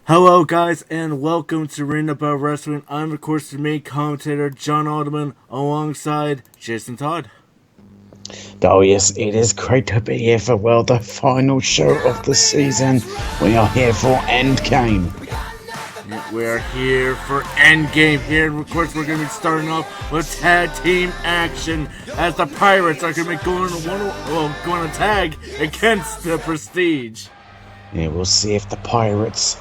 Hello, guys, and welcome to Ring About Wrestling. I'm, of course, the main commentator, John Alderman, alongside Jason Todd. Oh yes, it is great to be here for, the final show of the season. We are here for Endgame. We are here for Endgame here, and of course, we're going to be starting off with tag team action as the Pirates are going to be going to tag against the Prestige. Yeah, we'll see if the Pirates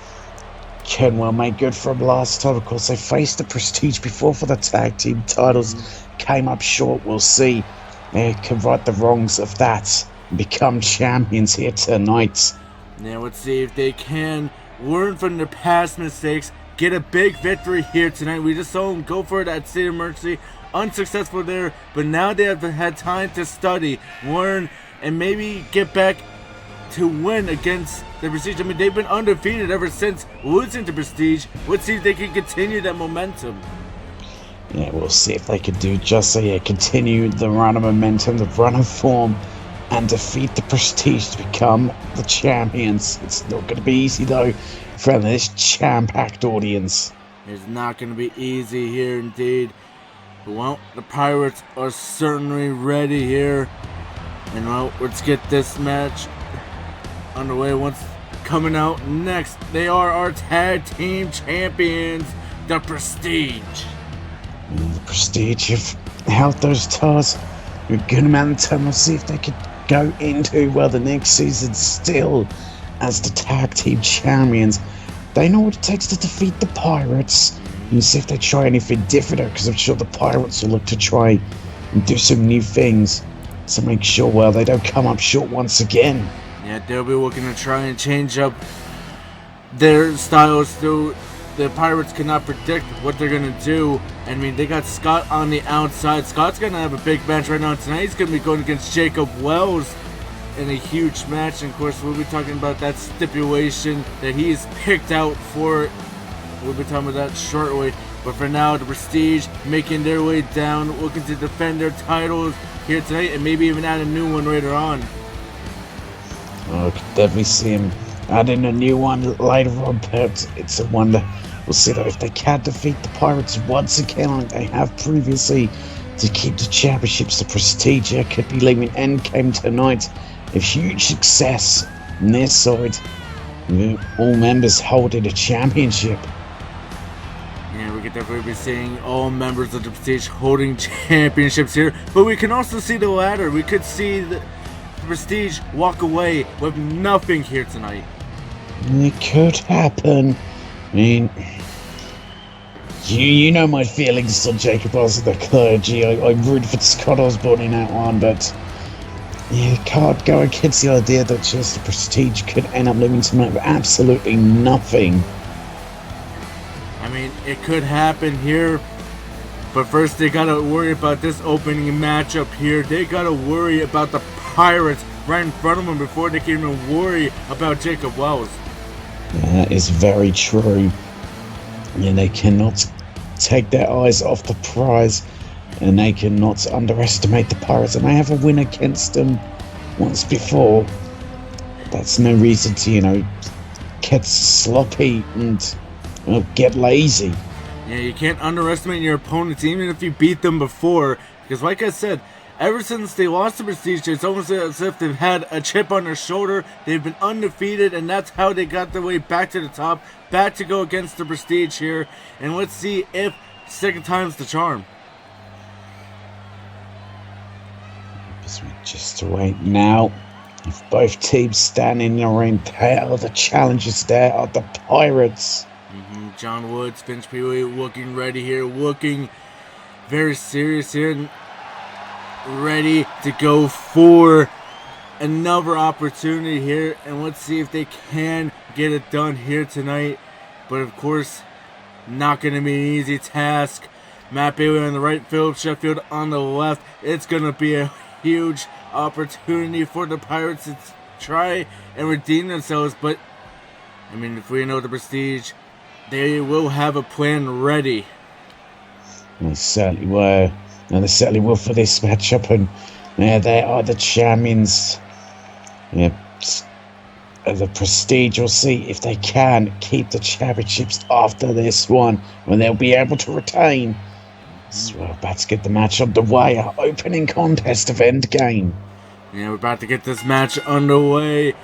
can make good from last time. Of course, they faced the Prestige before for the tag team titles, came up short. We'll see. They can right the wrongs of that and become champions here tonight. Now let's see if they can learn from their past mistakes, get a big victory here tonight. We just saw them go for it at State of Emergency, unsuccessful there, but now they have had time to study, learn, and maybe get back to win against the Prestige. I mean, they've been undefeated ever since losing to Prestige. Let's see if they can continue that momentum. Yeah, we'll see if they can do just so. Yeah, continue the run of momentum, the run of form, and defeat the Prestige to become the champions. It's not going to be easy, though, for this jam-packed audience. It's not going to be easy here, indeed. But, well, the Pirates are certainly ready here. And, well, let's get this match underway. Once coming out next, they are our tag team champions, the Prestige. The Prestige have held those titles a good amount of time. We'll see if they could go into, the next season still as the tag team champions. They know what it takes to defeat the Pirates. And see if they try anything different, because I'm sure the Pirates will look to try and do some new things to make sure, they don't come up short once again. Yeah, they'll be looking to try and change up their styles, so the Pirates cannot predict what they're going to do. I mean, they got Scott on the outside. Scott's going to have a big match right now tonight. He's going to be going against Jacob Wells in a huge match. And, of course, we'll be talking about that stipulation that he's picked out for. We'll be talking about that shortly. But for now, the Prestige making their way down, looking to defend their titles here tonight and maybe even add a new one later on. I could definitely see him adding a new one later on, but it's a wonder. We'll see though if they can defeat the Pirates once again like they have previously to keep the championships. The Prestige could be leaving Endgame tonight with huge success on their side, with all members holding a championship. Yeah, we could definitely be seeing all members of the Prestige holding championships here, but we can also see the ladder. We could see the Prestige walk away with nothing here tonight. It could happen. I mean, you know my feelings on Jacob Wells and the clergy. I rooted for Scott Osborne in that one, but you can't go against the idea that just the Prestige could end up living tonight with absolutely nothing. I mean, it could happen here, but first they gotta worry about this opening matchup here. They gotta worry about the Pirates right in front of them before they can even worry about Jacob Wells. Yeah, that is very true. And they cannot take their eyes off the prize, and they cannot underestimate the Pirates. And they have a win against them once before. That's no reason to, get sloppy and get lazy. Yeah, you can't underestimate your opponents even if you beat them before, because like I said, ever since they lost the Prestige, it's almost as if they've had a chip on their shoulder. They've been undefeated, and that's how they got their way back to the top, back to go against the Prestige here. And let's see if second time's the charm. Just to wait now. If both teams stand in the ring, they are the challengers. There are the Pirates. John Woods, Finch Pee-wee looking ready here, looking very serious here, and ready to go for another opportunity here. And let's see if they can get it done here tonight. But of course, not going to be an easy task. Matt Bailey on the right, Philip Sheffield on the left. It's going to be a huge opportunity for the Pirates to try and redeem themselves. But, I mean, if we know the Prestige, they will have a plan ready. They certainly were. And they certainly will for this matchup. And they are the champions. Yeah, the Prestige will see if they can keep the championships after this one, when they'll be able to retain. So we're about to get the match underway, our opening contest of Endgame. Yeah, we're about to get this match underway.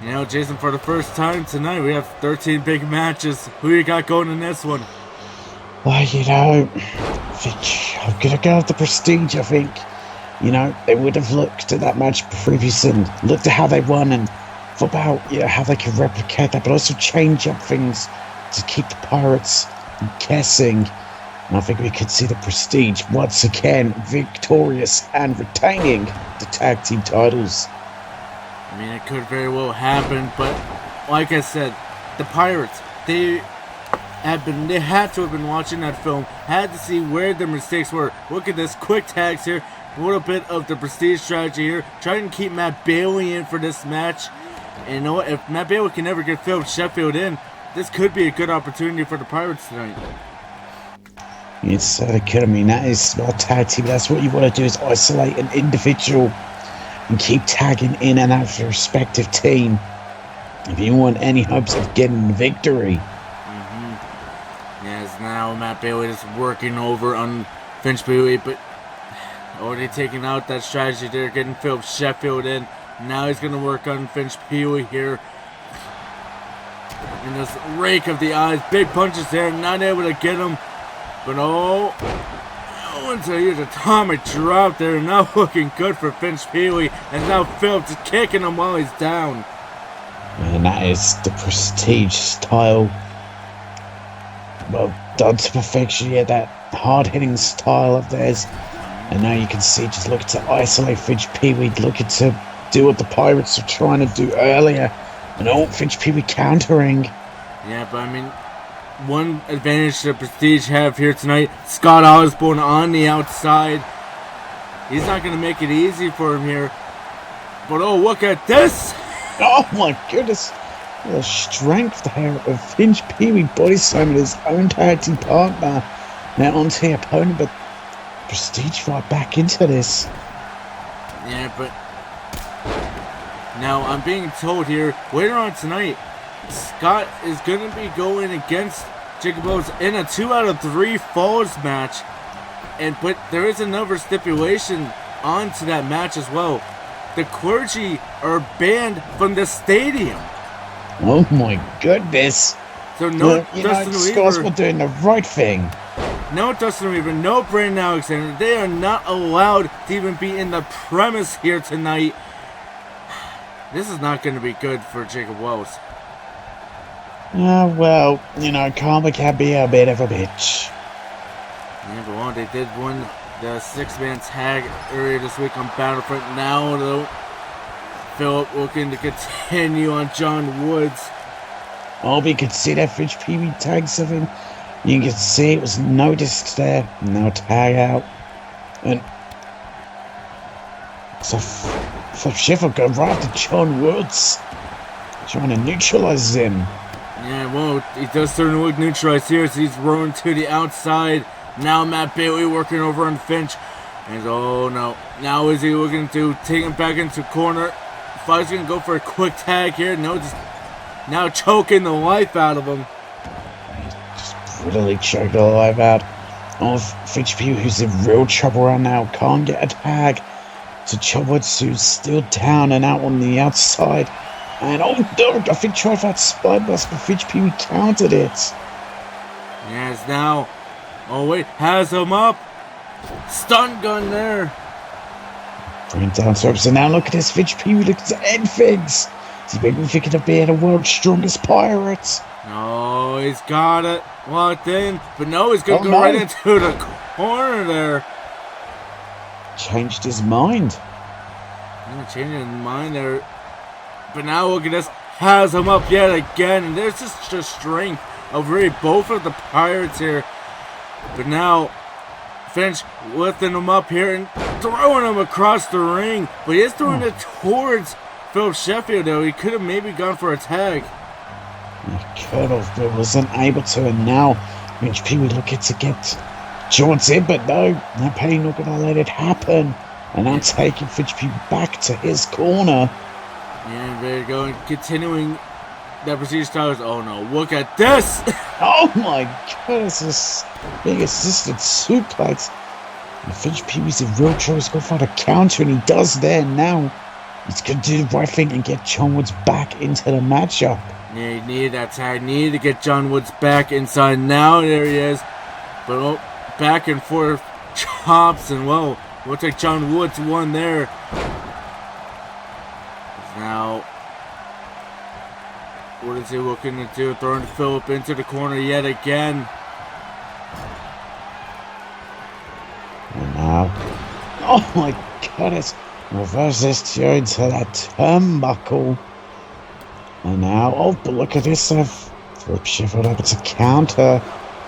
You know, Jason, for the first time tonight, we have 13 big matches. Who you got going in this one? Well, you know, I think I'm going to go with the Prestige, I think. You know, they would have looked at that match previously and looked at how they won and thought about, you know, how they could replicate that, but also change up things to keep the Pirates guessing. And I think we could see the Prestige once again victorious and retaining the tag team titles. I mean, it could very well happen, but like I said, the Pirates, they had to have been watching that film, had to see where their mistakes were. Look at this, quick tags here, a little bit of the Prestige strategy here, trying to keep Matt Bailey in for this match. And you know what, if Matt Bailey can never get Phil Sheffield in, this could be a good opportunity for the Pirates tonight. It certainly could. I mean, that is a tag team. That's what you want to do, is isolate an individual and keep tagging in and out of your respective team if you want any hopes of getting the victory. Yes, now Matt Bailey is working over on Finch Bailey, but already taking out that strategy there, getting Philip Sheffield in. Now he's going to work on Finch Peewee here. And this rake of the eyes, big punches there, not able to get him. But until here's a atomic drop there, not looking good for Finch Peewee. And now Philip just kicking him while he's down. And that is the Prestige style. Well done to perfection, yeah, that hard-hitting style of theirs. And now you can see, just looking to isolate Finch Peewee, looking to do what the Pirates were trying to do earlier. And Finch Peewee countering. Yeah, but I mean, one advantage the Prestige have here tonight, Scott Osborne on the outside. He's not going to make it easy for him here. But look at this! Oh my goodness! The strength there of Finch Peewee body slamming his own tag team partner. Now onto the opponent, but Prestige right back into this. Yeah, but now I'm being told here, later on tonight, Scott is going to be going against Jacob Owens in a 2 out of 3 falls match. But there is another stipulation onto that match as well. The clergy are banned from the stadium. Oh my goodness. So no, Dustin Weaver doing the right thing. No Dustin Weaver, no Brandon Alexander. They are not allowed to even be in the premise here tonight. This is not going to be good for Jacob Wells. Well, you know, karma can be a bit of a bitch. Yeah, but well, they did win the 6-man tag earlier this week on Battlefront. Now, though, Philip looking to continue on John Woods. We could see that Finch Peewee tags of him. You can see it was noticed there. Now tag out. And so Sheffield go right to John Woods, trying to neutralize him. Yeah, well, he does certainly look neutralized here as he's rolling to the outside. Now Matt Bailey working over on Finch. And oh no, now is he looking to take him back into corner? Thought he's going to go for a quick tag here. No, just now choking the life out of him. Just brutally choked the life out of Finch Peewee, who's in real trouble right now. Can't get a tag. So John Woods, who's still down and out on the outside. And no, I think tried for that spine bust, but Finch Peewee countered it. Yes, now. Oh wait, has him up. Stun gun there. Bring down to so now look at this, Finch Peewee looking to end things. He's maybe thinking of being the world's strongest pirate. Oh, he's got it locked in, but no, he's gonna go right into the corner there. Changed his mind. Yeah, changing his mind there. But now look at this, has him up yet again, and there's just the strength of really both of the Pirates here. But now, Finch lifting him up here and throwing him across the ring. But he is throwing it towards Philip Sheffield, though. He could have maybe gone for a tag. He could have, but wasn't able to. And now, Finch Peewee looking to get Jones in, but no, Matt Bailey not going to let it happen. And now taking Finch Peewee back to his corner. And they're going, continuing that Prestige Towers. Oh no, look at this! Oh my goodness, this big assisted suplex. And Finch Pee-wee's in real trouble. He's going to find a counter, and he does there now. He's going to do the right thing and get John Woods back into the matchup. Yeah, he needed that tag. Needed to get John Woods back inside. Now there he is. But back and forth chops, and well, looks like John Woods won there. Now, what is he looking to do? Throwing Philip into the corner yet again. And now, oh my goodness, reverses Joe into that turnbuckle. And now, oh, but look at this, Flip Sheffield able to counter,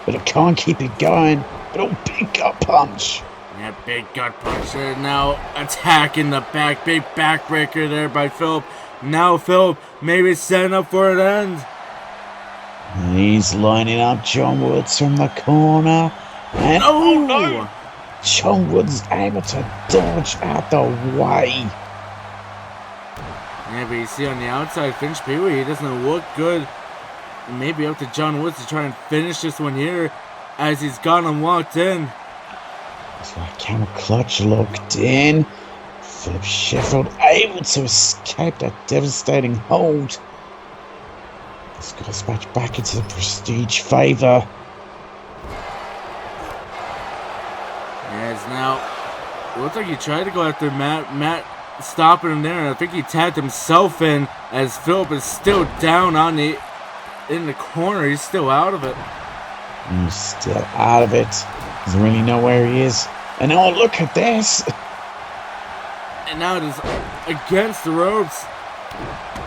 but it can't keep it going. But oh, big gut punch. Yeah, big gut punch there. Now attack in the back, big backbreaker there by Philip. Now Philip maybe setting up for an end. And he's lining up John Woods from the corner. And oh no! John Woods able to dodge out the way. Yeah, but you see on the outside, Finch Pee-wee, he doesn't look good. Maybe up to John Woods to try and finish this one here as he's got him locked in. So that camel clutch locked in. Philip Sheffield able to escape that devastating hold. This guy's back into the Prestige favor. Yes, now it looks like he tried to go after Matt stopping him there, and I think he tagged himself in as Philip is still down in the corner. He's still out of it. He's still out of it. Doesn't really know where he is. And oh, look at this. And now it is against the ropes.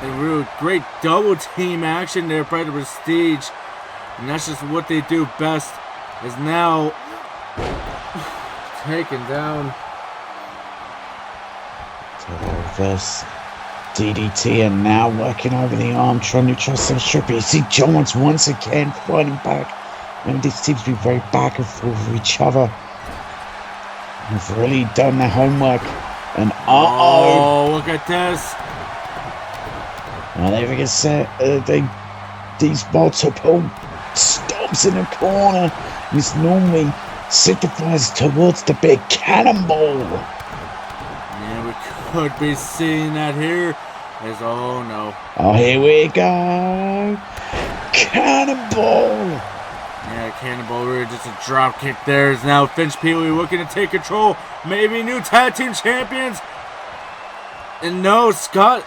A real great double team action there by the Prestige. And that's just what they do best. Is now taken down. Reverse DDT, and now working over the arm, trying to trust some stripper. You see John Woods once again fighting back. And these teams be very back and forth with each other. They've really done their homework. And oh, look at this. And these multiple stomps in the corner. This normally signifies towards the big cannonball. Yeah, we could be seeing that here. Oh no. Oh, here we go. Cannonball. Yeah, Cannonball really just a drop kick there. Is now Finch Pee-wee looking to take control. Maybe new tag team champions. And no, Scott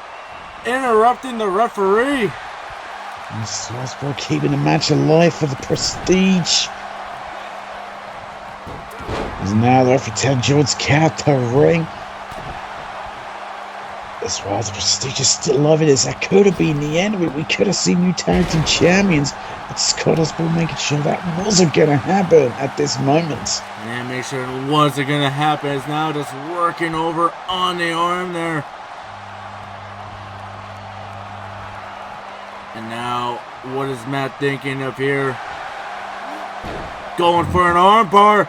interrupting the referee. And Strasbourg keeping the match alive for the Prestige. As now the referee Ted Jones count the ring. As far as the Prestige is still alive, that could have been the end of it. We could have seen new tag team champions. But Scott has been making sure that wasn't going to happen at this moment. Yeah, make sure it wasn't going to happen. It's now just working over on the arm there. And now, what is Matt thinking of here? Going for an armbar.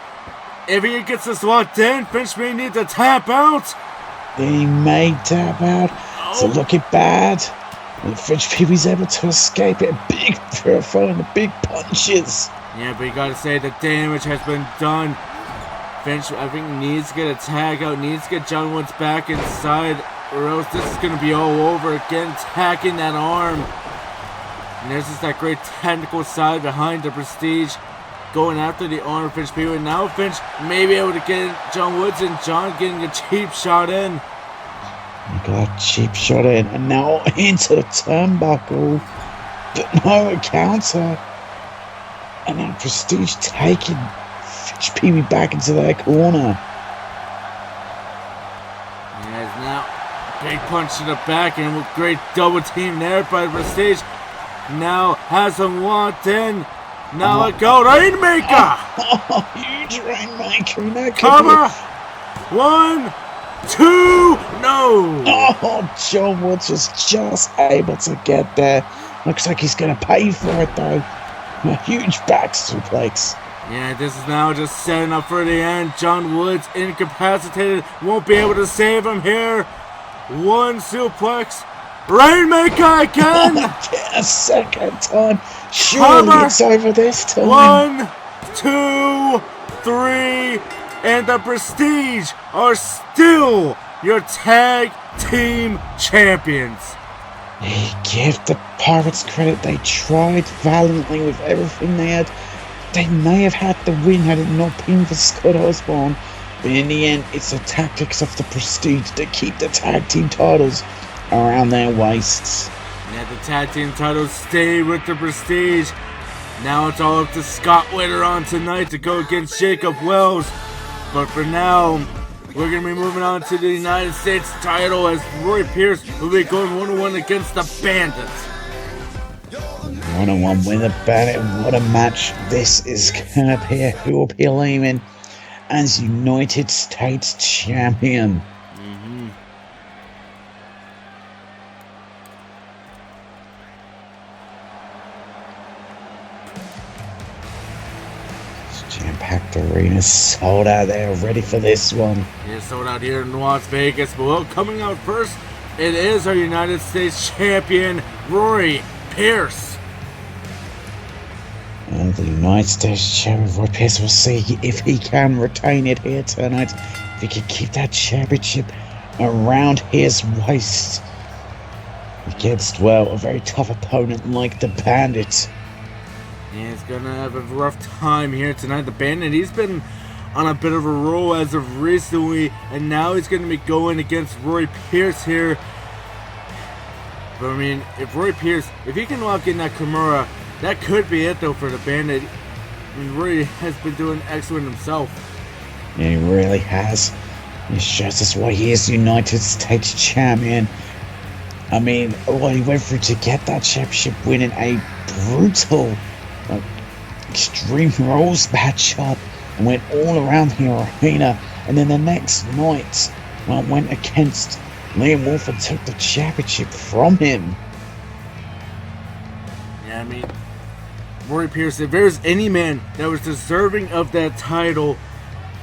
If he gets this locked in, Finch may need to tap out. He may tap out. So looking bad. And Finch Pee-wee's able to escape it. Big following the big punches. Yeah, but you gotta say the damage has been done. Finch, I think, needs to get a tag out. Needs to get John Woods back inside, or else this is gonna be all over again. Attacking that arm. And there's just that great technical side behind the Prestige. Going after the arm of Finch Pee-wee. Now Finch may be able to get John Woods, and John getting a cheap shot in. Look at that cheap shot in, and now into the turnbuckle, but no counter. And now Prestige taking Finch Pee-wee back into their corner. Yes, now big punch to the back, and a great double team there by Prestige. Now has him locked in. Now let go, Rainmaker! Oh, huge Rainmaker. Cover! 1, 2, no! Oh, John Woods was just able to get there. Looks like he's going to pay for it, though. A huge back suplex. Yeah, this is now just setting up for the end. John Woods incapacitated. Won't be able to save him here. One suplex. Rainmaker again. A second time. Surely Cover. it's over this time. 1, 2, 3, and the Prestige are still your tag team champions. Give the Pirates credit. They tried valiantly with everything they had. They may have had the win had it not been for Scott Osborne. But in the end, it's the tactics of the Prestige that keep the tag team titles around their waists. Yeah, the tag team titles stay with the Prestige. Now it's all up to Scott later on tonight to go against Jacob Wells. But for now, we're going to be moving on to the United States title as Roy Pierce will be going 1-1 against the Bandits. 1-1 with a Bandit. What a match this is going to be. Who will be leaving as United States champion? Jam-packed arena, sold out there, ready for this one. Yeah, sold out here in Las Vegas. But well, coming out first, it is our United States champion, Roy Pierce. And the United States champion, Roy Pierce, will see if he can retain it here tonight. If he can keep that championship around his waist against, well, a very tough opponent like the Bandit. He's gonna have a rough time here tonight. The Bandit, he's been on a bit of a roll as of recently, and now he's gonna be going against Roy Pierce here. But I mean, if Roy Pierce, if he can lock in that Kimura, that could be it though for the Bandit. I mean, Roy has been doing excellent himself. Yeah, he really has. He shows us why he is United States champion. I mean, what he went through to get that championship, winning a brutal Extreme Rules matchup, and went all around the arena, and then the next night went against Liam Wolf and took the championship from him. Yeah, I mean, Roy Pierce, if there's any man that was deserving of that title,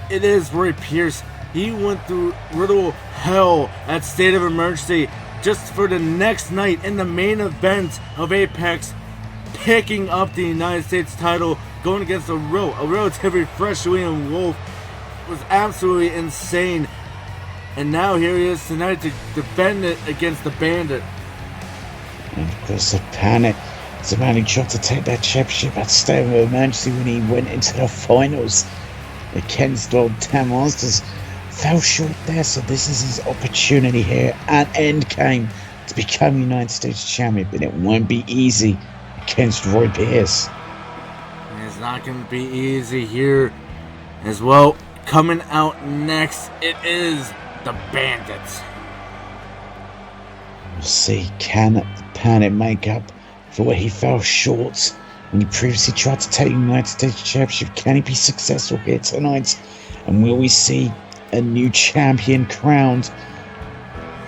it is Roy Pierce. He went through literal hell at State of Emergency just for the next night in the main event of Apex, picking up the United States title, going against a relatively fresh Liam Wolf. Was absolutely insane. And now here he is tonight to defend it against the Bandit. And of course the Bandit is the man who tried to take that championship at State of Emergency when he went into the finals against old Tam Monsters. Fell short there, so this is his opportunity here at Endgame to become United States champion, but it won't be easy against Roy Pierce. It's not going to be easy here as well. Coming out next, it is the Bandits. We'll see, can the Bandit make up for where he fell short when he previously tried to take the United States Championship? Can he be successful here tonight? And will we see a new champion crowned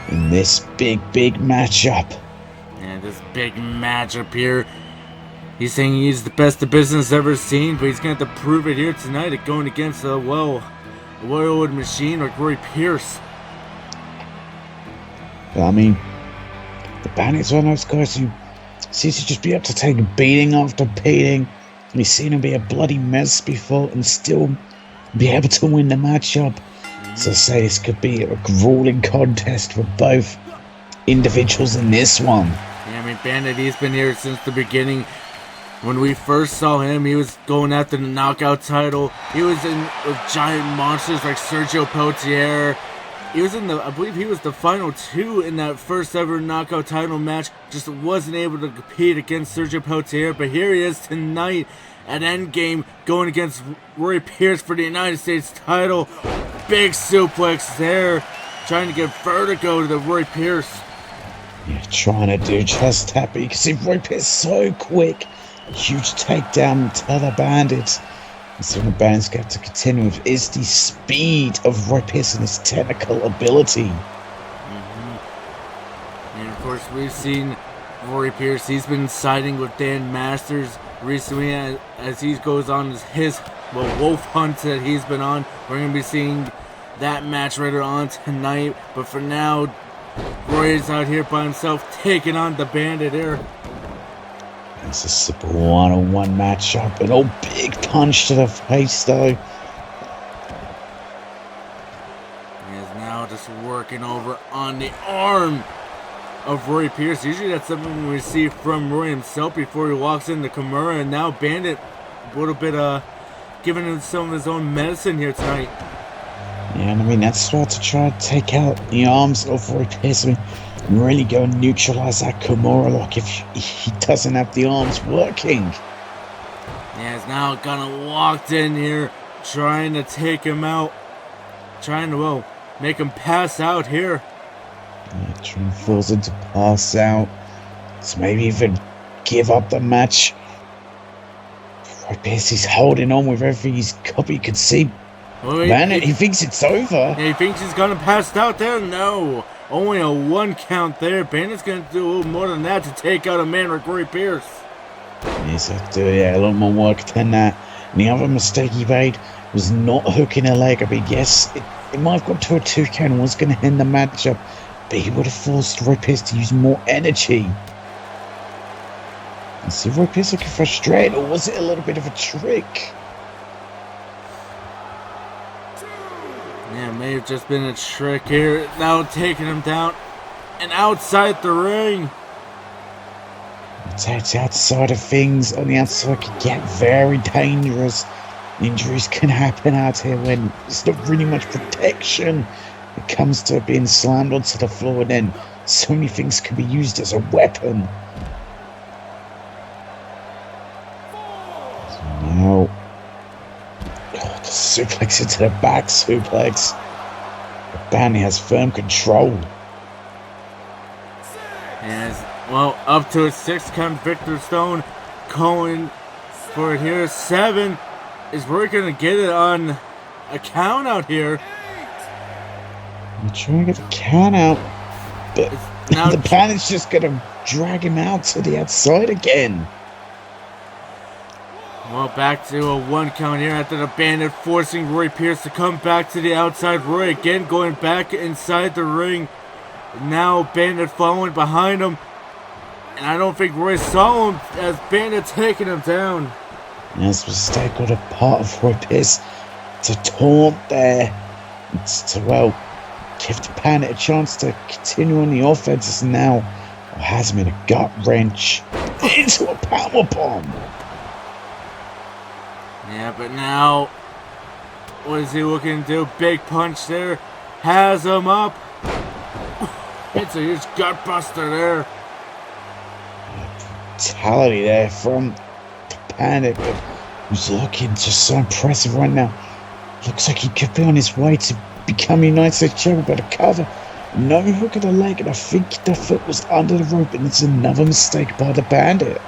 in this big matchup? And this big matchup here, he's saying he's the best the business ever seen, but he's going to have to prove it here tonight at going against a well-oiled machine like Roy Pierce. But I mean, the Bandit's one of those guys who seems to just be able to take beating after beating. We've seen him be a bloody mess before and still be able to win the matchup. So I say this could be a grueling contest for both individuals in this one. Yeah, I mean, Bandit, he's been here since the beginning. When we first saw him, he was going after the knockout title. He was in with giant monsters like Sergio Potier. He was in I believe he was the final two in that first ever knockout title match. Just wasn't able to compete against Sergio Potier. But here he is tonight at Endgame going against Roy Pierce for the United States title. Big suplex there, trying to give vertigo to the Roy Pierce. Yeah, trying to do just that, but you can see Roy Pierce so quick. A huge takedown to the Bandits. And so the Bandits get to continue with is the speed of Roy Pierce and his technical ability. And of course, we've seen Roy Pierce. He's been siding with Dan Masters recently as he goes on his wolf hunt that he's been on. We're going to be seeing that match later on tonight. But for now, Roy's out here by himself, taking on the Bandit here. It's a simple one-on-one matchup. An old big punch to the face, though. He is now just working over on the arm of Roy Pierce. Usually that's something we see from Roy himself before he walks into Kimura, and now Bandit a little bit giving him some of his own medicine here tonight. Yeah, and I mean, that's what to try to take out the arms of Roy Pierce. I mean, really go and neutralize that Kimura lock if he doesn't have the arms working. Yeah, he's now kind of walked in here, trying to take him out. Trying to, well, make him pass out here. Yeah, trying to force him to pass out. So maybe even give up the match. Roy Pierce, he's holding on with everything he's got. You can see, he thinks it's over. Yeah, he thinks he's gonna pass out there. No, only a 1 count there. Bandit's gonna do a little more than that to take out a man like Roy Pierce. Yes, I do. Yeah, a lot more work than that. And the other mistake he made was not hooking a leg. I mean, yes, it might have got to a 2 count and was going to end the matchup, but he would have forced Roy Pierce to use more energy. And see, Roy Pierce looking frustrated, or was it a little bit of a trick? Yeah, it may have just been a trick here. Now taking him down and outside the ring. It's outside of things. On the outside can get very dangerous. Injuries can happen out here when there's not really much protection. It comes to being slammed onto the floor, and then so many things can be used as a weapon. So now, the suplex into the back suplex. Bandit has firm control. Yes, well, up to a 6 count. Victor Stone going for it here. 7. Is Roy going to get it on a count out here? I'm trying to get the count out, but now the Bandit's just going to drag him out to the outside again. Well, back to a 1 count here after the Bandit forcing Roy Pierce to come back to the outside. Roy again going back inside the ring. Now Bandit following behind him. And I don't think Roy saw him as Bandit taking him down. And this mistake on the part of Roy Pierce to taunt there. It's to, well, give the Bandit a chance to continue on the offenses now. Or has him in a gut wrench into a powerbomb. Yeah, but now, what is he looking to do? Big punch there. Has him up. It's a huge gut buster there. Brutality there from the Bandit, but who's looking just so impressive right now. Looks like he could be on his way to become United States champion by the cover. No hook of the leg, and I think the foot was under the rope, and it's another mistake by the Bandit.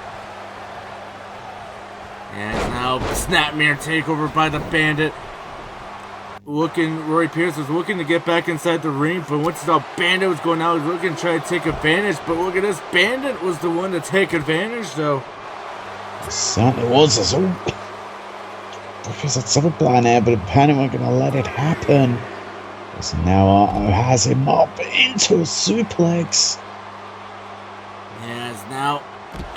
And now snapmare takeover by the Bandit. Roy Pierce was looking to get back inside the ring, but once the Bandit was going out, he was looking to try to take advantage. But look at this, Bandit was the one to take advantage, though. It certainly was. That's all. Because that's some plan there, but the Bandit weren't going to let it happen. So now Arto has him up into a suplex. Yes, now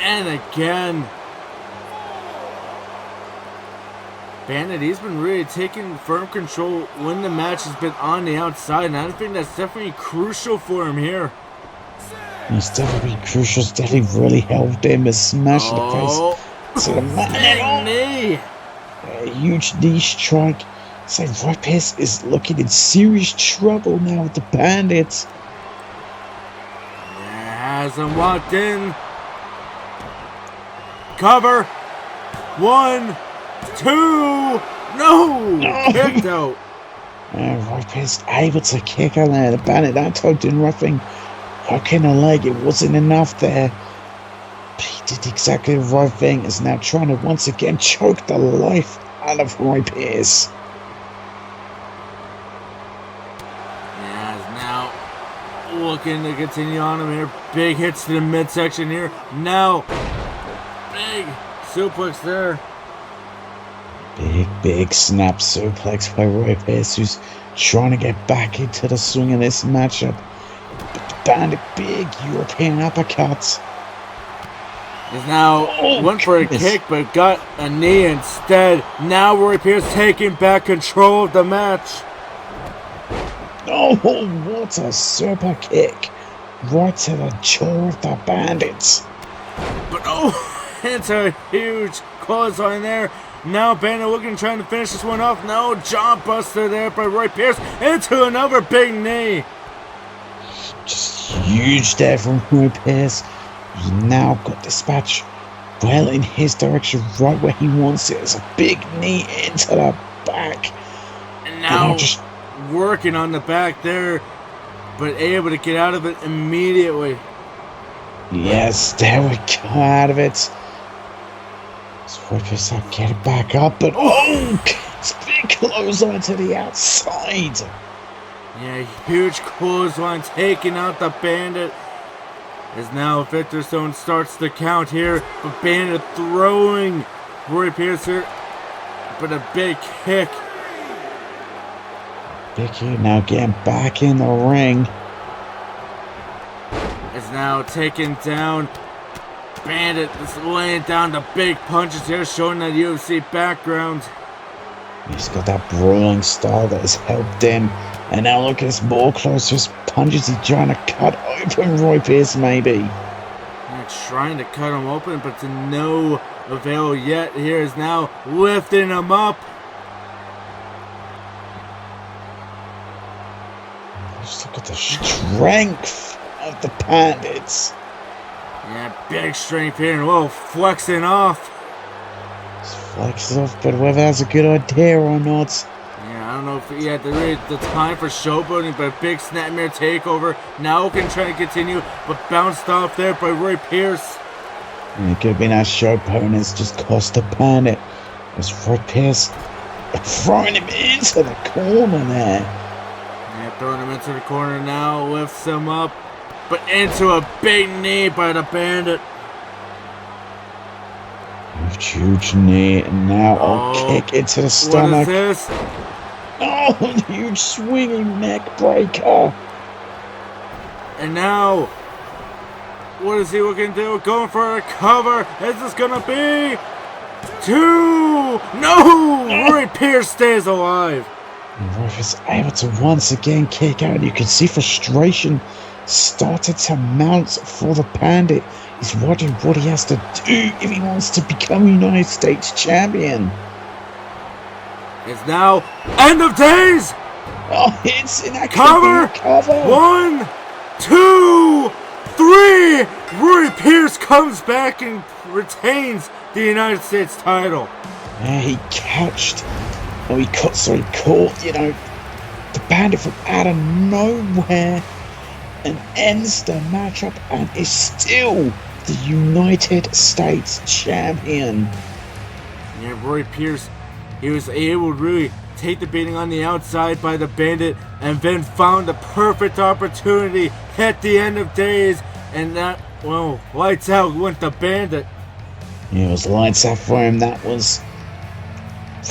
and again. Bandit, he's been really taking firm control when the match has been on the outside, and I think that's definitely crucial for him here. It's definitely crucial. It's definitely really helped him. A smash in the face to the man. Knee. A huge knee strike. So Roy Pierce is looking in serious trouble now with the Bandits. Yeah, has him locked in. Cover. 1, 2. No! Kicked out. Roy Pierce able to kick on there. The Bandit that time doing nothing. Hooking a leg. It wasn't enough there. But he did exactly the right thing. Is now trying to once again choke the life out of Roy Pierce. Looking to continue on him here. Big hits to the midsection here. Now, big suplex there. Big snap suplex by Roy Pierce, who's trying to get back into the swing of this matchup. But the Bandit big European uppercuts. He's now went for a kick, but got a knee instead. Now Roy Pierce taking back control of the match. Oh, what a super kick. Right to the jaw of the Bandits. But it's a huge clothesline there. Now Bandit looking, trying to finish this one off. No, jaw buster there by Roy Pierce into another big knee. Just huge there from Roy Pierce. He's now got dispatch well in his direction, right where he wants it. It's a big knee into the back. And now just working on the back there, but able to get out of it immediately. Yes, there we go, out of it. Roy Pierce will get it back up, but it's big clothesline to the outside. Yeah, huge clothesline taking out the Bandit. As now Victor Stone starts the count here, but Bandit throwing Roy Pierce here, but a big kick. Big kick now getting back in the ring. Is now taken down. Bandit is laying down the big punches here, showing that UFC background. He's got that brawling style that has helped him. And now look at this, more close to his punches. He's trying to cut open Roy Pierce, maybe. Yeah, trying to cut him open, but to no avail yet. Here is now lifting him up. Just look at the strength of the Bandits. Yeah, big strength here, and a little flexing off. Flexes off, but whether that's a good idea or not. Yeah, I don't know if he had the time for showboating, but a big snapmare takeover. Now can try to continue, but bounced off there by Roy Pierce. And it could have been our showboating, it's just cost the Bandit. It's Roy Pierce throwing him into the corner there. Yeah, throwing him into the corner now, lifts him up, but into a big knee by the Bandit. Huge knee, and now I'll kick into the stomach. What is this? Oh, huge swinging neck breaker. And now, what is he looking to do? Going for a cover. Is this gonna be 2? No! Roy Pierce stays alive. And Roy is able to once again kick out. You can see frustration started to mount for the Bandit. He's wondering what he has to do if he wants to become United States champion. It's now end of days. Oh, it's an cover. 1, 2, 3. Roy Pierce comes back and retains the United States title. Yeah, he caught, you know, the Bandit from out of nowhere and ends the matchup and is still the United States champion. Yeah, Roy Pierce, he was able to really take the beating on the outside by the Bandit and then found the perfect opportunity at the end of days, and that, well, lights out went the Bandit. Yeah, it was lights out for him. That was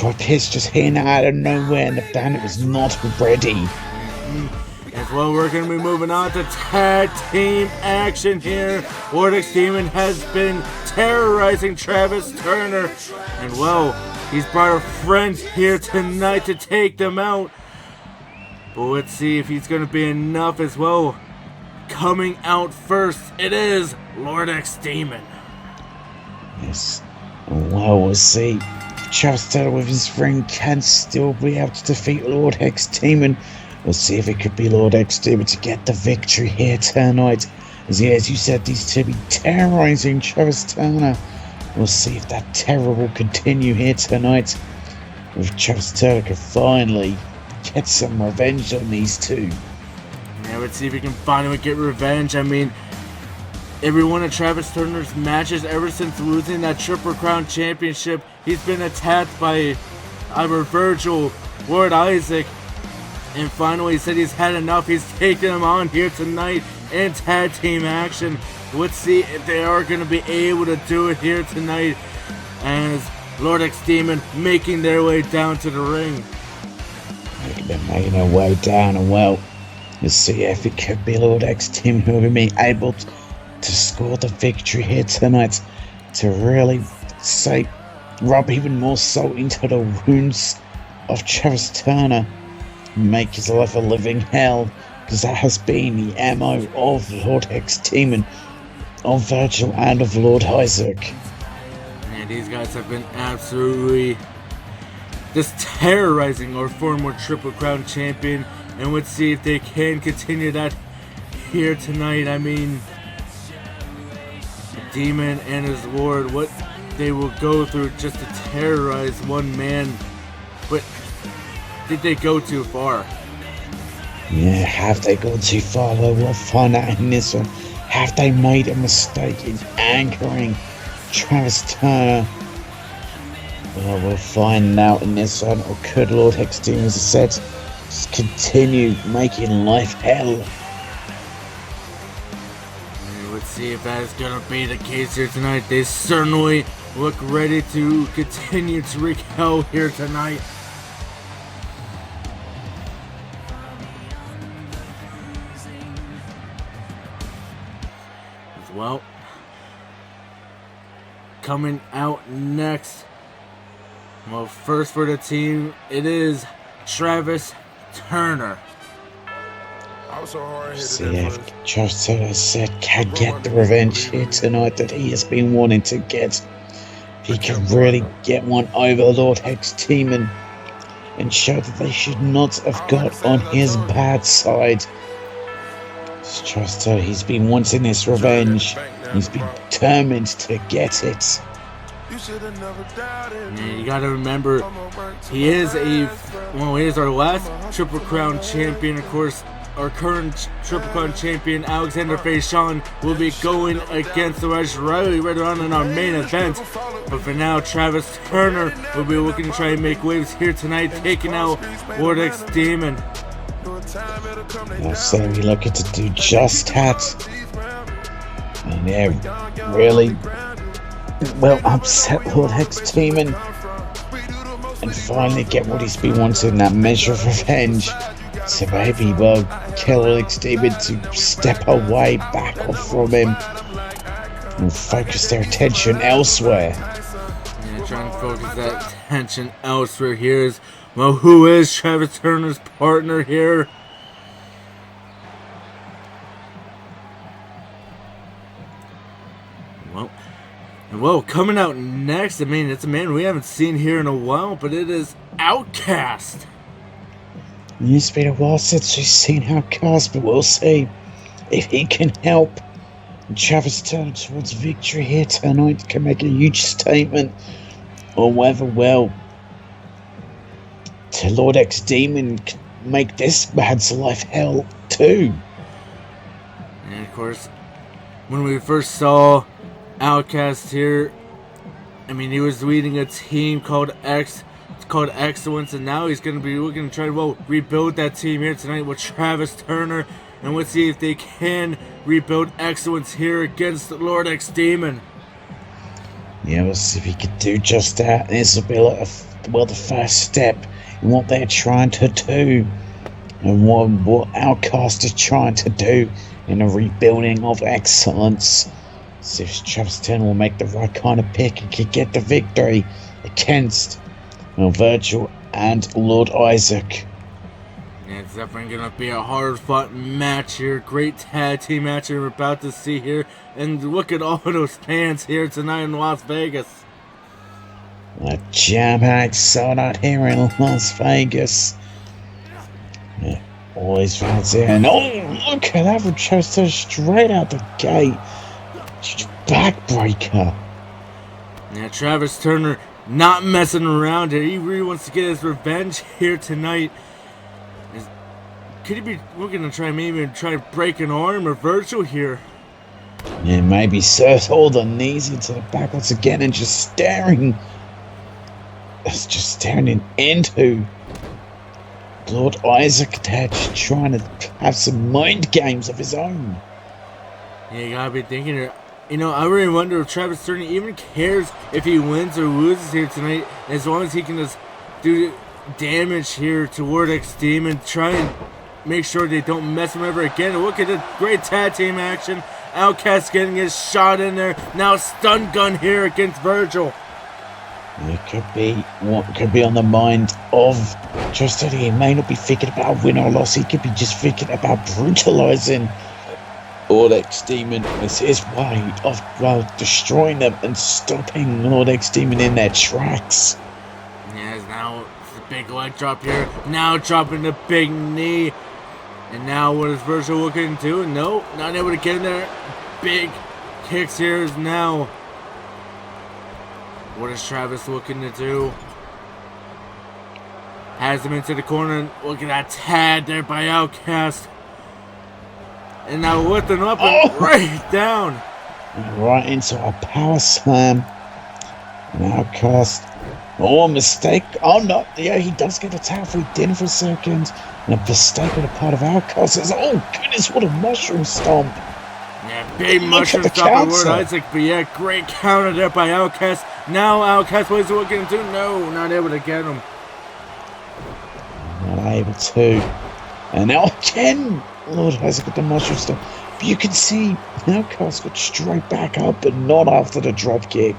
Roy Pierce just hitting out of nowhere, and the Bandit was not ready. As well, we're going to be moving on to tag team action here. Vortex Demon has been terrorizing Travis Turner. And well, he's brought a friend here tonight to take them out. But let's see if he's going to be enough as well. Coming out first, it is Lord X Demon. Yes. Well, we'll see. Travis Turner with his friend can still be able to defeat Lord X Demon. We'll see if it could be Lord X Demon to get the victory here tonight. As you said, these two be terrorizing Travis Turner. We'll see if that terror will continue here tonight. If Travis Turner can finally get some revenge on these two. Yeah, let's see if he can finally get revenge. I mean, every one of Travis Turner's matches ever since losing that Triple Crown Championship, he's been attacked by either Virgil, Lord Isaac, and finally he said he's had enough. He's taking him on here tonight in tag team action. Let's see if they are going to be able to do it here tonight as Lord X Demon making their way down to the ring. They're making their way down, and well, Let's see if it could be Lord X team who will be able to score the victory here tonight to really say rub even more salt into the wounds of Travis Turner, make his life a living hell, because that has been the MO of Lord X team and of Virgil and of Lord Isaac. And these guys have been absolutely just terrorizing our former Triple Crown champion, and let's see if they can continue that here tonight. I mean, the Demon and his Lord, what they will go through just to terrorize one man. But did they go too far? Yeah, have they gone too far? Well, we'll find out in this one. Have they made a mistake in anchoring Travis Turner? Well, we'll find out in this one. Or could Lord X team, as I said, just continue making life hell? Let's see if that is going to be the case here tonight. They certainly look ready to continue to wreak hell here tonight. As well, coming out next, well, first for the team, it is Travis Turner. See if Travis Turner said can get the revenge here tonight that he has been wanting to get. He can really get one over Lord X team and show that they should not have got on his bad side. Travis Turner, he's been wanting this revenge. He's been determined to get it. Yeah, you gotta remember, he is our last Triple Crown champion. Of course, our current Triple Crown champion, Alexander Faison, will be going against the Rush Riley later on in our main event. But for now, Travis Turner will be looking to try and make waves here tonight, taking out Lord X Demon. I'll say we're looking to do just that. And yeah, really well upset Lord X team and finally get what he's been wanting, that measure of revenge. So maybe we'll kill Lord X Demon to step away, back off from him and focus their attention elsewhere. Yeah, trying to focus that attention elsewhere here is, well, who is Travis Turner's partner here? Well, coming out next, I mean, it's a man we haven't seen here in a while, but it is Outcast. It's been a while since we've seen Outcast, but we'll see if he can help Travis Turner towards victory here tonight, can make a huge statement, or whether, well, to Lord X Demon can make this man's life hell too. And of course, when we first saw Outcast here, I mean, he was leading a team called Excellence, and now he's going to be looking to try to rebuild that team here tonight with Travis Turner, and let's see if they can rebuild Excellence here against Lord X Demon. Yeah, we'll see if he can do just that. This will be like the first step in what they're trying to do, and what Outcast is trying to do in the rebuilding of Excellence. See if Travis Turner will make the right kind of pick and can get the victory against Virgil and Lord Isaac. Yeah, it's definitely going to be a hard-fought match here. Great tag team match we're about to see here. And look at all those fans here tonight in Las Vegas. A jam-packed sold out here in Las Vegas. Yeah, always fans here. And oh, look at that from Travis Turner straight out the gate. Backbreaker. Yeah, Travis Turner not messing around here. He really wants to get his revenge here tonight. Could he be looking to try to break an arm or Virgil here? Yeah, maybe Seth hold the knees into the back once again and just staring into Lord Isaac there, just trying to have some mind games of his own. Yeah, you gotta be thinking here. You know, I really wonder if Travis Turner even cares if he wins or loses here tonight, as long as he can just do damage here to Lord X Demon, try and make sure they don't mess him ever again. Look at the great tag team action. Outcast getting his shot in there. Now stun gun here against Virgil. It could be what could be on the mind of Justin. He may not be thinking about win or loss. He could be just thinking about brutalizing Lord X Demon as his way of, well, destroying them and stopping Lord X Demon in their tracks. Yes, now it's a big leg drop here. Now dropping the big knee. And now what is Virgil looking to do? No, not able to get in there. Big kicks here is now. What is Travis looking to do? Has him into the corner. Look at that tag there by Outcast. And now lifting up and right down. Right into a power slam. And Outcast. Oh, mistake. Oh, no. Yeah, he does get a tap. We did for a second. And a mistake on the part of Outcast. Oh, goodness, what a mushroom stomp. Yeah, big mushroom stomp by Lord Isaac. But yeah, great counter there by Outcast. Now Outcast, what is he looking to do? No, not able to get him. Not able to. And now again, Lord Isaac with the mushroom stomp. But you can see Outcast got straight back up, but not after the drop kick.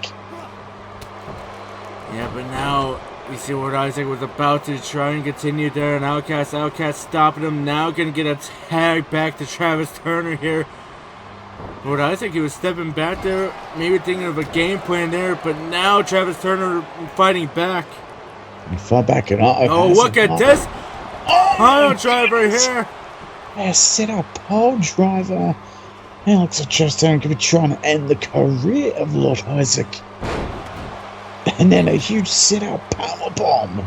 Yeah, but now we see Lord Isaac was about to try and continue there, and Outcast stopping him. Now gonna get a tag back to Travis Turner here. Lord Isaac, he was stepping back there, maybe thinking of a game plan there, but now Travis Turner fighting back. He fought back and oh, look at this! Pile driver here! Yeah, sit up pole driver. It looks like Travis Turner could be trying to end the career of Lord Isaac. And then a huge sit-out powerbomb.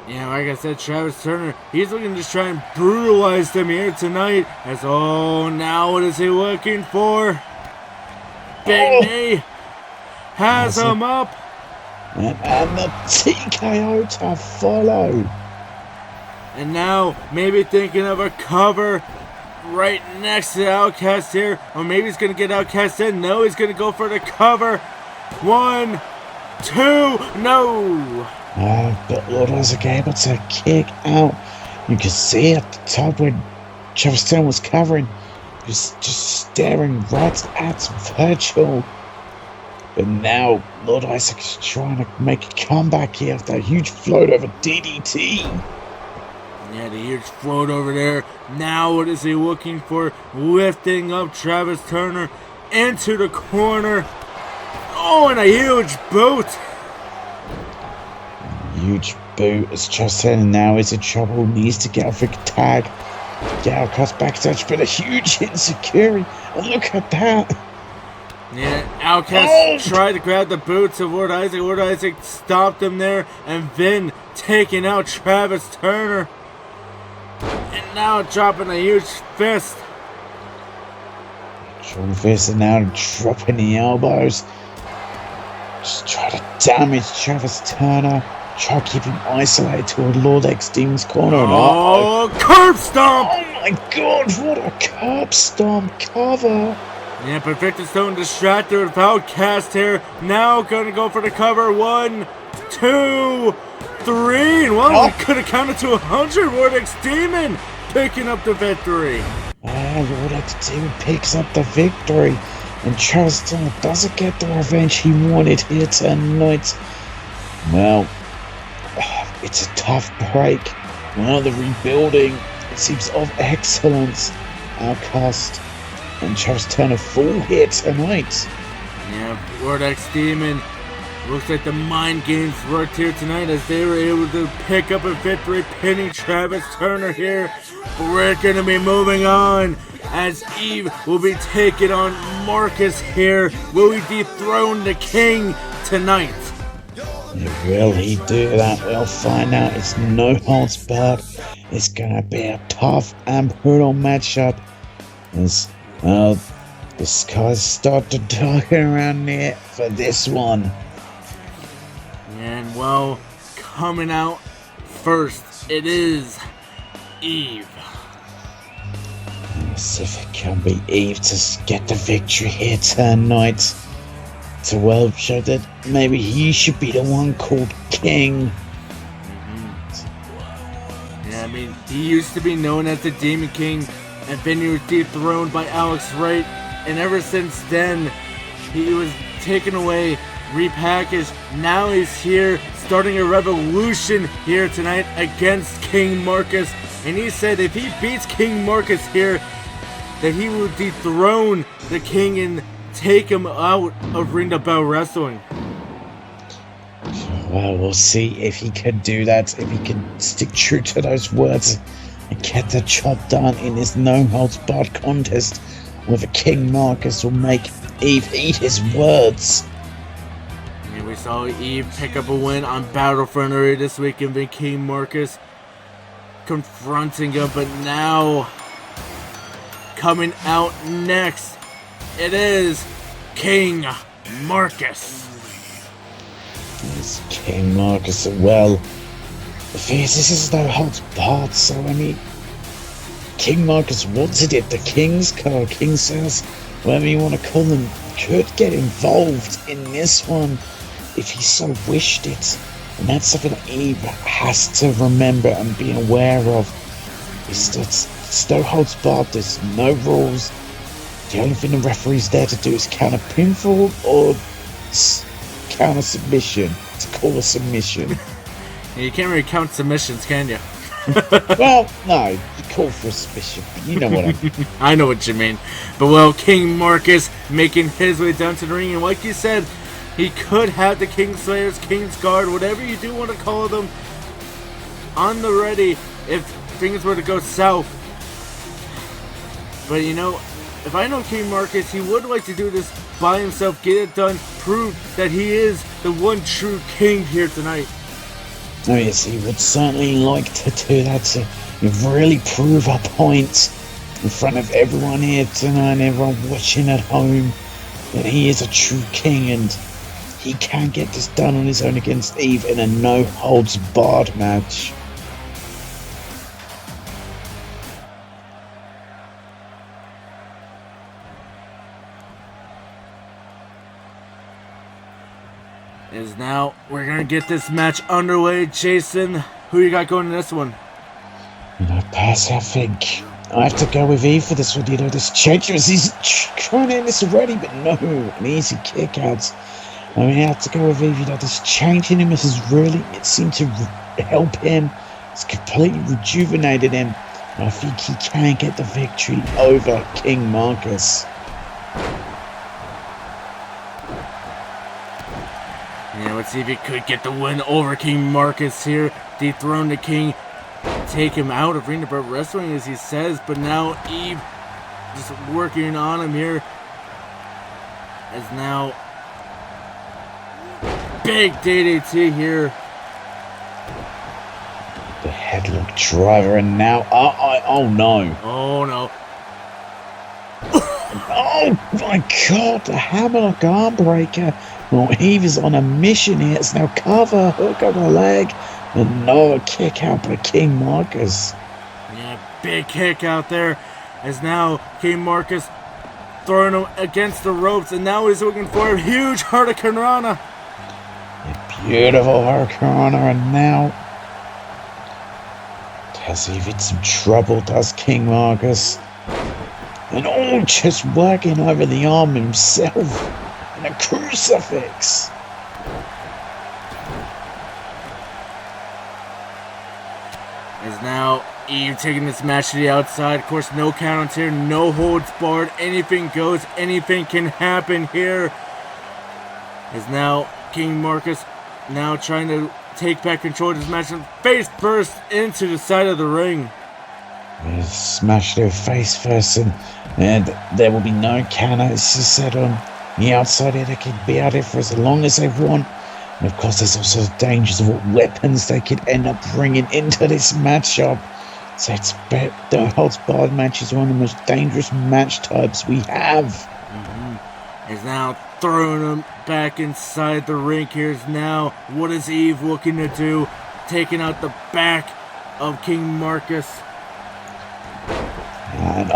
Yeah, like I said, Travis Turner, he's looking to just try and brutalize them here tonight. As, now what is he looking for? Big knee. Has him up. And the TKO to follow. And now, maybe thinking of a cover right next to Outcast here. Or maybe he's going to get Outcast in. No, he's going to go for the cover. 1, 2, no! But Lord Isaac able to kick out. You can see at the top when Travis Turner was covering, he was just staring right at Virgil. But now Lord Isaac is trying to make a comeback here after a huge float over DDT. Yeah, the huge float over there. Now what is he looking for? Lifting up Travis Turner into the corner. Oh, and a huge boot. Huge boot as Travis Turner now is in trouble. Needs to get off a tag. Get Outcast backstage, but a huge insecurity. And look at that. Yeah, Outcast tried to grab the boots of Lord Isaac. Lord Isaac stopped him there. And then taking out Travis Turner. And now dropping a huge fist. Dropping fist and now dropping the elbows. Just try to damage Travis Turner. Try to keep him isolated toward Lord X Demon's corner. Oh, curb stomp! Oh my god, what a curb stomp cover! Yeah, but Victor Stone distracted with Outcast here. Now gonna go for the cover. 1, 2, 3. And well, we could have counted to 100. Lord X Demon picking up the victory. Lord X Demon picks up the victory. And Travis Turner doesn't get the revenge he wanted here tonight. Well, it's a tough break. Well, the rebuilding, it seems of excellence. Outcast and Travis Turner full here tonight. Yeah, Lord X Demon. Looks like the mind games worked here tonight as they were able to pick up a victory, pinning Travis Turner here. But we're going to be moving on as Eve will be taking on Marcus here. Will he dethrone the king tonight? Will he do that? We'll find out. It's no holds barred. It's going to be a tough and brutal matchup as the skies start to darken around here for this one. And well, coming out first, it is Eve. Let's see if it can be Eve to get the victory here tonight. To well show that maybe he should be the one called King. Yeah, mean, he used to be known as the Demon King, and then he was dethroned by Alex Wright, and ever since then, he was taken away, repackaged. Now he's here, starting a revolution here tonight against King Marcus, and he said if he beats King Marcus here, that he will dethrone the King and take him out of Ring of Bell Wrestling. Well, we'll see if he could do that, if he can stick true to those words and get the job done in this no-holds-barred contest, whether King Marcus will make Eve eat his words. And we saw Eve pick up a win on Battlefront earlier this week, and then King Marcus confronting him, but now coming out next, it is King Marcus. It's King Marcus. Well, the thing is, this is no holds barred, so I mean, King Marcus wanted it. The King's car, King says, whatever you want to call him, could get involved in this one if he so wished it. And that's something that Eve has to remember and be aware of. It's no holds barred, there's no rules. The only thing the referee's there to do is count a pinfall or count a submission. To call a submission. You can't really count submissions, can you? Well, no, you call for a submission. You know what I mean. I know what you mean. But well, King Marcus making his way down to the ring, and like you said, he could have the Kingslayers, King's Guard, whatever you do want to call them, on the ready if things were to go south. But you know, if I know King Marcus, he would like to do this by himself, get it done, prove that he is the one true king here tonight. Oh yes, he would certainly like to do that, to really prove a point in front of everyone here tonight, everyone watching at home, that he is a true king and he can get this done on his own against Eve in a no-holds-barred match. Is now we're gonna get this match underway. Jason, who you got going in this one? You know, Pass, I think I have to go with Eve for this one. You know, this changes. He's trying to end this already, but no, an easy kick out. I mean, I have to go with Eve. You know, this changing him has really, it seemed to help him. It's completely rejuvenated him. And I think he can get the victory over King Marcus. Yeah, let's see if he could get the win over King Marcus here. Dethrone the King. Take him out of Ring of Bell Wrestling, as he says. But now Eve just working on him here. As now big DDT here. The headlock driver, and now oh no. Oh no. Oh my god, the hammerlock arm breaker. Well, Eve is on a mission here. It's now cover, hook on the leg, and no kick out by King Marcus. Yeah, big kick out there. As now King Marcus throwing him against the ropes, and now he's looking for a huge Hurricane Rana. A beautiful Hurricane Rana, and now has Eve in some trouble, does King Marcus. And all just working over the arm himself. And a crucifix. Is now Eve taking this match to the outside. Of course, no countouts here, no holds barred. Anything goes, anything can happen here. Is now King Marcus now trying to take back control of this match, and face burst into the side of the ring. He smashed her face first, and there will be no countouts, she said, on the outside here. They can be out here for as long as they want. And of course, there's also dangers of what weapons they could end up bringing into this matchup. So it's the holds barred match is one of the most dangerous match types we have. Is now throwing him back inside the ring. Here's now, what is Eve looking to do? Taking out the back of King Marcus. And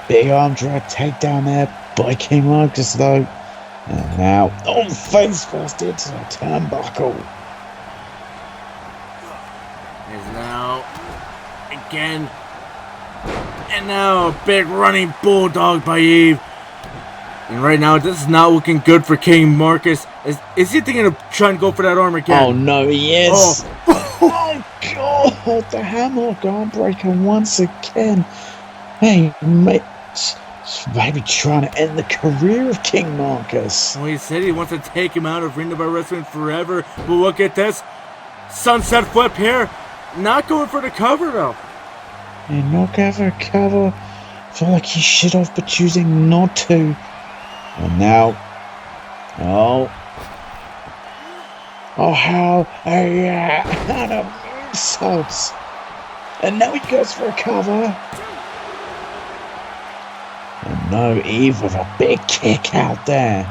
big arm drag takedown there by King Marcus though. And now, face first into the turnbuckle. Is now again. And now a big running bulldog by Eve. And right now, this is not looking good for King Marcus. Is he thinking of trying to go for that arm again? Oh no, he is. Oh god, the hammerlock arm breaker once again. Hey, mate, maybe trying to end the career of King Marcus. Well, he said he wants to take him out of Ring of Honor Wrestling forever. But look at this. Sunset flip here. Not going for the cover though. Yeah, not going for a cover. Felt like he should have, but choosing not to. And now, how? Yeah, and a moonsault. And now he goes for a cover. And no, Eve with a big kick out there.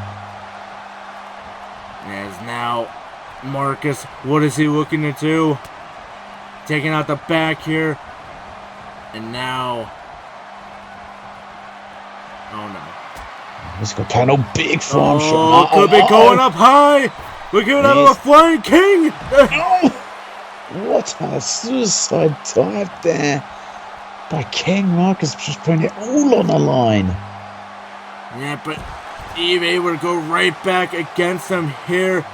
As now, Marcus, what is he looking to do? Taking out the back here. And now, oh no. Let's go panel big farm shot. Oh, could be going up high. Look at that little flying king. What a suicide dive there by King Marcus, just putting it all on the line. Yeah, but Eve able to go right back against him here.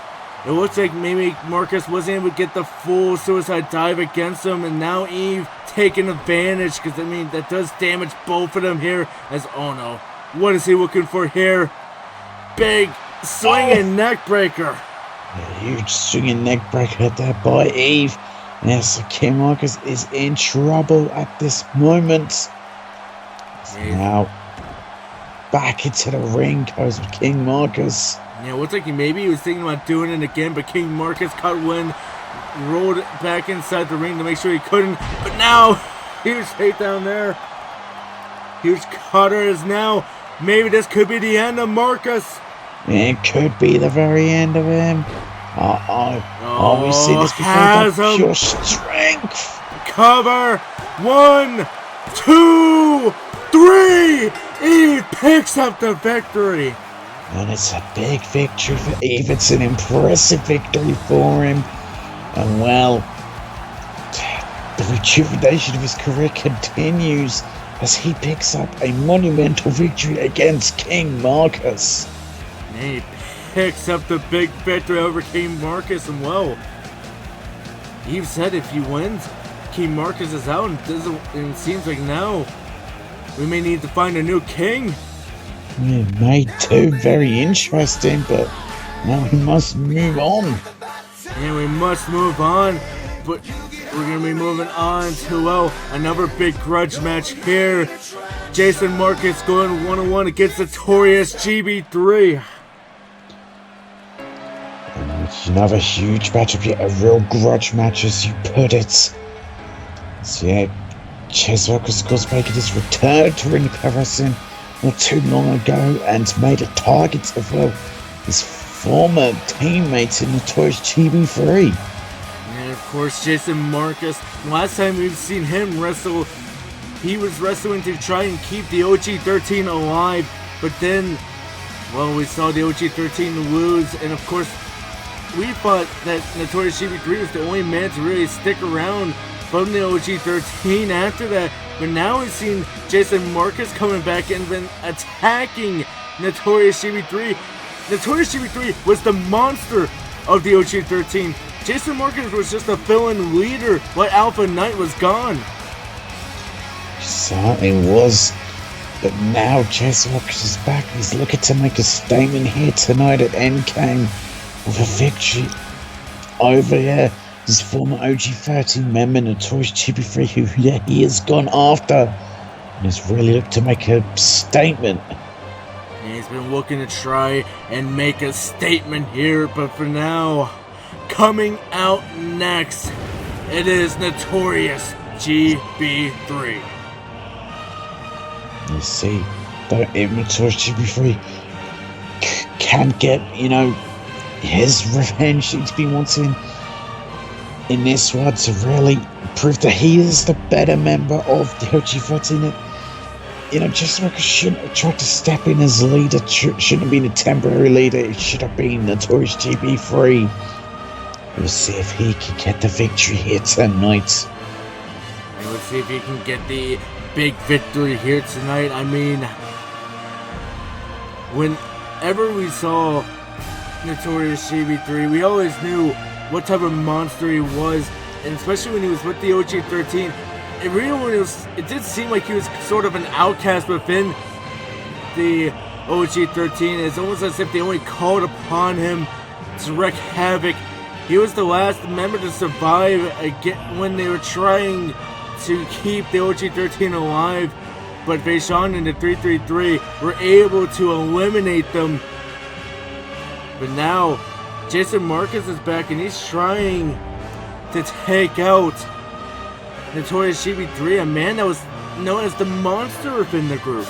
It looks like maybe Marcus wasn't able to get the full suicide dive against him, and now Eve taking advantage, because I mean that does damage both of them here. As oh no, what is he looking for here? Big swinging neck breaker. A huge swinging neck breaker there by Eve. Yes, so King Marcus is in trouble at this moment. So now back into the ring goes with King Marcus. Yeah, it looks like maybe he was thinking about doing it again, but King Marcus caught wind, rolled it back inside the ring to make sure he couldn't. But now, huge takedown there. Huge cutter is now. Maybe this could be the end of Marcus. It could be the very end of him. Oh, we've seen this before. Pure strength. Cover. 1, 2, 3. Eve picks up the victory. And it's a big victory for Eve. It's an impressive victory for him. And well, the rejuvenation of his career continues as he picks up a monumental victory against King Marcus. And he picks up the big victory over King Marcus, and well, Eve said if he wins, King Marcus is out, and it seems like now we may need to find a new king. Yeah, made too very interesting, but now we must move on. Yeah, we must move on, but we're going to be moving on to, well, another big grudge match here. Jason Marcus going 1-on-1 against Notorious GB3. And it's another huge matchup, yet a real grudge match as you put it. So yeah, Chase Marcus, of course, making his return to Ring of Wrestling not too long ago and made a target of, well, his former teammates in Notorious GB3. And of course, Jason Marcus, last time we've seen him wrestle, he was wrestling to try and keep the OG13 alive, but then, well, we saw the OG13 lose, and of course, we thought that Notorious GB3 was the only man to really stick around from the OG13 after that, but now we've seen Jason Marcus coming back and been attacking Notorious GB3. Notorious GB3 was the monster of the OG13. Jason Marcus was just a fill-in leader while Alpha Knight was gone. Certainly was, but now Jason Marcus is back. He's looking to make a statement here tonight at Endgame with a victory over his former OG13 member, Notorious GB3, who he has gone after and has really looked to make a statement. And he's been looking to try and make a statement here, but for now, coming out next, it is Notorious GB3. You see, that Notorious GB3 can get, his revenge he's been wanting in this one to really prove that he is the better member of the OG13. Jason Marcus shouldn't have tried to step in as leader, shouldn't have been a temporary leader, it should have been Notorious GB3. We'll see if he can get the victory here tonight. And Let's see if he can get the big victory here tonight. I mean, whenever we saw Notorious GB3, we always knew what type of monster he was, and especially when he was with the OG13, it did seem like he was sort of an outcast within the OG13. It's almost as if they only called upon him to wreak havoc. He was the last member to survive when they were trying to keep the OG13 alive, but Vaishon and the 333 were able to eliminate them. But now, Jason Marcus is back and he's trying to take out Notorious GB3, a man that was known as the monster within the group.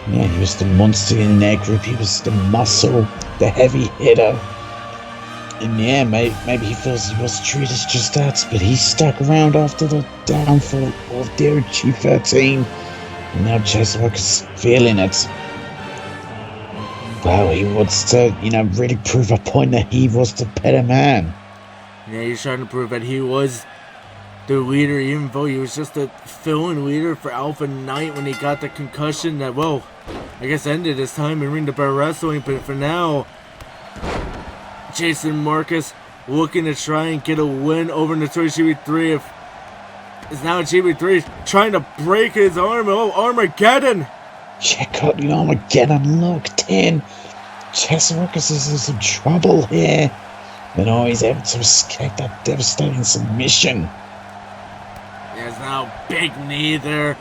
Yeah, he was the monster in their group. He was the muscle, the heavy hitter. And yeah, maybe he feels he was treated just that, but he stuck around after the downfall of the OG13. And now Jason Marcus is feeling it. Well, he wants to, really prove a point that he was the better man. Yeah, he's trying to prove that he was the leader, even though he was just a fill-in leader for Alpha Knight when he got the concussion that, well, I guess ended his time in Ring to Bar Wrestling. But for now, Jason Marcus looking to try and get a win over Notorious GB3. Is now GB3 trying to break his arm. Oh, Armageddon! Check out the Armageddon locked in. Jason Marcus is in some trouble here. And he's able to escape that devastating submission. There's now big knee there.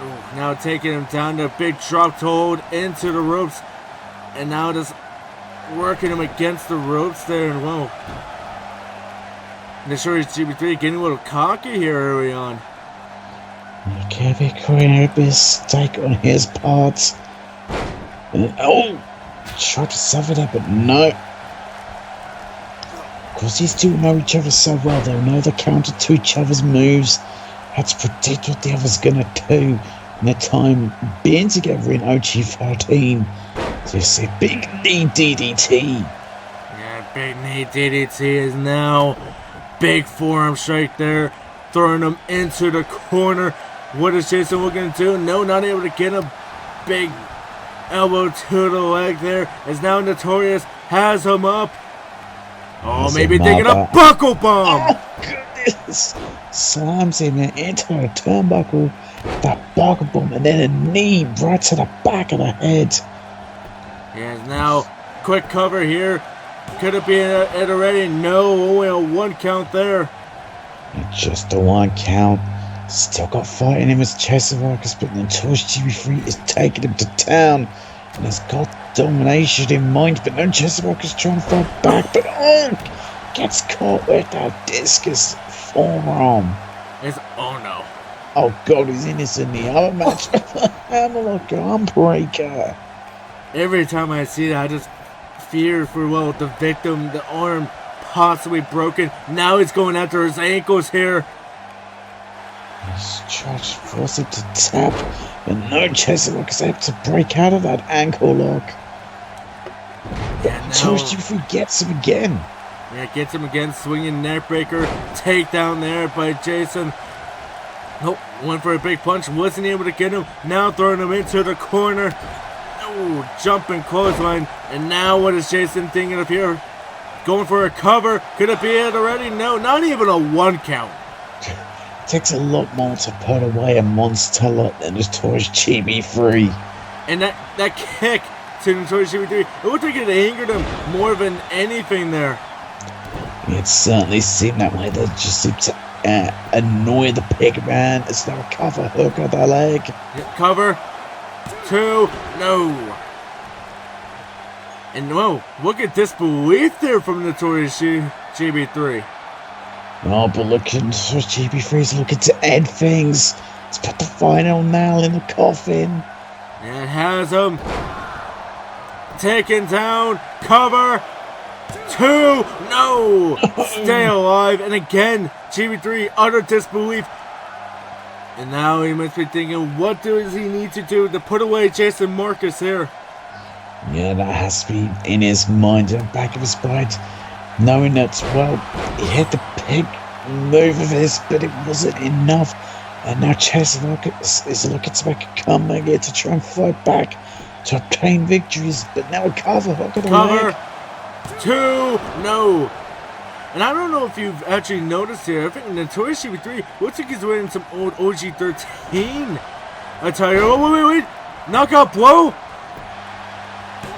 Ooh, now taking him down to a big drop to hold into the ropes. And now just working him against the ropes there. And whoa. Notorious GB3 getting a little cocky here early on. Okay, big creating a mistake on his part. And, tried to suffer that, but no. Because these two know each other so well, they'll know the counter to each other's moves, how to predict what the other's gonna do in the time being together in OG13. So you see big knee DDT. Yeah, big knee DDT is now big forearm strike there, throwing him into the corner. What is Jason looking to do? No, not able to get him. Big elbow to the leg there, as now Notorious has him up. Oh, maybe thinking a buckle bomb. Oh, goodness. Slams him into the turnbuckle. That buckle bomb, and then a knee right to the back of the head. Yes, now quick cover here. Could it be it already? No, only a 1 count there. Just a 1 count. Still got fight in him as Jason Marcus, but Notorious GB3 is taking him to town. And has got domination in mind, but no, Jason Marcus trying to fight back, but gets caught with that discus forearm. Oh no. Oh god, he's innocent in the other match. Hammerlock arm breaker. Every time I see that, I just fear for, well, the victim, the arm possibly broken. Now he's going after his ankles here. He's trying to force him to tap, but no, Jason Marcus able to break out of that ankle lock. Yeah, Notorious GB3 gets him again. Yeah, gets him again, swinging neckbreaker, takedown there by Jason. Nope, went for a big punch, wasn't able to get him. Now throwing him into the corner. Ooh, jumping clothesline. And now what is Jason thinking of here? Going for a cover. Could it be it already? No, not even a 1 count. It takes a lot more to put away a monster like the Notorious GB3. And that kick to Notorious GB3, it looked like it angered him more than anything there. It certainly seemed that way. They just seemed to annoy the pig man. It's now a cover hook on the leg. Cover. 2. No. And whoa, look at disbelief there from Notorious GB3. Oh, but look at Notorious GB3 is looking to end things. Let's put the final nail in the coffin. And it has him taken down. Cover. 2. No. Stay alive. And again, GB3 utter disbelief. And now he must be thinking, what does he need to do to put away Jason Marcus here? Yeah, that has to be in his mind, in the back of his mind, knowing that, well, he hit the pig move of his, but it wasn't enough. And now Chase is looking to make a comeback here to try and fight back to obtain victories. But now a cover hook at the leg. 2, no. And I don't know if you've actually noticed here, I think Notorious CB3 looks like he's wearing some old OG13 attire. Oh, wait. Knockout blow.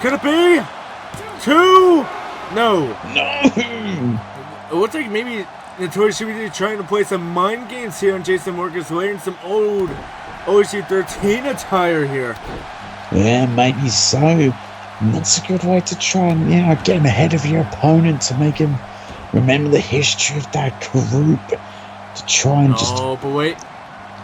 Could it be? 2? No. It looks like maybe Notorious CB3 trying to play some mind games here on Jason Marcus, wearing some old OG13 attire here. Yeah, maybe so. And that's a good way to try and, get him ahead of your opponent, to make him remember the history of that group, to try and but wait.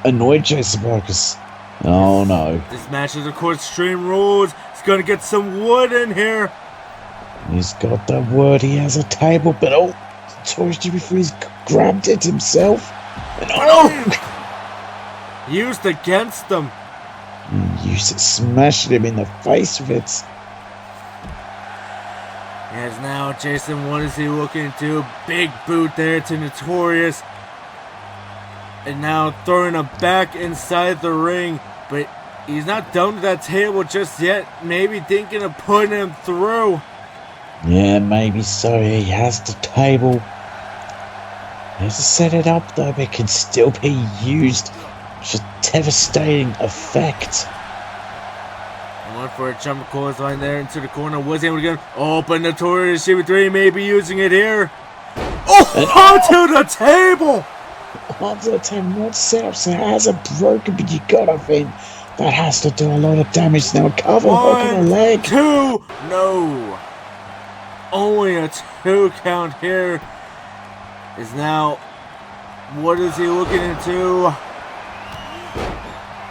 Annoy Jason Marcus. Oh no. This match is, of course, Extreme Rules. He's gonna get some wood in here. He's got the wood, he has a table, but Notorious CB3's grabbed it himself. And used against him. Used it, smashing him in the face with it. As now Jason, what is he looking to do? Big boot there to Notorious. And now throwing him back inside the ring. But he's not done with that table just yet. Maybe thinking of putting him through. Yeah, maybe so. He has the table. He has to set it up though, but it can still be used for devastating effect. Went for a jump clothesline there into the corner. Was able to get him. Oh, but Notorious CB3 may be using it here. Onto the table! Onto the table, not set up, so it hasn't broken, but you gotta think that has to do a lot of damage now. Cover hook on the leg. 2, no. Only a 2 count here. Is now, what is he looking into?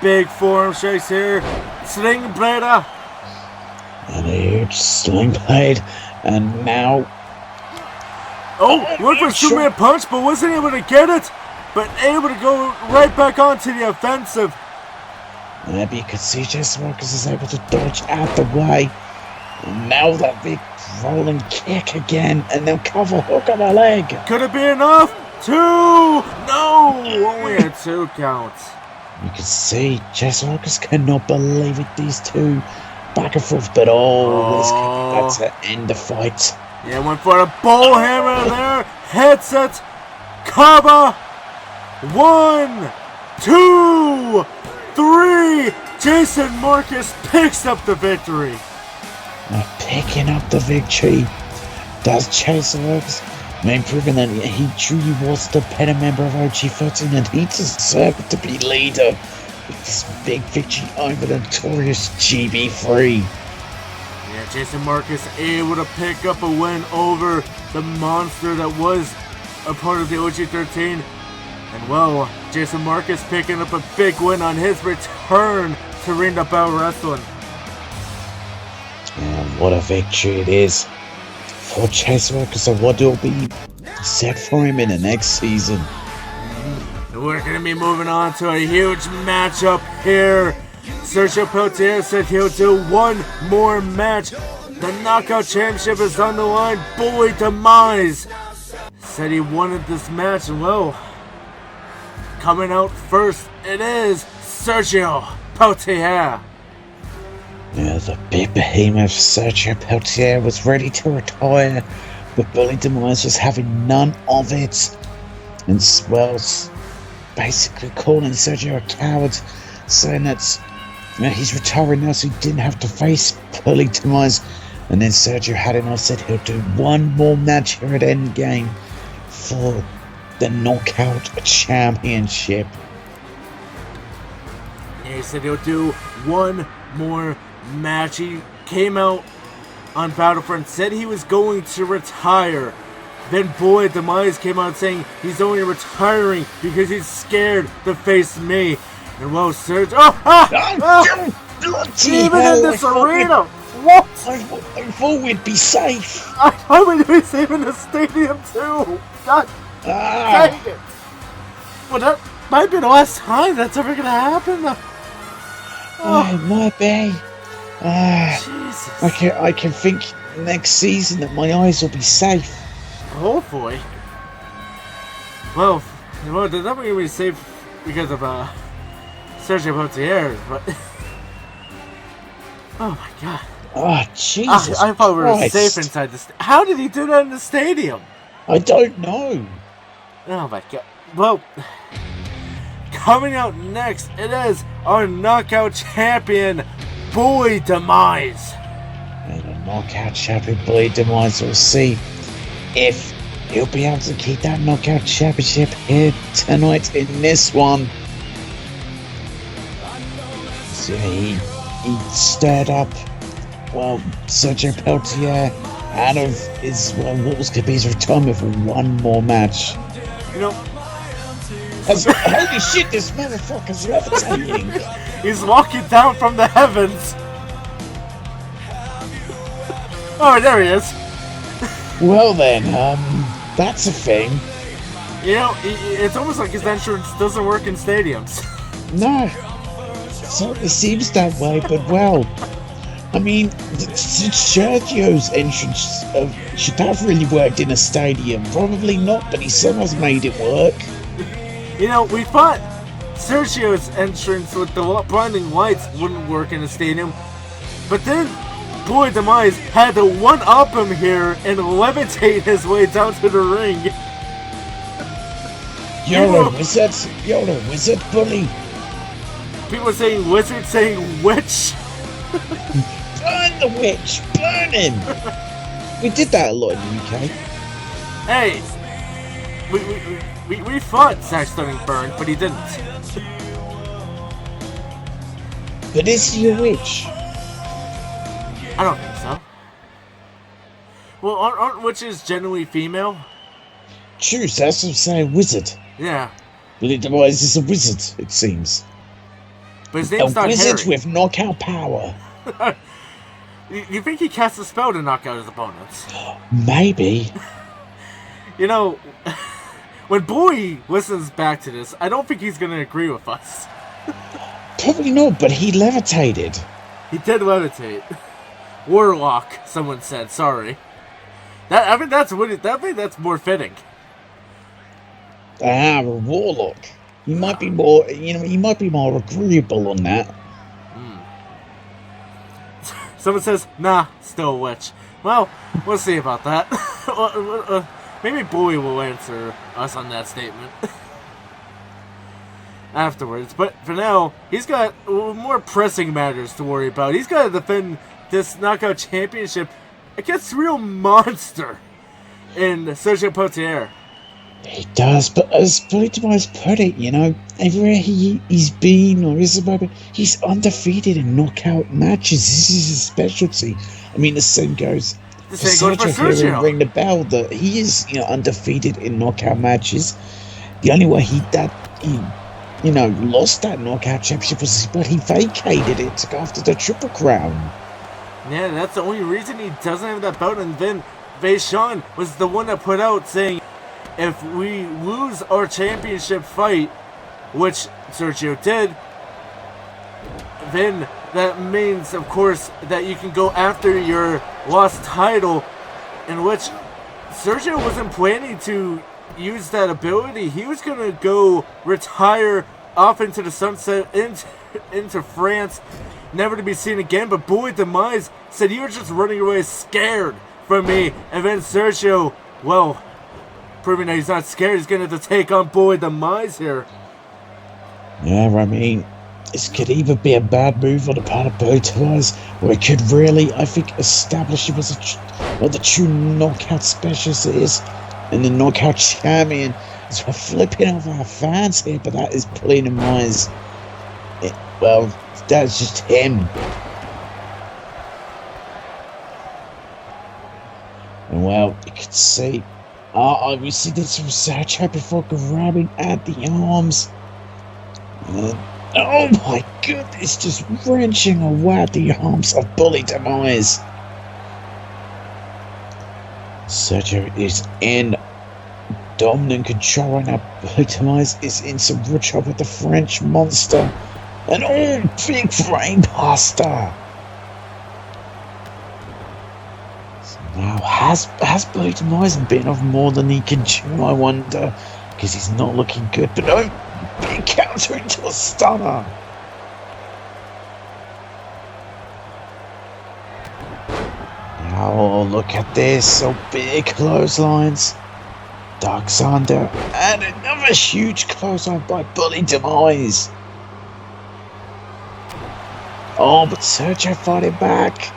Big forearm strikes here. Sling blader. And a huge sling blade. And now. Went for a Superman punch, but wasn't able to get it. But able to go right back onto the offensive. Maybe you could see Jason Marcus is able to dodge out the way. And now that big rolling kick again. And now cover hook on the leg. Could it be enough? 2. No. Only a 2 count. You can see Jason Marcus cannot believe it. These two back and forth, but this could be about to end the fight. Yeah, went for a bull hammer there. Hits it. Cover. 1, 2, 3. Jason Marcus picks up the victory. Picking up the victory. Does Jason Marcus, proving that he truly was the better member of OG13 and he deserved to be leader with this big victory over the Notorious CB3. Yeah, Jason Marcus able to pick up a win over the monster that was a part of the OG13. And Jason Marcus picking up a big win on his return to Ring of Bell Wrestling. And what a victory it is for Jason Marcus, and what will be set for him in the next season. And we're going to be moving on to a huge matchup here. Sergio Peltier said he'll do one more match. The Knockout Championship is on the line. Bully Demise said he wanted this match, and coming out first, it is Sergio Peltier. Yeah, the big behemoth Sergio Peltier was ready to retire, but Bully Demise was having none of it. And basically calling Sergio a coward, saying that he's retiring now so he didn't have to face Bully Demise. And then Sergio had enough, said he'll do one more match here at Endgame for the Knockout Championship. Yeah, he said he'll do one more match. He came out on Battlefront, said he was going to retire. Then Bully Demise came out saying he's only retiring because he's scared to face me. And Serge, even in this arena, what? I thought we'd be safe. I thought we'd be safe in the stadium too. God dang it. Well, that might be the last time that's ever gonna happen. It might be. Jesus. I can think next season that my eyes will be safe. Hopefully. Well, they're not going to be safe because of Sergio Potier, but oh my god! Oh Jesus! I thought we were Christ. safe inside the. How did he do that in the stadium? I don't know. Oh my god! Well, coming out next, it is our knockout champion, Boy Demise. And a knockout champion, Boy Demise. We'll see if he'll be able to keep that knockout championship here tonight in this one. So he stirred up, well, Sergio Peltier out of his, well, what was going to be his retirement for one more match. You know, holy shit, this motherfucker's levitating. He's walking down from the heavens. Oh, there he is. Well then, that's a thing. You know, it's almost like his entrance doesn't work in stadiums. No, certainly seems that way, but well, I mean, Sergio's entrance should have really worked in a stadium. Probably not, but he somehow made it work. You know, we thought Sergio's entrance with the blinding lights wouldn't work in a stadium, but then Boy Demise had to one-up him here and levitate his way down to the ring. You're a wizard, bully. People saying wizard, saying witch. Burn the witch, burn him. We did that a lot in the UK. Hey, we thought Zack Sterling burned, but he didn't. But is he a witch? I don't think so. Well, aren't witches generally female? True, that's what I'm saying, wizard. Yeah. Billy Demise is a wizard, it seems. But his name's not a wizard Harry. with knockout power. You think he casts a spell to knock out his opponents? Maybe. You know, when Boy listens back to this, I don't think he's going to agree with us. Probably not, but he levitated. He did levitate. Warlock, someone said. Sorry. I think that's more fitting. A warlock. He might be more, he might be more agreeable on that. Someone says, nah, still a witch. Well, we'll see about that. Maybe Boy will answer us on that statement afterwards. But for now, he's got more pressing matters to worry about. He's got to defend this knockout championship against real monster in Sergio Potier. He does, but as Billy Demise put it, everywhere he's been or is about, he's undefeated in knockout matches. This is his specialty. I mean, the same goes for Sergio. Ring the bell that he is, undefeated in knockout matches. The only way he lost that knockout championship was when he vacated it to go after the Triple Crown. Yeah, that's the only reason he doesn't have that belt. And then Vaishon was the one that put out saying, if we lose our championship fight, which Sergio did, then that means, of course, that you can go after your lost title, in which Sergio wasn't planning to use that ability. He was going to go retire off into the sunset, into France, never to be seen again. But Boy Demise said, you were just running away scared from me. And then Sergio, well, proving that he's not scared, he's going to have to take on Boy Demise here. Yeah, I mean, this could either be a bad move on the part of Boy Demise, or it could really, I think, establish him as the true knockout specialist it is, and the knockout champion. So we're flipping off our fans here, but that is Boy Demise. Well, that's just him. And well, you can see, we see this from Sergio before grabbing at the arms. Oh my goodness, just wrenching away at the arms of Boy Demise. Sergio is in dominant control, and now Boy Demise is in some real trouble with the French monster. And big frame buster. So now has Boy Demise been of more than he can chew, I wonder? because he's not looking good. But no, big counter into a stunner. Oh, look at this. So big clotheslines. Ducks under. And another huge clothesline by Bully Demise. Oh, but Sergio fighting back.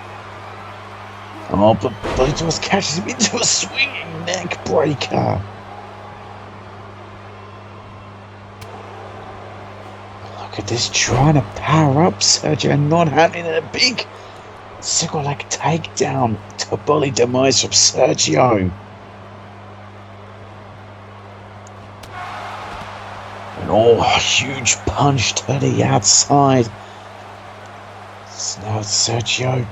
Oh, but Bully Demise catches him into a swinging neck breaker. Look at this, trying to power up Sergio and not having a big single leg takedown to Bully Demise from Sergio. And a huge punch to the outside. So now Sergio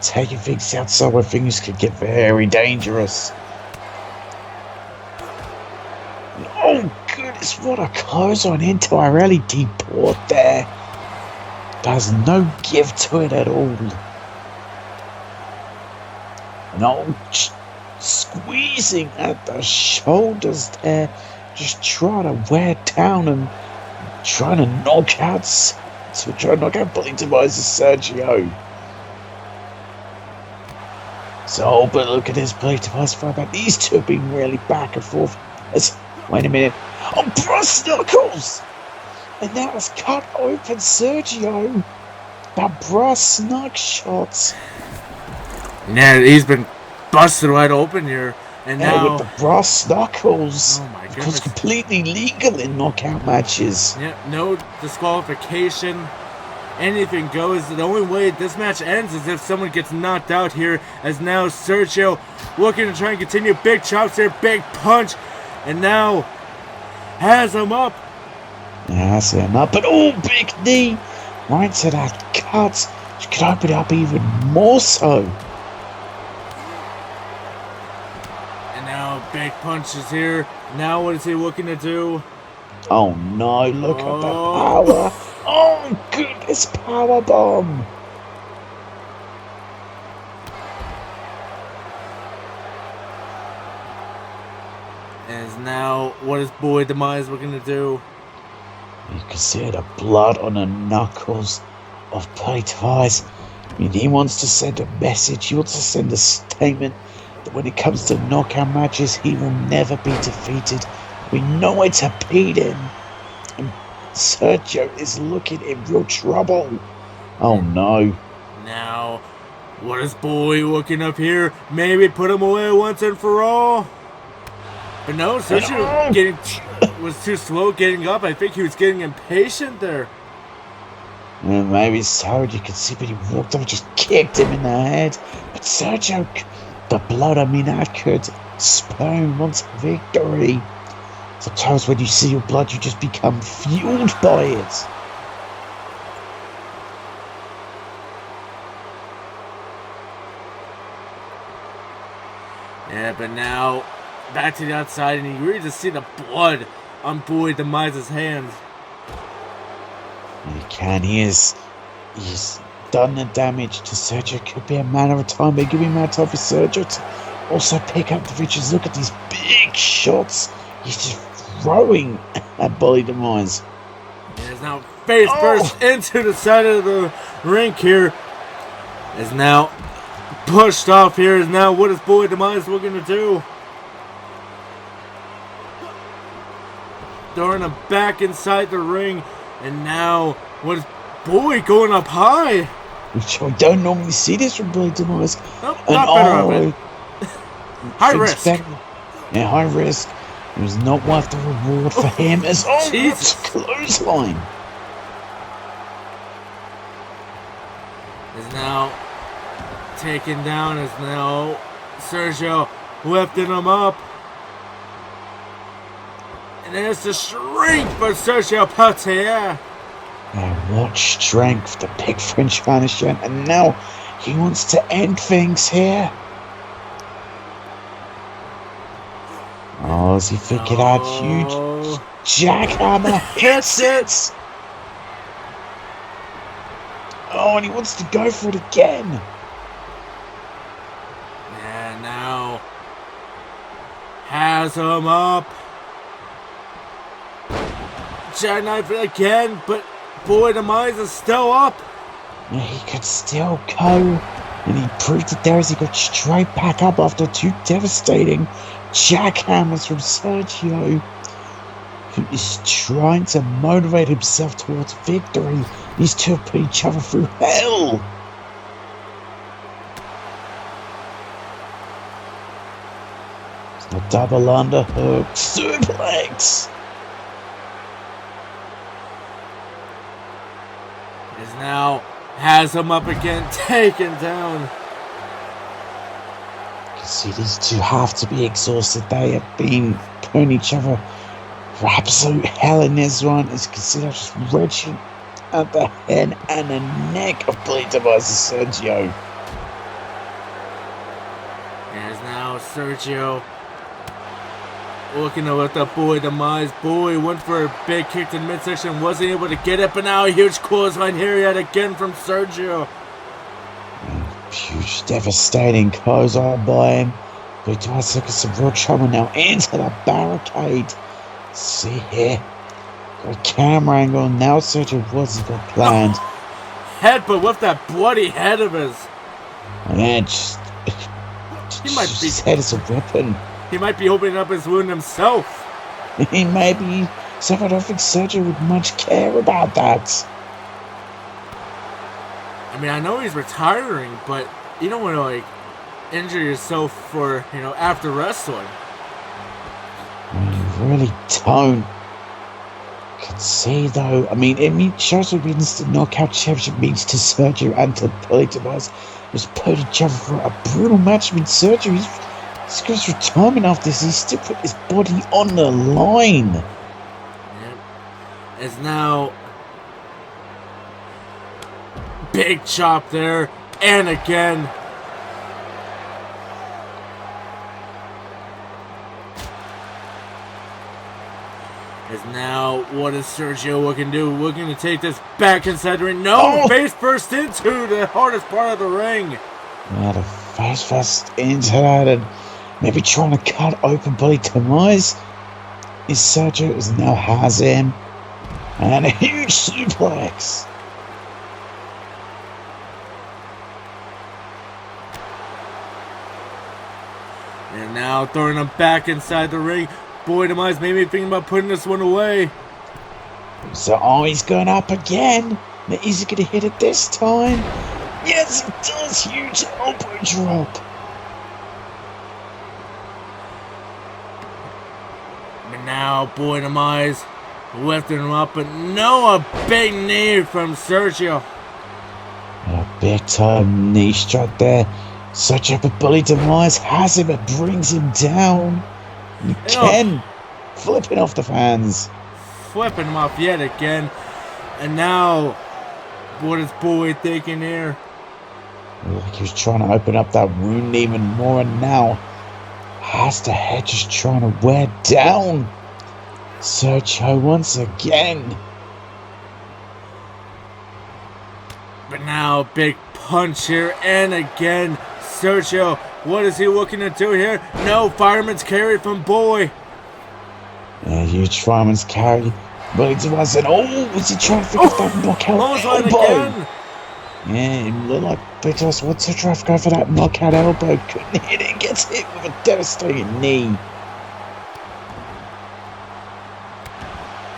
taking things outside where things could get very dangerous. And oh goodness, what a clothesline into our LED port there. There's no give to it at all. And squeezing at the shoulders there, just trying to wear down and trying to knock out Bully Demise Sergio. So, but look at this Bully Demise fight back. These two have been really back and forth. Wait a minute. Oh, brass knuckles! And that has cut open Sergio. That brass knuck shots. Yeah, he's been busted wide open here. And now with the brass knuckles. Oh my goodness. Because completely legal in knockout matches. Yeah, no disqualification. Anything goes. The only way this match ends is if someone gets knocked out here. As now Sergio looking to try and continue. Big chops there, big punch. And now has him up. Has him up. But oh, big knee. Right to that cut. You could open it up even more so. And now big punches here. Now what is he looking to do? Oh no, look at the power. Oh goodness, power bomb. And now what is Boy Demise looking to do? You can see the blood on the knuckles of Bully Demise. I mean, he wants to send a message. He wants to send a statement that when it comes to knockout matches, he will never be defeated. We know it's a beating. And Sergio is looking in real trouble. Oh no. Now, what is Boy looking up here? Maybe put him away once and for all. But no, Sergio was too slow getting up. I think he was getting impatient there. Well, maybe so, you could see, but he walked up and just kicked him in the head. But Sergio, the blood, I mean, that could spoon wants victory. Sometimes when you see your blood, you just become fueled by it. Yeah, but now back to the outside, and you really just see the blood on Boy Demise's hands. You can. He's done the damage to Sergio. Could be a matter of time. But it could be a matter of time for Sergio to also pick up the victories. Look at these big shots. He's just throwing at Bully Demise. He is now face first into the side of the rink here. Is now pushed off here. Is now what is Boy Demise looking to do? Throwing him back inside the ring. And now, what is Boy going up high? Which I don't normally see this from Bully Demise. Nope, not better of it. High risk. Yeah, high risk. It was not worth the reward for him as Jesus. Clothesline. Is now taken down. Is now Sergio lifting him up. And there's the strength for Sergio Patia. And what strength the big French man has shown. And now he wants to end things here. Oh, is he thinking out huge jackhammer hits it? Oh, and he wants to go for it again. And now has him up. jackknife it again, but boy, Demise is still up. Yeah, he could still go. And he proved it there as he got straight back up after two devastating jackhammers from Sergio, who is trying to motivate himself towards victory. These two have put each other through hell. It's a double underhook suplex. Is now has him up again, taken down. You can see these two have to be exhausted. They have been putting each other for absolute hell in this one. As you can see, they're just wrenching at the head and the neck of Blade Device's Sergio. As now Sergio looking to lift up Boy Demise. Boy went for a big kick to the midsection, wasn't able to get it, but now a huge clothesline here yet again from Sergio. Huge, devastating clothesline by him. Blade Device looking some real trouble now into the barricade. See here, got a camera angle. Now Sergio wasn't got planned. Headbutt with that bloody head of his. And his head is a weapon. He might be opening up his wound himself. He may be. So I don't think Sergio would much care about that. I mean, I know he's retiring, but you don't want to, like, injure yourself for, after wrestling. You really don't. You can see, though, I mean, it shows what means the Knockout Championship means to Sergio and to Blade Device. Just put each other for a brutal match. I mean, Sergio, he's got his retirement after this. He's still put his body on the line. Yep. It's now big chop there, and again. Is now, what is Sergio looking to do? Looking to take this back inside the ring. No, face first into the hardest part of the ring. Yeah, the face first into that, and maybe trying to cut open Blade Demise. Is Sergio is now has him, and a huge suplex. And now throwing him back inside the ring. Boy Demise maybe thinking about putting this one away. So, he's going up again. Now, is he going to hit it this time? Yes, he does. Huge elbow drop. And now Boy Demise lifting him up, but no, a big knee from Sergio. A big time knee strike there. Sergio, but Blade Demise has him. It brings him down. Again, flipping off the fans. Flipping him off yet again. And now, what is Boy thinking here? Like he was trying to open up that wound even more, and now has the head just trying to wear down Sergio once again. But now, big punch here, and again, Sergio, what is he looking to do here? No, fireman's carry from Boy. Yeah, huge fireman's carry. But it wasn't. Oh, was he trying to figure out that knockout elbow? Again. Yeah, it looked like Big Boss wants to try to go for that knockout elbow. Couldn't hit it. Gets hit with a devastating knee.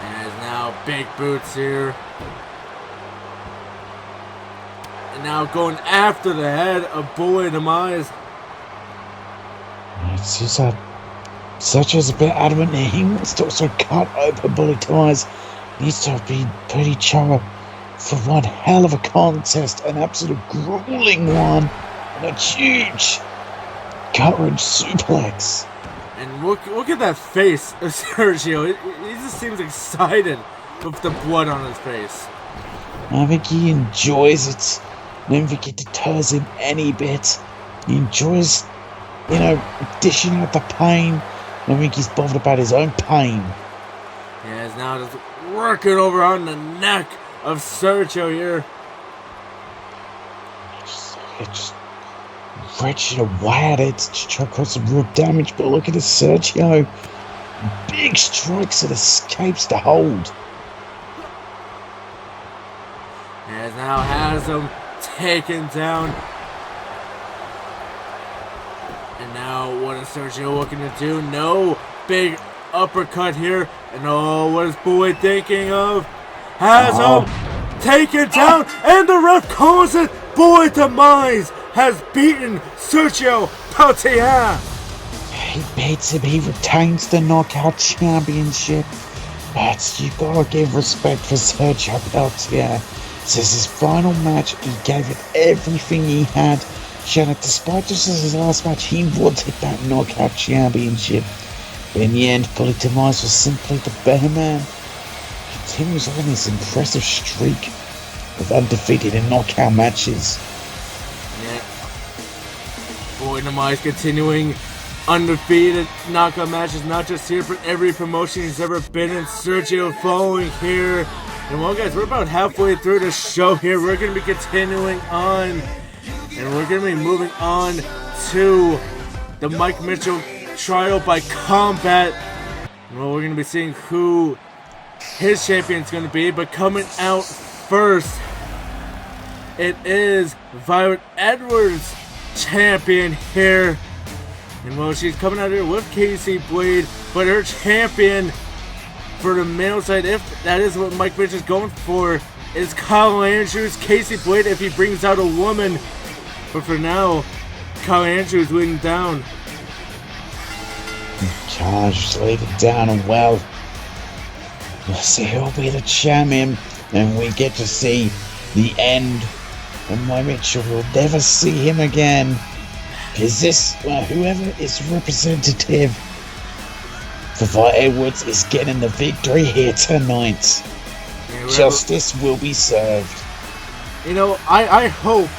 And now big boots here. And now going after the head of Boy Demise. It seems that Sergio's a bit adamant here. He wants to also cut open Blade Demise. Needs to have been put each other for one hell of a contest. An absolute grueling one. And a huge gut-wrench suplex. And look at that face of Sergio. He just seems excited with the blood on his face. I think he enjoys it. I don't think it deters him any bit. He enjoys, dishing out the pain. I don't think he's bothered about his own pain. Yeah, he's now just working over on the neck of Sergio here. Just wrenching away at it to try to cause some real damage. But look at this Sergio. Big strikes that escapes the hold. now has him taken down. And now what is Sergio looking to do? No, big uppercut here. And oh, what is Boyd thinking of? Has him taken down, and the ref calls it. Boyd Demise has beaten Sergio Peltier. He beats him. He retains the Knockout Championship. But you gotta give respect for Sergio Peltier. This is his final match. He gave it everything he had. Showing that despite just his last match, he wanted that Knockout Championship. But in the end, Boyd Demise was simply the better man. He continues on this impressive streak of undefeated in knockout matches. Yeah. Boyd Demise continuing undefeated knockout matches, not just here, but every promotion he's ever been in. Sergio following here. And well, guys, we're about halfway through the show here. We're going to be continuing on, and we're going to be moving on to the Mike Mitchell trial by combat. Well, we're going to be seeing who his champion's going to be, but coming out first, it is Violet Edwards champion here. And well, she's coming out here with Casey Blade, but her champion for the male side, if that is what Mike Mitchell is going for, is Kyle Andrews. Casey Blade if he brings out a woman. But for now, Kyle Andrews leading down. Charge leading down, and well, we'll see who'll be the champion, and we get to see the end. And Mike Mitchell will never see him again. Is this, well, whoever is representative for Violet Edwards is getting the victory here tonight. Yeah, justice will be served. You know, I hope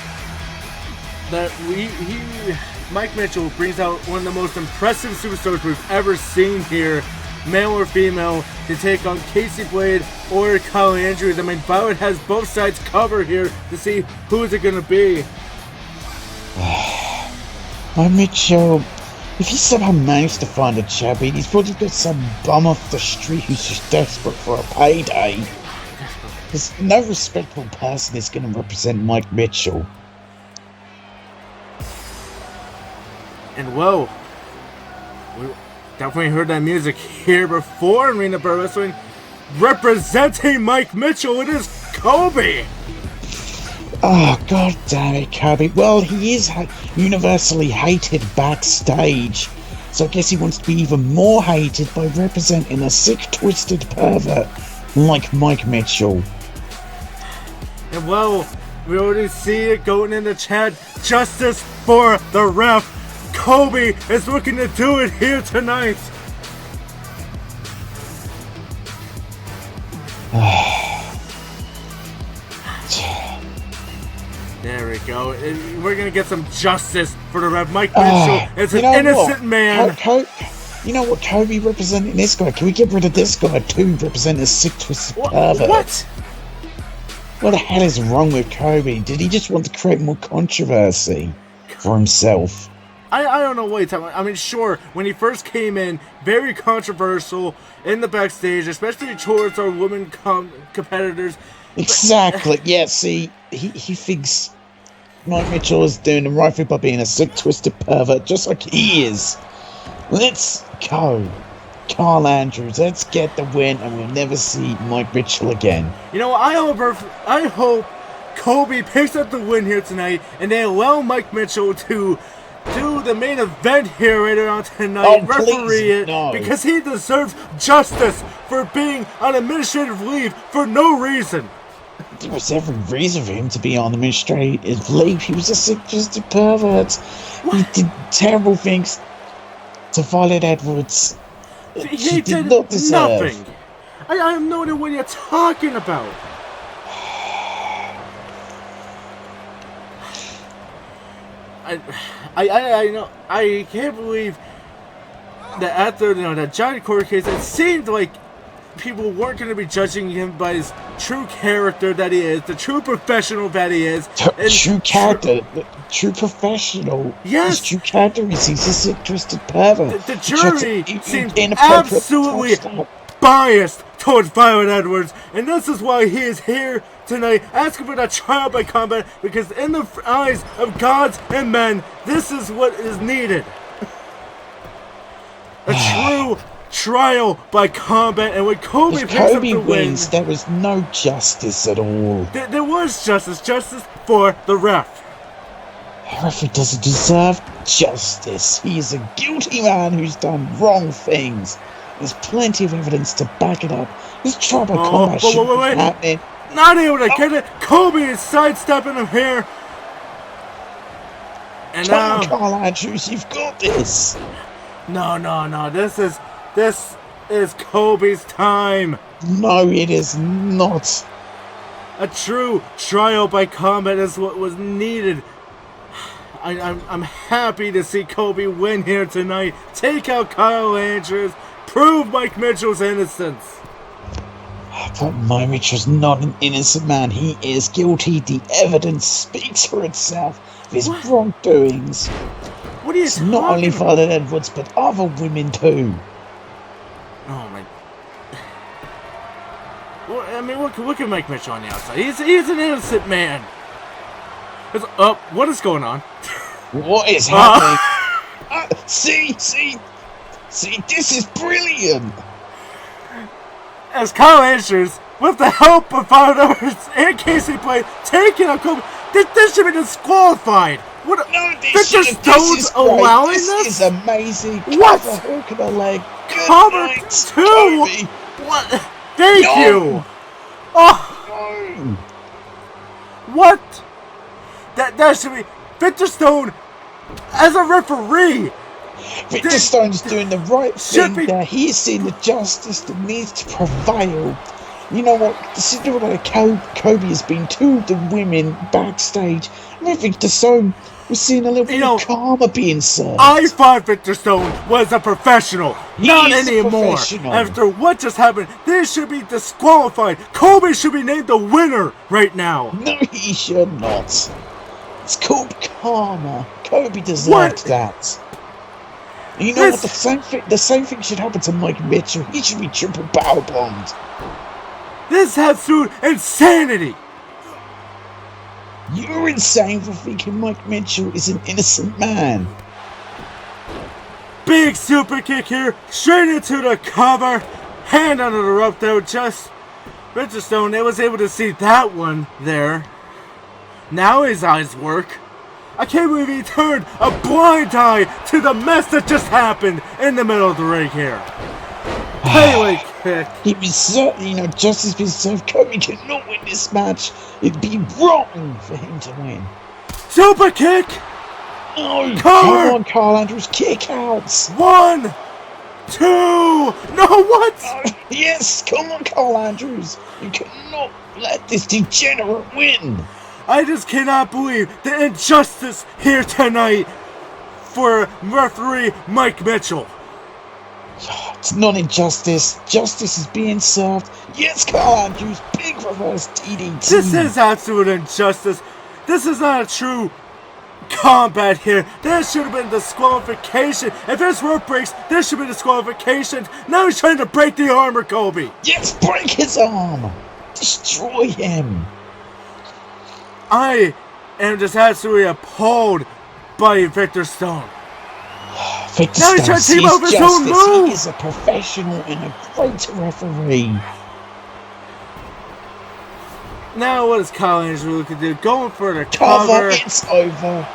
that Mike Mitchell brings out one of the most impressive superstars we've ever seen here, male or female, to take on Casey Blade or Kyle Andrews. I mean, Violet has both sides covered here to see who is it going to be. Mike Mitchell, if he somehow managed to find a champion, he's probably got some bum off the street who's just desperate for a payday. There's no respectable person is going to represent Mike Mitchell. And well, we definitely heard that music here before in Arena Pro Wrestling. Representing Mike Mitchell, it is Kobe. Oh, god damn it, Kobe. Well, he is universally hated backstage, so I guess he wants to be even more hated by representing a sick, twisted pervert like Mike Mitchell. And well, we already see it going in the chat. Justice for the ref. Kobe is looking to do it here tonight. There we go. We're going to get some justice for the ref. Mike Mitchell is an innocent man. You know what, Kobe representing this guy? Can we get rid of this guy too, representing a sick, twisted pervert? What? What the hell is wrong with Kobe? Did he just want to create more controversy for himself? I don't know what you're talking about. I mean, sure, when he first came in, very controversial in the backstage, especially towards our women competitors. Exactly. Yeah, see, he thinks Mike Mitchell is doing the right thing by being a sick, twisted pervert, just like he is. Let's go. Carl Andrews, let's get the win, and we'll never see Mike Mitchell again. You know, I hope Kobe picks up the win here tonight, and they allow Mike Mitchell to do the main event here later on tonight, referee it, because he deserves justice for being on administrative leave for no reason. There was every reason for him to be on administrative leave. He was a sick, twisted pervert. He did terrible things to Violet Edwards. He did not deserve nothing. I have no idea what you're talking about. I know. I can't believe that after that Johnny Court case, it seemed like people weren't going to be judging him by his true character that he is, the true professional that he is. True character, true professional. Yes. His true character is he's a sick, twisted pervert. The jury seems absolutely biased towards Violet Edwards, and this is why he is here tonight, asking for that trial by combat, because in the eyes of gods and men, this is what is needed. A true trial by combat, and when Kobe If picks up Kobe the win, wins, there is no justice at all. there was justice for the ref. The referee doesn't deserve justice. He is a guilty man who's done wrong things. There's plenty of evidence to back it up. This trial by combat shouldn't be happening. Not able to get it. Kobe is sidestepping him here. And Come now, on, Carl Andrews, you've got this. No. This is Kobe's time. No, it is not. A true trial by combat is what was needed. I'm happy to see Kobe win here tonight. Take out Kyle Andrews. Prove Mike Mitchell's innocence. But Mike Mitchell's not an innocent man. He is guilty. The evidence speaks for itself of his wrongdoings. What are you It's talking not only about? Violet Edwards, but other women too. Oh my. Well, I mean, look at Mike Mitchell on the outside. He's an innocent man. What is going on? What is happening? See, this is brilliant. As Kyle Andrews, with the help of Violet Edwards and Casey Blade, taking out Kobe, this should be disqualified. What? No, Victor Stone's allowing this? This is amazing. What? Cover hook of the leg. Good Cover night, 2. Kobe. What? Thank No. you. Oh, No. what? That should be Victor Stone as a referee. Victor Stone's doing the right Should thing be- there. He is seeing the justice that needs to prevail. You know what? The Cinderella Kobe has been to the women backstage. And Victor Stone was seeing a little bit of karma being served. I thought Victor Stone was a professional. Not is a anymore. professional. After what just happened, this should be disqualified. Kobe should be named the winner right now. No, he should not. It's called karma. Kobe deserved What? that. And you know This- what? The same thing should happen to Mike Mitchell. He should be triple power bombed. This has through insanity. You're insane for thinking Mike Mitchell is an innocent man. Big super kick here, straight into the cover. Hand under the rope though, just Victor Stone was able to see that one there. Now his eyes work. I can't believe he turned a blind eye to the mess that just happened in the middle of the ring here. Pele kick. He was, justice being served. Kobe cannot win this match. It'd be wrong for him to win. Super kick. No, Cover. come on, Carl Andrews, kick out. 1, 2. No, what? Yes, come on, Carl Andrews. You cannot let this degenerate win. I just cannot believe the injustice here tonight for referee Mike Mitchell. It's not injustice. Justice is being served. Yes, Carl Andrews, big reverse DDT. This is absolute injustice. This is not a true combat here. There should have been disqualification. If this rope breaks, there should be disqualification. Now he's trying to break the armor, Kobe. Yes, break his arm. Destroy him. I am just absolutely appalled by Victor Stone. Victor Now he's trying to Stone team up sees his own justice. move. He is a professional and a great referee. Now what is Kyle Andrews looking to do? Going for the Cover, cover. it's over.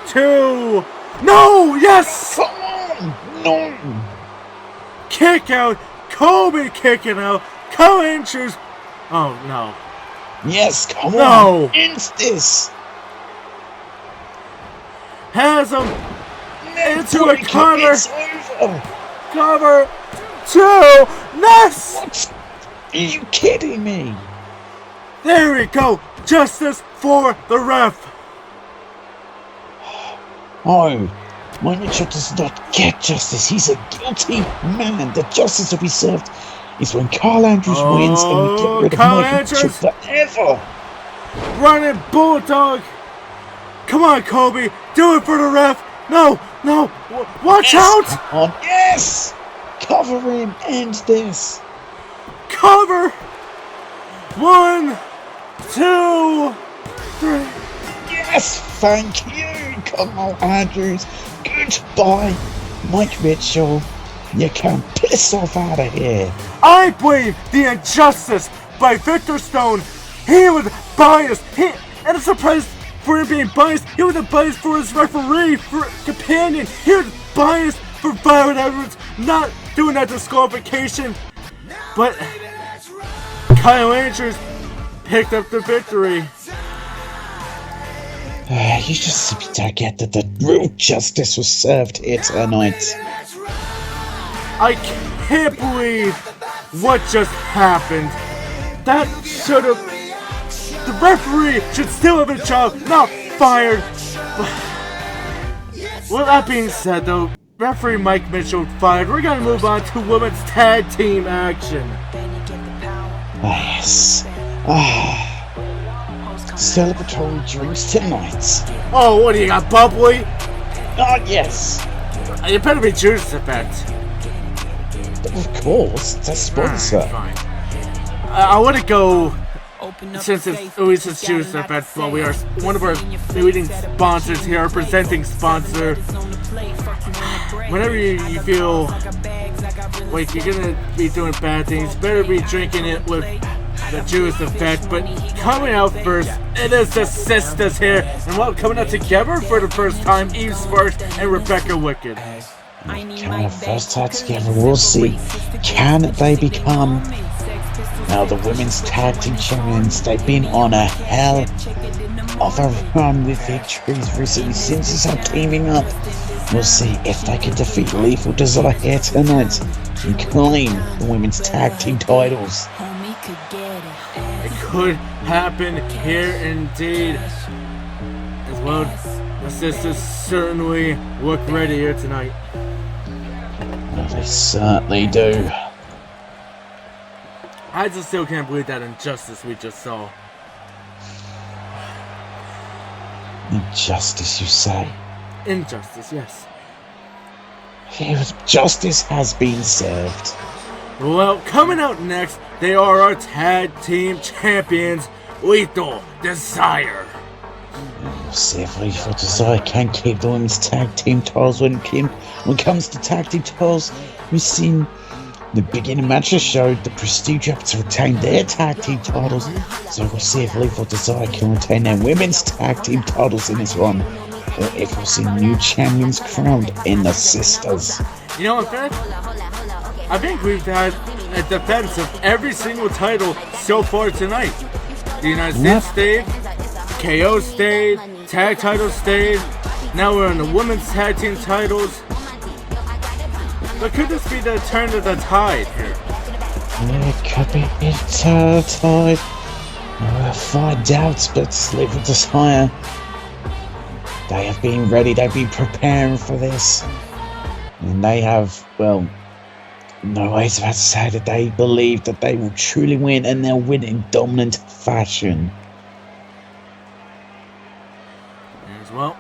2. No, yes. Come on, no. Kick out. Kobe kicking out. Kyle Andrews. Oh no. Yes, come No. on. End this. Has him into a Break it, cover. It's over. Cover 2. Nice. What? Are you kidding me? There we go. Justice for the ref. Oh, Mike Mitchell does not get justice. He's a guilty man. The justice to be served is when Carl Andrews wins and we get rid of Carl Mike Mitchell Andrews. forever. Running Bulldog. Come on, Kobe. Do it for the ref. No. Watch out. Come on. Yes. Cover him. End this. Cover. 1, 2, 3. Yes, thank you, Carl Andrews. Goodbye, Mike Mitchell. You can piss off out of here. I blame the injustice by Victor Stone. He was biased. And I'm surprised for him being biased. He was biased for his referee, for companion. He was biased for Violet Edwards not doing that disqualification. But Kyle Andrews picked up the victory. You just seem to get that the real justice was served here tonight. I can't believe what just happened. That should have... The referee should still have a job, not fired. Well, that being said, though, referee Mike Mitchell fired. We're going to move on to women's tag team action. Yes. Celebratory drinks tonight. Oh, what do you got, bubbly? Oh, yes. You better be Judas Effect. Of course, it's a sponsor. Fine. I want to go, since it's Judas Effect, well, we are one of our leading sponsors here, our presenting sponsor. Whenever you feel like you're going to be doing bad things, better be drinking it with the Judas Effect. But coming out first, it is the sisters here, and well, coming out together for the first time, Eve Sparks and Rebecca Wicked. Can the first time together, we'll see. Can they become now the women's tag team champions? They've been on a hell of a run with victories recently since they started teaming up. We'll see if they can defeat Lethal Desire here tonight and claim the women's tag team titles. It could happen here indeed. As well, the sisters certainly look ready here tonight. Well, they certainly do. I just still can't believe that injustice we just saw. Injustice, you say? Injustice, yes. Justice has been served. Well, coming out next, they are our tag team champions, Lethal Desire. We'll see if Lethal Desire can keep the women's tag team titles. When it comes to tag team titles, we've seen the beginning matches showed the Prestige up to retain their tag team titles. So we'll see if Lethal Desire can retain their women's tag team titles in this one, or if we'll see new champions crowned in the sisters. You know, in fact, I think we've had a defense of every single title so far tonight. The United States stayed, KO stayed, tag titles stayed. Now we're in the women's tag team titles. But could this be the turn of the tide here? It could be a tide. We'll find out, but Lethal Desire, they have been ready, they've been preparing for this. And they have, well, no ways about to say that they believe that they will truly win, and they'll win in dominant fashion. As well,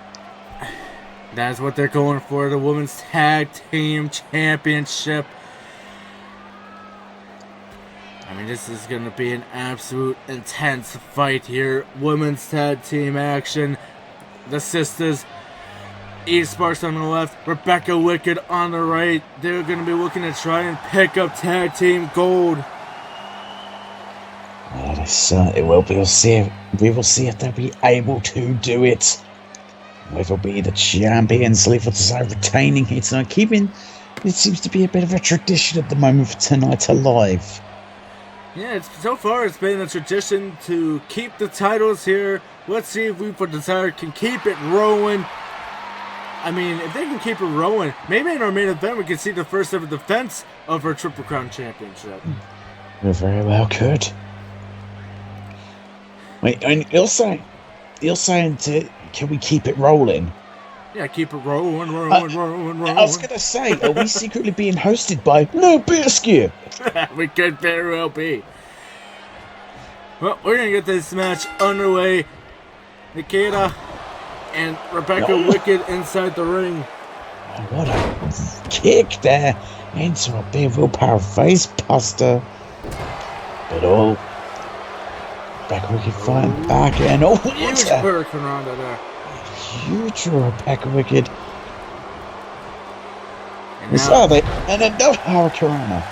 that's what they're going for, the Women's Tag Team Championship. I mean, this is going to be an absolute intense fight here. Women's Tag Team action. The sisters, Eve Sparks on the left, Rebecca Wicked on the right. They're going to be looking to try and pick up tag team gold. Well, they certainly will be. We will see if they'll be able to do it. Whether it'll be the champions, Lethal Desire retaining it tonight. It seems to be a bit of a tradition at the moment for Tonight Alive. Yeah, so far it's been a tradition to keep the titles here. Let's see if Lethal Desire can keep it rolling. I mean, if they can keep it rolling, maybe in our main event we can see the first ever defense of our Triple Crown Championship. We very well could. Wait, and you're saying can we keep it rolling? Yeah, keep it rolling. I was gonna say, are we secretly being hosted by No Biscuit? We could very well be. Well, we're gonna get this match underway. Nikita and Rebecca Wicked inside the ring. What a kick there into a big willpower face buster. But Rebecca Wicked fighting back, and oh, Huge what a Hurricane Rana there. huge Rebecca Wicked. And now, Saw they, and another Hurricane.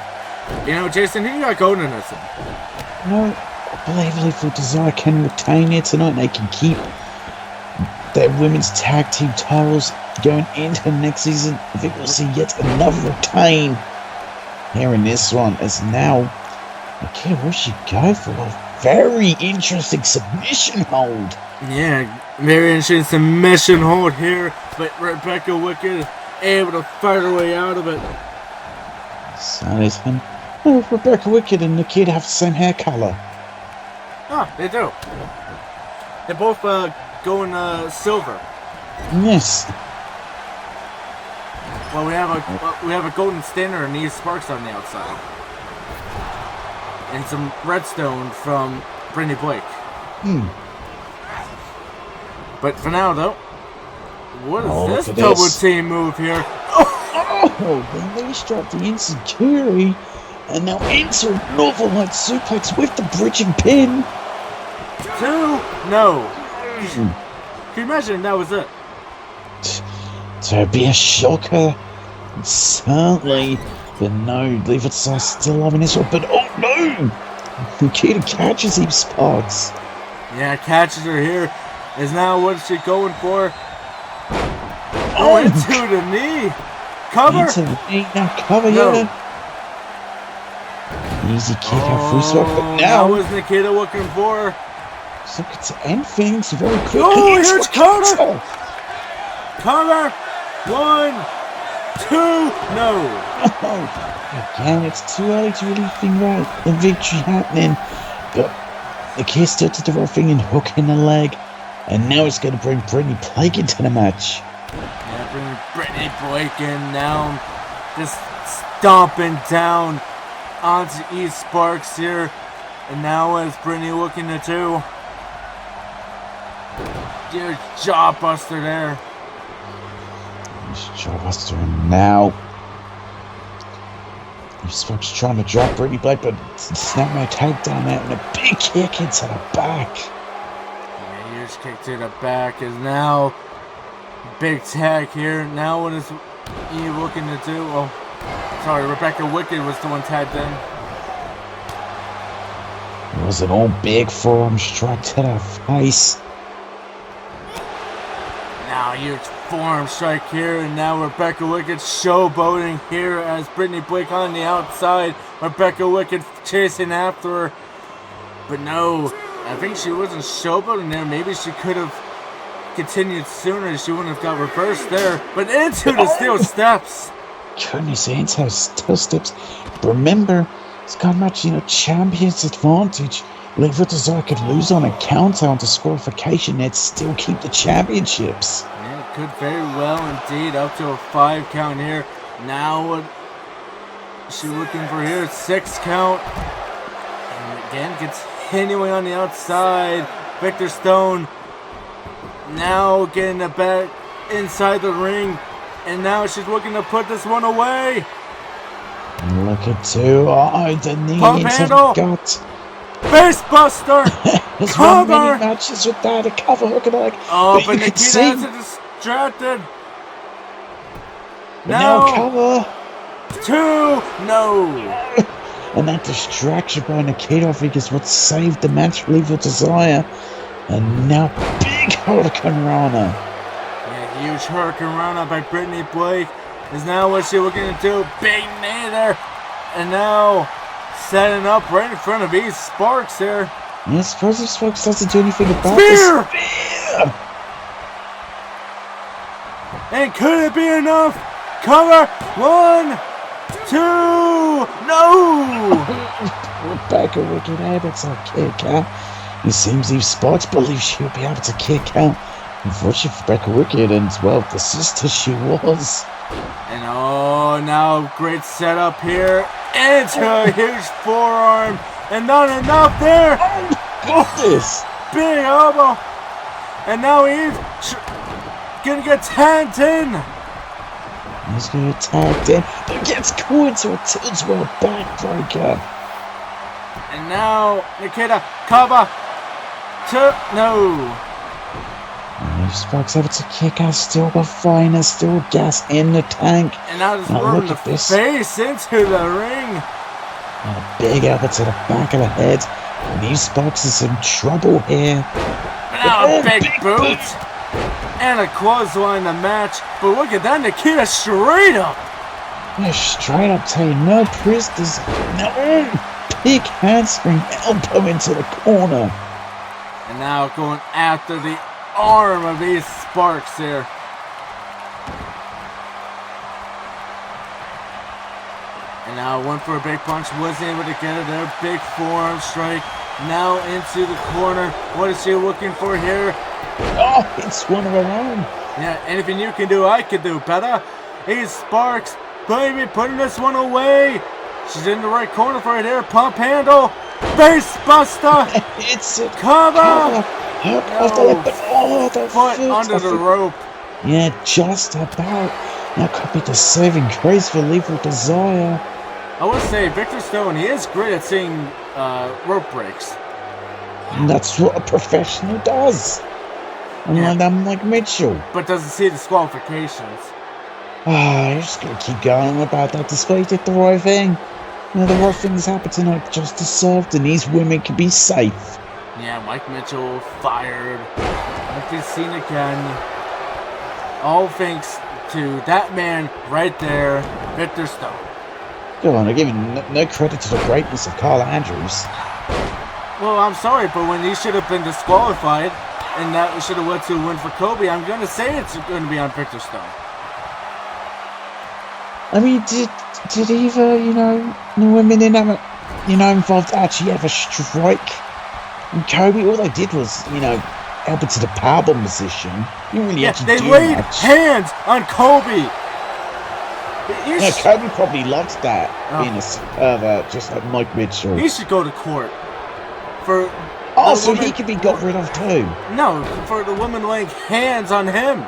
you know, Jason, who you got going in this one? No, I believe Lethal Desire can retain it tonight. They can keep their women's tag team titles going into the next season. I think we'll see yet another retain here in this one. As now, okay, what should go for? A very interesting submission hold. Yeah, very interesting submission hold here, but Rebecca Wicked able to fight her way out of it. So there's him. Oh, Rebecca Wicked and Nikita have the same hair color. Oh, they do. They're both going silver. Yes. Well, we have a golden standard and these sparks on the outside, and some redstone from Brittany Blake. But for now, though, what is this double team move here? Oh, they leash dropped the insecurity, and now into Northern Light suplex with the bridging pin. 2? No. Can you imagine that was it? To be a shocker, certainly. But no, leave it so still loving this one. But oh no! Nikita catches these spots. Yeah, catches her here. Is now what is she going for? Oh, into the knee. Cover. Into the knee, now cover here. Easy kick out free swap, but now that was Nikita looking for. Looking to end things very quickly. Oh, here's cover. Cover. 1, 2, no. Again, it's too early to really think about the victory happening. But the kid still did the right thing and hook in the leg. And now it's going to bring Brittany Blake into the match. Yeah, bring Brittany Blake in now. Just stomping down onto E Sparks here. And now is Brittany looking to do. Dear jawbuster there. Jawbuster now. E Sparks trying to drop Brittany Blake, but snap my takedown there and a big kick into the back. Huge kick to the back is now big tag here. Now what is he looking to do? Oh, sorry, Rebecca Wicked was the one tagged in. It was an all big forearm strike to the face. Now huge forearm strike here, and now Rebecca Wicked showboating here as Brittany Blake on the outside. Rebecca Wicked chasing after her, but no. I think she wasn't showboating there. Maybe she could have continued sooner. She wouldn't have got reversed there. But into the steel steps. Goodness, into the steel steps. Remember, it's got much, champion's advantage. Lethal Desire could lose on a counter on disqualification and still keep the championships. Yeah, could very well indeed. Up to a 5 count here. Now what is she looking for here? 6 count. And again gets anyway on the outside. Victor Stone now getting the back inside the ring, and now she's looking to put this one away. Look at 2. Oh, the knee Pump into handle. the gut. Face buster. There's Cover. many matches with that. A cover hook and like. Oh, but you can Nikita see. has it distracted. Now cover. 2. No. And that distraction by Nikita, I think, is what saved the match for Lethal Desire. And now, big Hurricane Rana. Yeah, huge Hurricane Rana by Brittany Blake. Is now what she's looking to do. Big knee there. And now, setting up right in front of E Sparks here. Yeah, suppose if Sparks doesn't do anything about Spear! this. Spear! And could it be enough? Cover. 1, 2, no! Rebecca Wicked able to kick out. It seems Eve Sparks believes she'll be able to kick out. Unfortunately for Rebecca Wicked, and well, the sister she was. And oh, now great setup here. Into a huge forearm. And not enough there. Oh, goodness. Big elbow. And now Eve gonna get tagged in. He's going to tag in, but gets caught into a tilt-well backbreaker. And now Nikita, cover. No. And Sparks able to kick out, still got fire, there's still gas in the tank. And now just Now running look the at this. face into the ring. And a big elbow to the back of the head. And Sparks is in trouble here. And now a big boot. And a clothesline the match. But look at that, Nikita straight up. Yeah, straight up tell you, no prisoners. No big handspring elbow into the corner. And now going after the arm of these Sparks here. And now went for a big punch, wasn't able to get it there. Big forearm strike. Now into the corner. What is she looking for here? Oh, it's one of her own. Yeah, anything you can do, I can do better. These Sparks, baby, putting this one away. She's in the right corner for it here. Pump handle. Face buster. It's a cover. No. The foot under the rope. Yeah, just about. Now could be the saving grace for Lethal Desire. I would say Victor Stone, he is great at seeing rope breaks. And that's what a professional does. Unlike Mitchell. But doesn't see disqualifications. You're just going to keep going about that despite you did the right thing. You know, the right things happen tonight just deserved, and these women can be safe. Yeah, Mike Mitchell fired. Like we've seen again. All thanks to that man right there, Victor Stone. Go on, I give you no credit to the greatness of Carl Andrews. Well, I'm sorry, but when he should have been disqualified, and that should have led to a win for Kobe, I'm going to say it's going to be on Victor Stone. I mean, did either, the women in that, involved actually have a strike? And Kobe, all they did was, elbow to the powerbomb position. You really actually do they laid much. hands on Kobe. Kobe probably loved that, being a pervert, just like Mike Mitchell. He should go to court for. So he could be got rid of too. No, for the woman laying hands on him.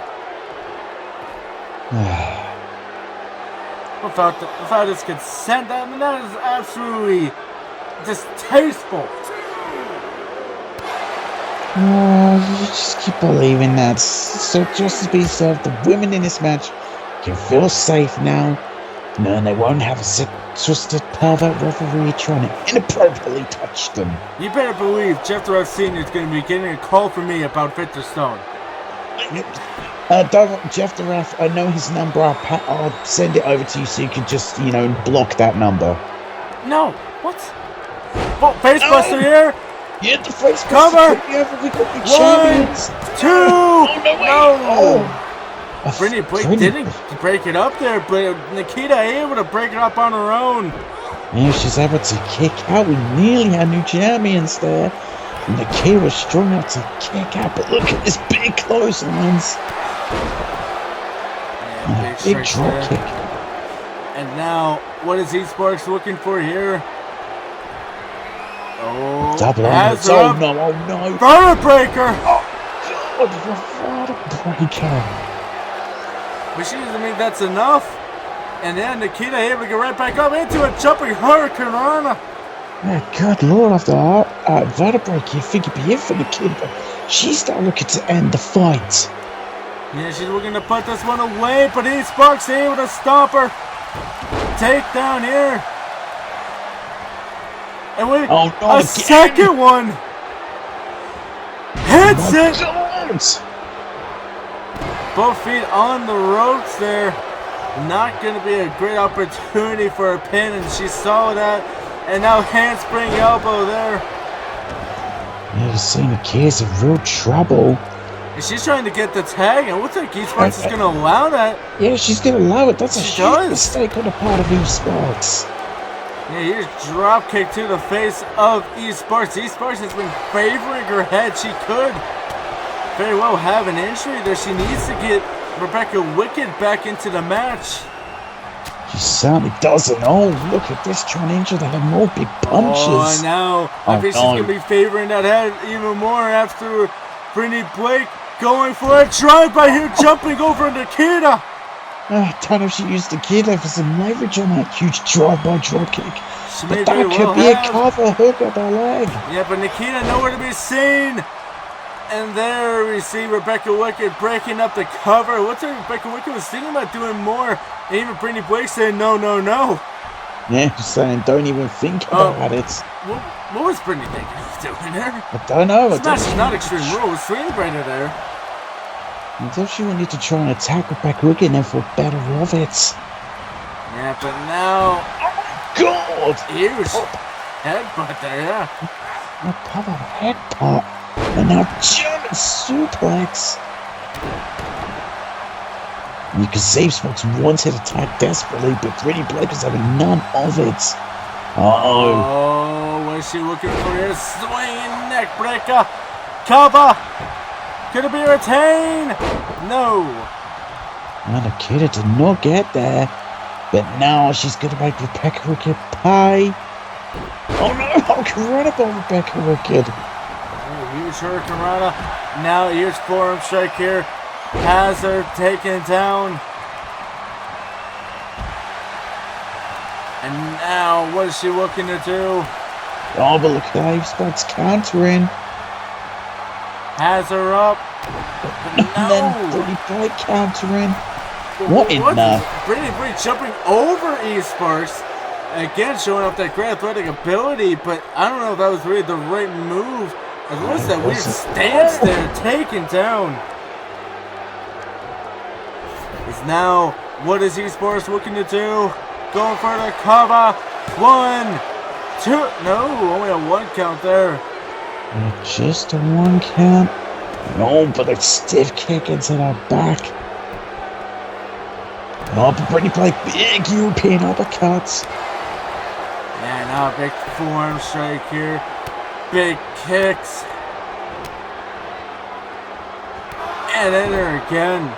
Without his consent, I mean, that is absolutely distasteful. You just keep believing that. So just to be served, the women in this match can feel safe now. No, and they won't have a twisted pervert referee trying to inappropriately touch them. You better believe Jeff the Ref Sr. is going to be getting a call from me about Victor Stone. Jeff the Ref, I know his number. I'll send it over to you so you can just, block that number. No. What? Oh, facebuster here. Yeah, the face cover. We got the 1, champions. 2. No. Brittany Blake didn't break it up there, but Nikita able to break it up on her own. Yeah, she's able to kick out. We nearly had new champions there. And Nikita was strong enough to kick out, but look at this big clotheslines. Yeah, big drop kick. And now, what is E-Sparks looking for here? Oh, double on the oh no. Vertebreaker! Oh, God, Vertebreaker. But she doesn't think that's enough. And then Nikita able to get right back up into a jumping Hurricane Rana. Yeah, good lord, after Vertebreaker, you think it'd be it for Nikita, but she's not looking to end the fight. Yeah, she's looking to put this one away, but E-Sparks able to stop her. Take down here. And wait, a second one. Hits it. God. Both feet on the ropes there. Not going to be a great opportunity for a pin, and she saw that. And now handspring elbow there. Yeah, you see Nikita's in real trouble. And she's trying to get the tag, and it looks like E-Sparks is going to allow that. Yeah, she's going to allow it. That's a huge mistake on the part of E-Sparks. Yeah, here's drop kick to the face of E-Sparks. E-Sparks has been favoring her head. She could very well have an injury there. She needs to get Rebecca Wicked back into the match. She certainly doesn't. Oh, look at this, trying to injure the head. More big punches. Oh, now I think she's going to be favoring that head even more after Brittany Blake going for a drive-by here, jumping over Nikita. I don't know if she used Nikita for some leverage on that huge drive-by drop kick. She may but that very could well be have. a cover hook of the leg. Yeah, but Nikita nowhere to be seen. And there we see Rebecca Wicked breaking up the cover. What's Rebecca Wicked was thinking about doing more. And even Brittany Blake saying no, no, no. Yeah, saying don't even think about it. What was Brittany thinking of doing there? I don't know. Smash is not Extreme Rules. Swing right there. Don't she wanted to try and attack Rebecca Wicked and then for better of it? Yeah, but now... God! Huge headbutt there, yeah. A pop-up headbutt. And now German suplex. You can see Spots wanted to attack desperately, but Brittany Blake was having none of it. Oh, what is she looking for here? Swinging neck breaker. Cover. Could it be retained? No. And Akita did not get there. But now she's going to make Rebecca Wicked pay. Oh no, Hurricane Rana by Rebecca Wicked. Oh, huge Hurricane Rana. Now huge forearm strike here. Has her taken down. And now, what is she looking to do? Oh, but look at how Spots countering. Has her up. But And then Brittany Blake countering. What in the... Brittany Blake jumping over E-Sparks. Again, showing off that great athletic ability, but I don't know if that was really the right move. As well as that weird stance there, taken down. Is now, what is E-Sparks looking to do? Going for the cover. 1, 2. No, only a 1 count there. Just a 1 count. No, but a stiff kick into her back. Oh, but Brittany Blake, big European uppercuts. And now a big forearm strike here. Big kicks. And in her again.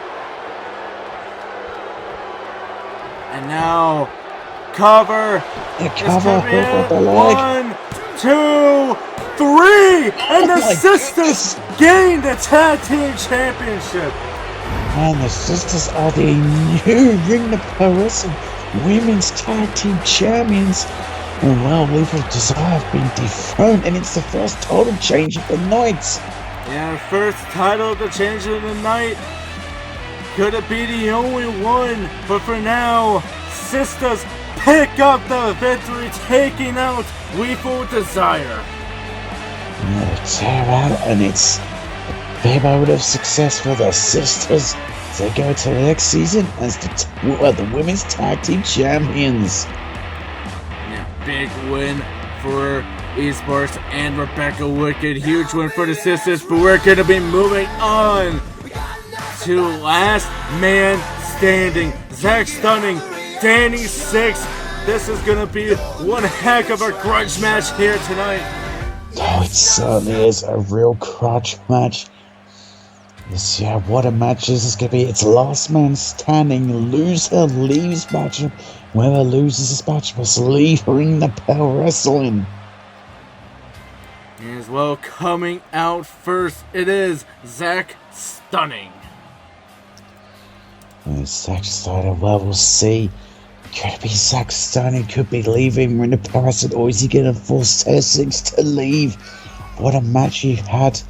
And now cover. The cover over the leg. 1, 2, 3. And the sisters gain the tag team championship. And the sisters are the new Ring of Pro Wrestling Women's Tag Team Champions. And well, Leaf of Desire have been dethroned, and it's the first title change of the night. Yeah, first title of the change of the night. Could it be the only one? But for now, sisters pick up the victory, taking out Lethal Desire. Yeah, they tear out, and it's a big moment of success for the sisters. They go to the next season as the Women's Tag Team Champions. Yeah, big win for eSports and Rebecca Wicked. Huge win for the sisters, but we're going to be moving on to last man standing. Zach Stunning, Danny 6. This is going to be one heck of a grudge match here tonight. Oh, it certainly is a real grudge match. Yes, yeah, what a match this is going to be. It's last man standing. Loser leaves match. Whoever loses this match must leave Ring the Pro Wrestling. As well, coming out first, it is Zach Stunning. And Zach Stunning, well, we'll see. Could it be Zach Stunning? Could be leaving Ring the Pro Wrestling, or is he going to force Essex to leave? What a match you've had.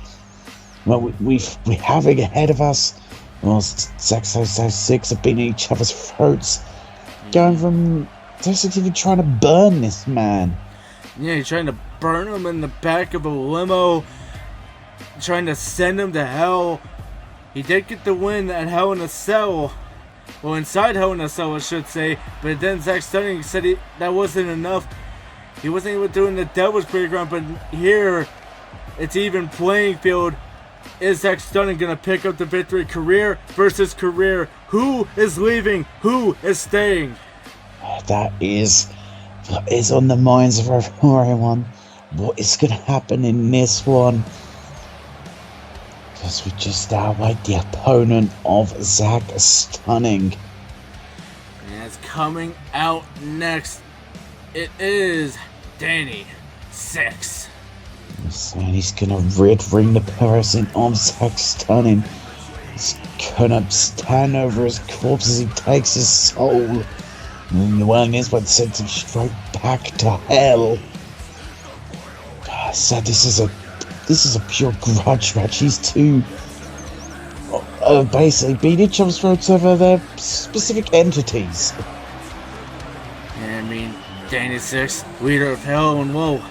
Well, we having ahead of us. Well, Zach 6 have been in each other's throats. Going from just even trying to burn this man. Yeah, he's trying to burn him in the back of a limo. Trying to send him to hell. He did get the win at Hell in a Cell. Well, inside Hell in a Cell, I should say. But then Zach Stunning said that wasn't enough. He wasn't even doing the Devil's Playground. But here, it's even playing field. Is Zach Stunning going to pick up the victory? Career versus career. Who is leaving? Who is staying? That is what is on the minds of everyone. What is going to happen in this one? Because we just await the opponent of Zach Stunning. And it's coming out next. It is Danny 6. And he's gonna ring the person of Zach Stunning. He's gonna stand over his corpse as he takes his soul. And the one is what sends him straight back to hell. God, so this is a this is a pure grudge match. These two basically beat each other's throats over their specific entities. Yeah, I mean, Danny Six, leader of Hell, and whoa,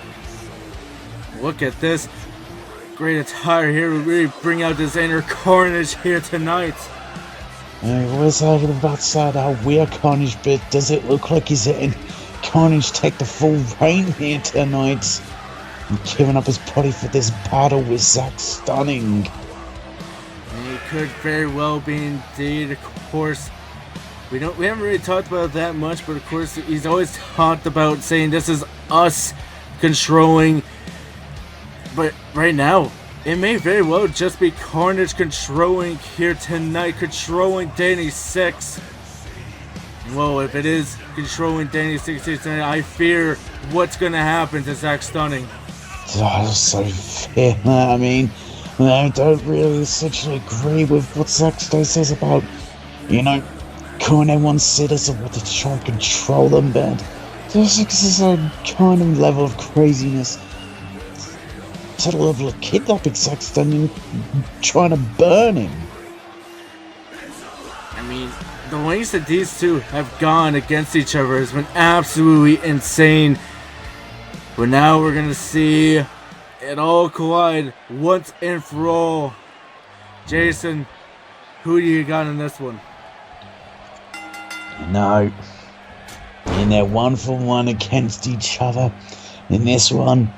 look at this great attire here. We really bring out this inner carnage here tonight. I was talking about sad how we're Carnage, but does it look like he's letting Carnage take the full reign here tonight? And giving up his body for this battle with Zack Stunning. And he could very well be indeed, of course. We haven't really talked about it that much, but of course he's always talked about saying this is us controlling. But right now, it may very well just be Carnage controlling here tonight, controlling Danny Six. Well, if it is controlling Danny Six here tonight, I fear what's gonna happen to Zack Stunning. I also fear that. I mean, I don't really essentially agree with what Zack Stunning says about, calling everyone citizens what to try and control them, but there's a kind of level of craziness to the level of kidnapping Zack Stunning, trying to burn him. I mean, the lengths that these two have gone against each other has been absolutely insane. But now we're gonna see it all collide once and for all. Jason, who do you got in this one? No. In their 1-for-1 against each other. In this one,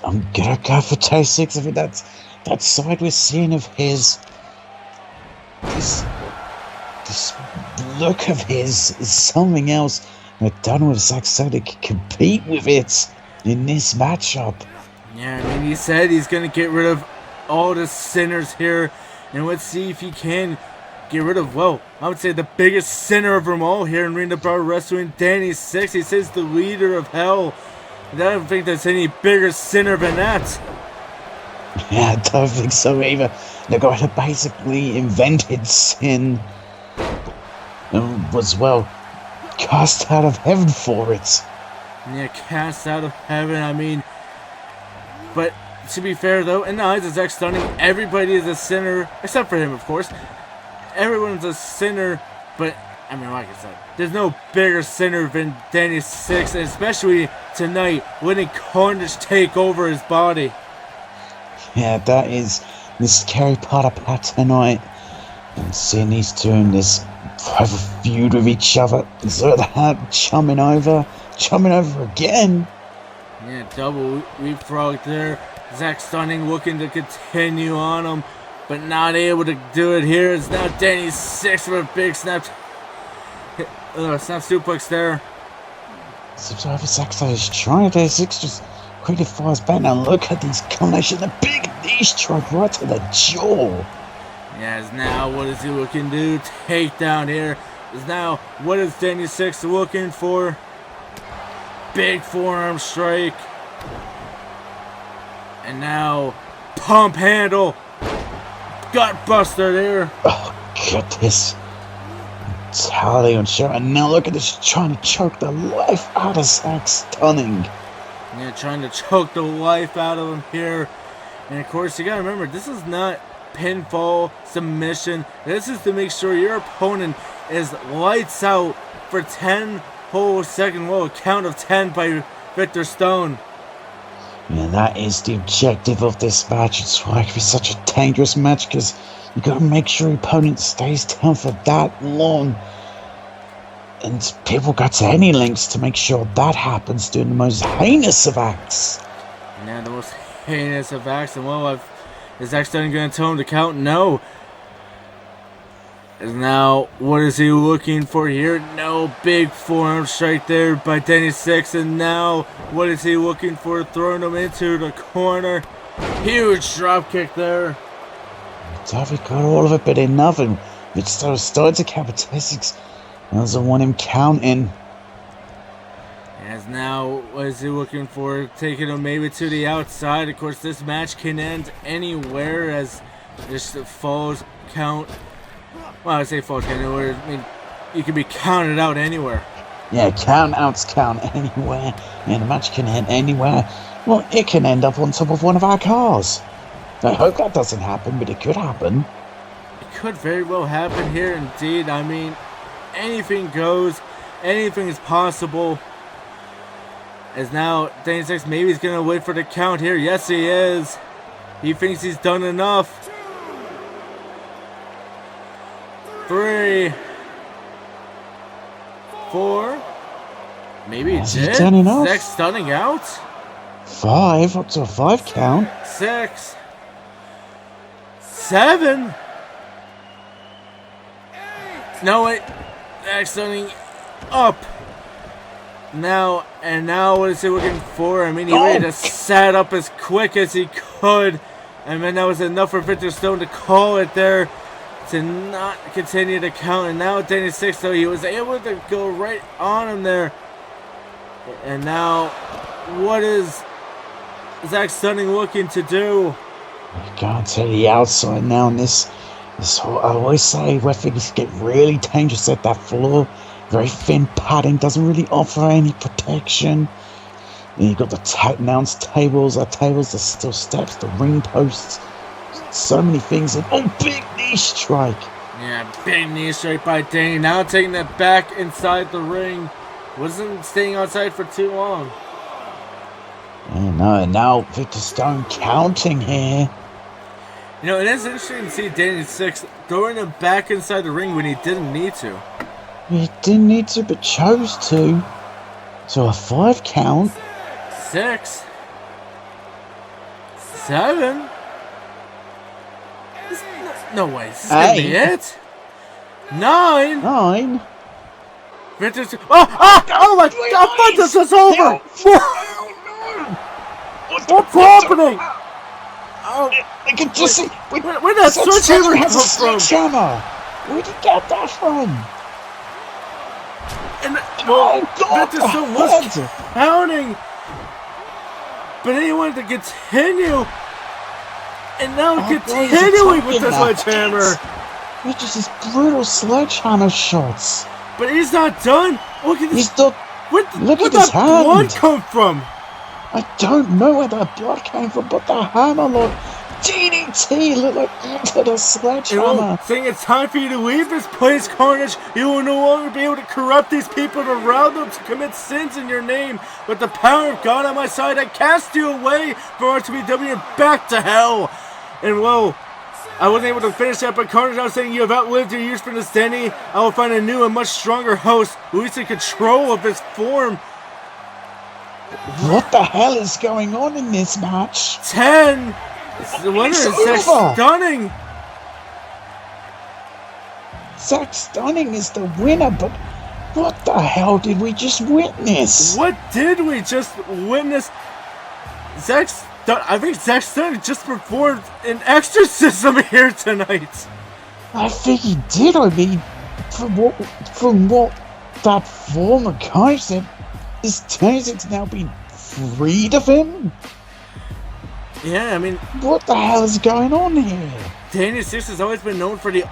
I'm gonna go for Tay Six. I mean, that side we're seeing of his, this look of his is something else. I don't know if Zack Stunning can compete with it in this matchup. Yeah, I mean, he said he's gonna get rid of all the sinners here, and let's see if he can get rid of, well, I would say the biggest sinner of them all here in Ring of Pro Wrestling, Danny Six. He says the leader of Hell. And I don't think there's any bigger sinner than that. Yeah, I don't think so either. The guy that basically invented sin and was, well, cast out of heaven for it. Yeah, cast out of heaven, I mean. But to be fair, though, in the eyes of Zack Stunning, everybody is a sinner, except for him, of course. Everyone's a sinner, but, I mean, like I said, there's no bigger sinner than Danny Six, and especially tonight, letting Carnage take over his body. Yeah, that is the scary part about tonight. And seeing these two in this private feud with each other, so that chumming over again. Yeah, double leapfrog there. Zack Stunning looking to continue on him, but not able to do it here. It's now Danny Six with a big snap suplex there. Seems like Zack Stunning is trying to. Six just quickly fires back. Now look at these combinations. The big knee strike right to the jaw. Yes, now what is he looking to do? Takedown here. Is now what is Danny Six looking for? Big forearm strike. And now pump handle. Gut buster there. Oh, goodness. Tally on show. And now look at this, trying to choke the life out of Zack Stunning. Yeah, trying to choke the life out of him here. And of course, you gotta remember, this is not pinfall, submission. This is to make sure your opponent is lights out for 10 whole seconds. Well, a count of 10 by Victor Stone. Yeah, that is the objective of this match. It's why it can be such a dangerous match, because you gotta make sure your opponent stays down for that long. And people go to any lengths to make sure that happens, doing the most heinous of acts. Yeah, the most heinous of acts. And well, is Zack Stunning going to tell him to count? No. And now, what is he looking for here? No, big forearm strike there by Danny Six. And now, what is he looking for? Throwing him into the corner. Huge drop kick there. Davey got all of it, but enough. And it started to count for Six. Doesn't want him counting. As now, what is he looking for? Taking him maybe to the outside. Of course, this match can end anywhere as just falls count. Well, I say falls count anywhere. I mean, you can be counted out anywhere. Yeah, count outs count anywhere. Yeah, the match can end anywhere. Well, it can end up on top of one of our cars. I hope that doesn't happen, but it could happen. It could very well happen here indeed. I mean, anything goes. Anything is possible. As now, Danny Six maybe he's going to wait for the count here. Yes, he is. He thinks he's done enough. 3, 4. Maybe he did. Done enough? Six stunning out. 5, up to a 5 count. 6, 7. No, wait. Zach stunning up. Now, and now what is he looking for? I mean, he really just sat up as quick as he could. And then that was enough for Victor Stone to call it there, to not continue to count. And now Danny Six, though, he was able to go right on him there. And now, what is Zach Stunning looking to do? I can't to the outside now on this. I always say where things get really dangerous at that floor. Very thin padding, doesn't really offer any protection. And you've got the announce tables, there's still steps, the ring posts, so many things. And big knee strike. Yeah, big knee strike by Danny. Now taking it back inside the ring. Wasn't staying outside for too long. And now Victor Stone counting here. You know, it is interesting to see Danny Six throwing him back inside the ring when he didn't need to. He didn't need to, but chose to. So a 5 count. 6, 7. No way. This is gonna be it. 9. Victor. Oh my God! I thought this was over. What's happening? I can just see. Where did that sledgehammer come from? Sledgehammer. Where did he get that from? And Victor still was counting, but then he wanted to continue, and now continuing with the sledgehammer. Which is his brutal sledgehammer shots. But he's not done. Look at this. He's done. Where'd his that hand. blood come from? I don't know where that blood came from, but the hammer, Lord. DDT looked like into the sledgehammer. Saying it's time for you to leave this place, Carnage. You will no longer be able to corrupt these people and allow them to commit sins in your name. With the power of God on my side, I cast you away from RTBW and back to hell. And well, I wasn't able to finish that, but Carnage, I was saying you have outlived your usefulness, Danny. I will find a new and much stronger host who is in control of his form. What the hell is going on in this match? 10. The winner is Zach Stunning. Zach Stunning is the winner, but what the hell did we just witness? What did we just witness? I think Zach Stunning just performed an exorcism here tonight. I think he did. I mean, from what that former guy said, is Tenzing's now been freed of him? Yeah, I mean, what the hell is going on here? Danny Six has always been known for the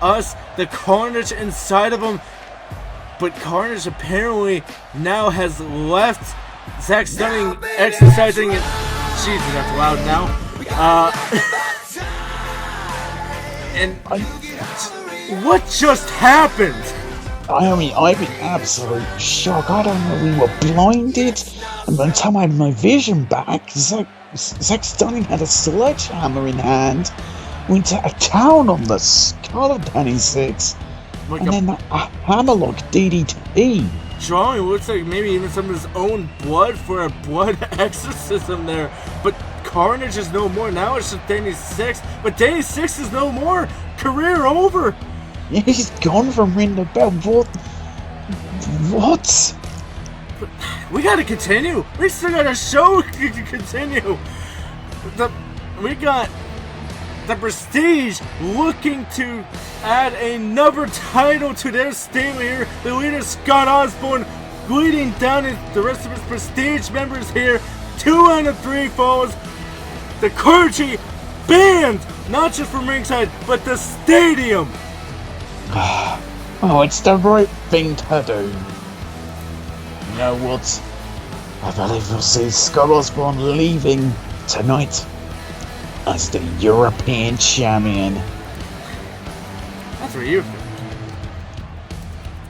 carnage inside of him, but Carnage apparently now has left Zach Stunning exercising it. Jesus, that's loud now. And what just happened? I mean, I'm in absolute shock. I don't know, we were blinded. And by the time I had my vision back, Zach Stunning had a sledgehammer in hand, went to a town on the skull of Danny Six, and then a hammerlock DDT. Drawing looks like maybe even some of his own blood for a blood exorcism there. But Carnage is no more. Now it's just Danny Six. But Danny Six is no more. Career over. Yeah, he's gone from ring to bell. What? We gotta continue. We still got a show to continue. We got the Prestige looking to add another title to their stable here. The leader, Scott Osborne, leading down the rest of his Prestige members here. 2 out of 3 falls. The clergy banned, not just from ringside, but the stadium. Oh, it's the right thing to do. You know what? I believe we'll see Scott Osborne leaving tonight as the European champion. That's what you think.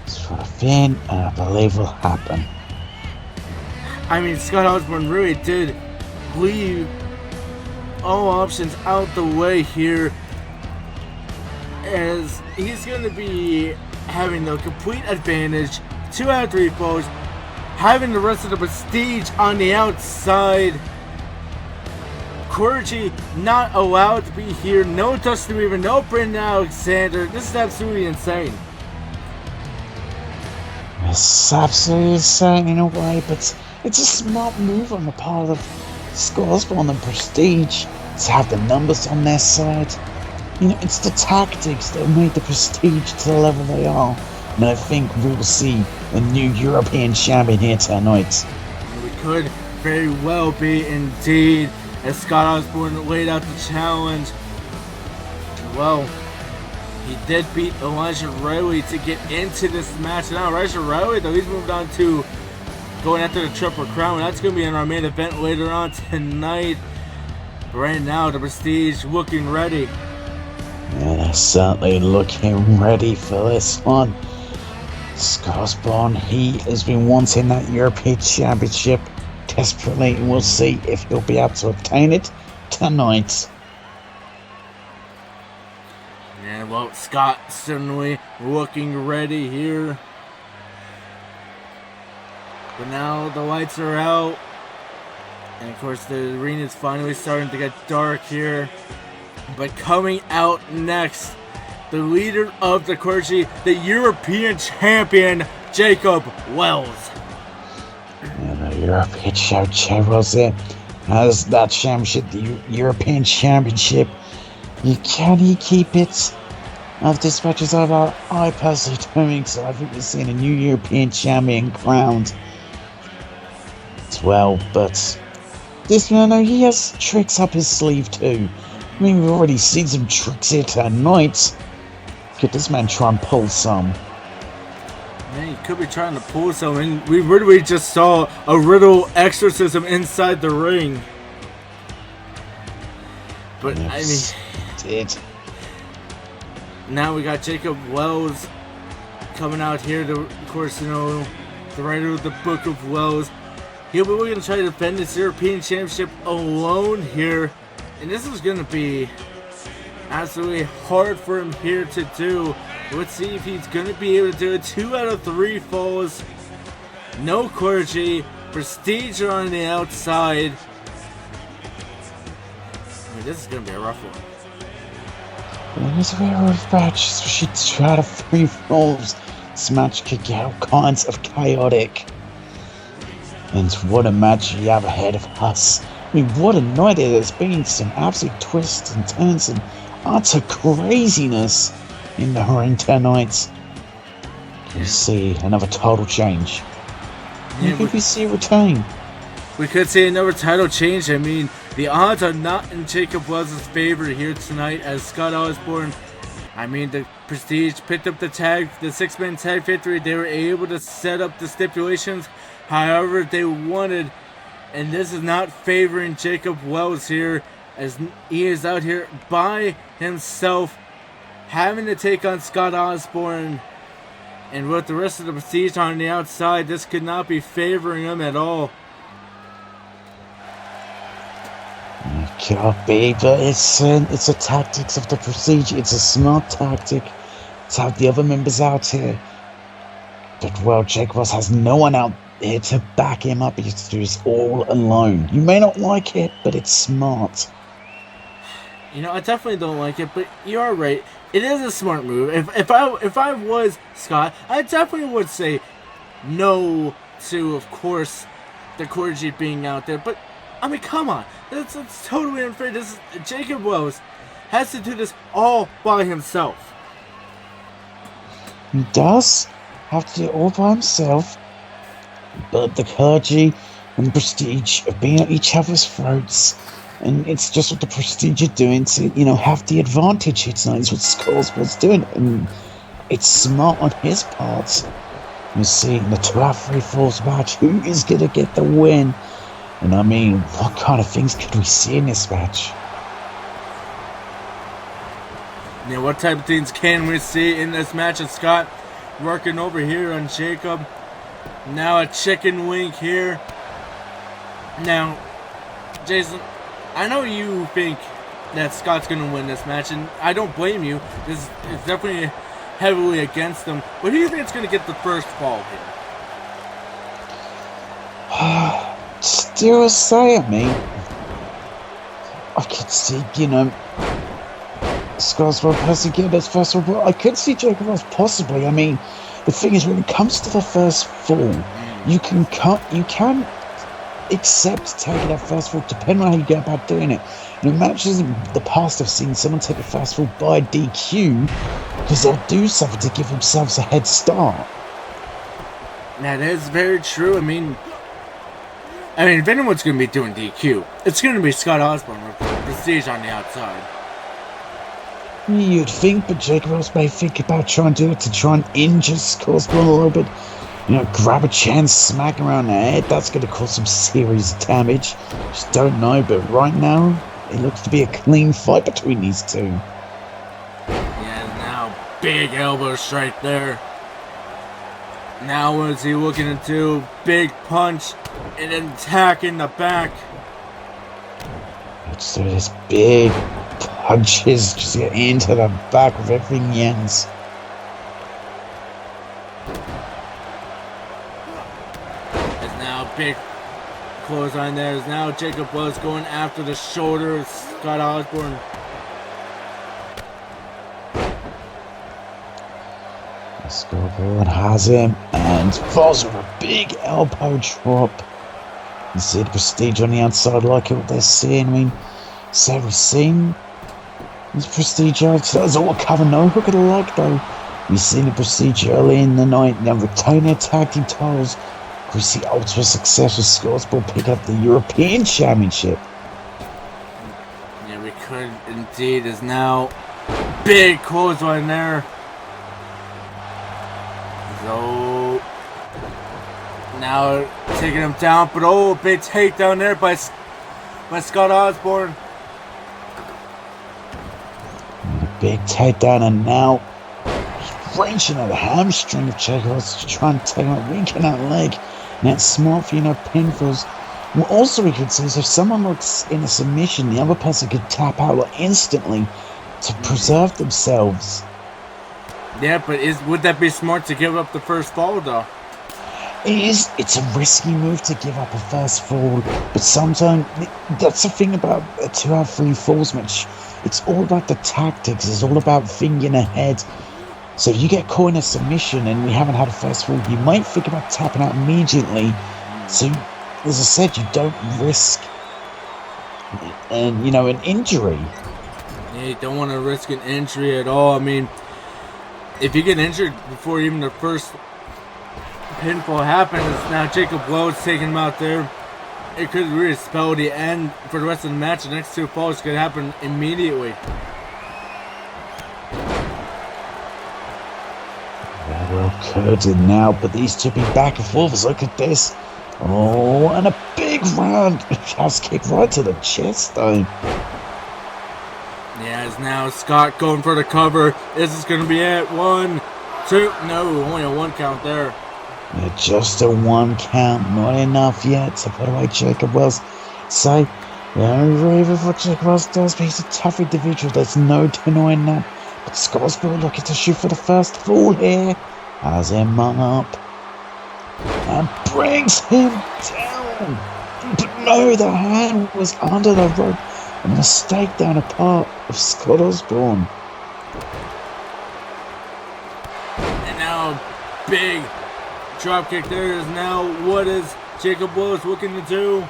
It's what I think, and I believe will happen. I mean, Scott Osborne really did leave all options out the way here, as he's going to be having the complete advantage, 2 out of 3 falls, having the rest of the prestige on the outside. Corgi not allowed to be here, no Dustin Weaver, no Brandon Alexander. This is absolutely insane. It's absolutely insane in a way, but it's a smart move on the part of Scott Osborne and Prestige to have the numbers on their side. You know, it's the tactics that made the Prestige to the level they are. And I think we'll see a new European champion here tonight. We could very well be indeed, as Scott Osborne laid out the challenge. Well, he did beat Elijah Riley to get into this match. Now Elijah Riley, though, he's moved on to going after the Triple Crown. That's going to be in our main event later on tonight. But right now, the Prestige looking ready. Yeah, they're certainly looking ready for this one. Scott Osborne, he has been wanting that European Championship desperately, and we'll see if he'll be able to obtain it tonight. And well, Scott certainly looking ready here. But now the lights are out. And of course the arena is finally starting to get dark here. But coming out next, the leader of the Corgi, the European champion, Jacob Wells. And the European Championship was it. As that championship, the European Championship, can he keep it? As this match is over, I personally don't think so. I think we're seeing a new European champion crowned as well. But this man, he has tricks up his sleeve too. I mean, we've already seen some tricks here tonight. Could this man try and pull some? Yeah, he could be trying to pull some, and we literally just saw a Riddle exorcism inside the ring. But Yes, I mean, now we got Jacob Wells coming out here to, of course, you know, the writer of the Book of Wells. He'll be looking to try to defend this European Championship alone here. And this is going to be absolutely hard for him here to do. Let's see if he's going to be able to do it. 2 out of 3 falls. No Corgi. Prestige on the outside. I mean, this is going to be a rough one. It is a very rough match, especially 2 out of 3 falls. This match could get all kinds of chaotic. And what a match you have ahead of us. I mean, what a night it has been. Some absolute twists and turns and utter craziness in the ring tonight. We see another title change. Yeah, Who could we see retain? We could see another title change. I mean, the odds are not in Jacob Wells' favor here tonight, as Scott Osborne, I mean, the Prestige picked up the 6-man tag victory. They were able to set up the stipulations however they wanted. And this is not favoring Jacob Wells here, as he is out here by himself, having to take on Scott Osborne. And with the rest of the Prestige on the outside, this could not be favoring him at all. It could be, but it's the tactics of the Prestige. It's a smart tactic to have the other members out here. But well, Jacob Wells has no one out here to back him up. He has to do this all alone. You may not like it, but it's smart. You know, I definitely don't like it, but you are right. It is a smart move. If I was Scott, I definitely would say no to, of course, the Corgi being out there. But I mean, come on, that's totally unfair. This is, Jacob Wells has to do this all by himself. He does have to do it all by himself. But the Clergy and Prestige have been at each other's throats, and it's just what the Prestige are doing to, you know, have the advantage here tonight. It's what Skulls was doing, and it's smart on his part. You see, in the 2 out of 3 falls match, who is going to get the win? And I mean, what kind of things could we see in this match? Yeah, what type of things can we see in this match? And Scott working over here on Jacob. Now a chicken wing here. Now, Jason, I know you think that Scott's going to win this match, and I don't blame you. This is definitely heavily against him. But who do you think is going to get the first fall here? Still a say, I mean, I could see, Scott's well possibly get his first fall, but I could see Jacob Wells possibly. I mean, the thing is, when it comes to the first fall, you can accept taking that first fall, depending on how you go about doing it. In matches in the past, I've seen someone take a first fall by DQ because they'll do something to give themselves a head start. That is very true. I mean, if anyone's going to be doing DQ, it's going to be Scott Osborne with Prestige on the outside. You'd think, but Jacob Wells may think about trying to do it to try and injure Scott Osborne a little bit. Grab a chance, smack him around the head. That's going to cause some serious damage. Just don't know, but right now, it looks to be a clean fight between these two. Yeah, now big elbow strike there. Now what is he looking to do? Big punch and an attack in the back. So this big punches just get into the back with everything ends. Big clothesline there. Is now Jacob Wells going after the shoulder of Scott Osborne. Scott Osborne has him and falls with a big elbow drop. You see the Prestige on the outside, like what they're seeing. I mean, so we've seen this Prestige. That's all cover, no hook of the leg though. We've seen the Prestige early in the night. Now retain their tag team titles. We see ultimate success with Scott Osborne pick up the European Championship. Yeah, we could indeed. Is now big clothesline there. So now taking him down, but big takedown there by Scott Osborne. Big takedown, and now wrenching at the hamstring of Jacob Wells to try and take him out, weaken that leg. And that's smart for, pinfalls. What also we could see is if someone looks in a submission, the other person could tap out instantly to preserve themselves. Yeah, but would that be smart to give up the first fall, though? It is. It's a risky move to give up a first fall, but sometimes that's the thing about a 2 out of 3 falls match. It's all about the tactics. It's all about thinking ahead. So if you get caught in a submission and we haven't had a first fall, you might think about tapping out immediately. So, as I said, you don't risk, an injury. Yeah, you don't want to risk an injury at all. I mean, if you get injured before even the first pinfall happens, now Jacob Wells taking him out there. It could really spell the end for the rest of the match. The next 2 falls could happen immediately. Well, curtain now, but these two be back and forth. Look at this. Oh, and a big round house kick right to the chest, though. Yeah, it's now Scott going for the cover. This is going to be it. 1, 2. No, only a 1 count there. Yeah, just a 1 count. Not enough yet to put away Jacob Wells. So, very what Jacob Wells does, but he's a tough individual. There's no denying that. But Scott Osborne looking to shoot for the first fall here. Has him up. And brings him down. But no, the hand was under the rope. A mistake down a part of Scott Osborne. And now big drop kick there is now what is Jacob Wells looking to do?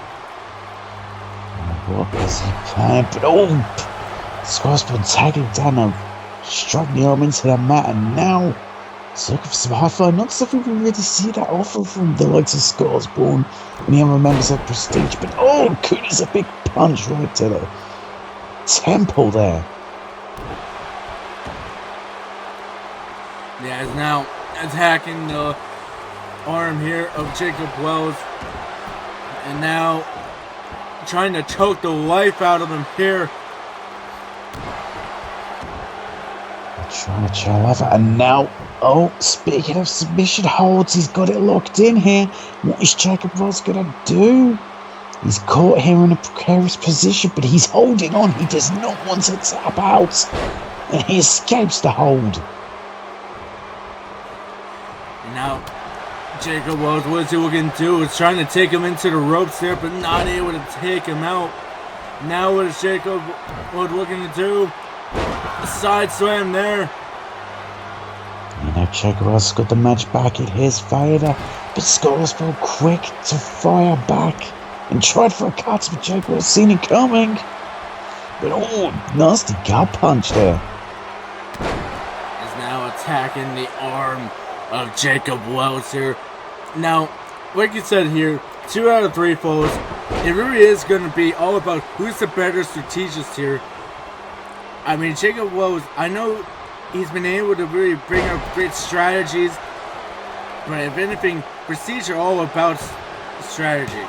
What is he planning? But Scott Osborne tagging down and struck the arm into the mat, and now it's looking for some high fly. Not something we really see that often from the likes of Scott Osborne and the other members of Prestige. But Cooney's a big punch right to the temple there. Yeah, is now attacking the arm here of Jacob Wells. And now trying to choke the life out of him here. Trying to chill life out. And now, oh, speaking of submission holds, he's got it locked in here. What is Jacob Wells going to do? He's caught here in a precarious position, but he's holding on. He does not want to tap out. And he escapes the hold. And now, Jacob Wells, what is he looking to do? He's trying to take him into the ropes there, but not able to take him out. Now what is Jacob Wells looking to do? A side slam there. You know, Jacob Wells got the match back in his favour, but Scott Oswald quick to fire back and tried for a cut, but Jacob Wells seen it coming. But oh, nasty gut punch there. Is now attacking the arm of Jacob Wells here. Now, like you said here, 2 out of 3 falls. It really is going to be all about who's the better strategist here. I mean, Jacob Wells, I know he's been able to really bring up great strategies, but if anything, Prestige are all about strategy.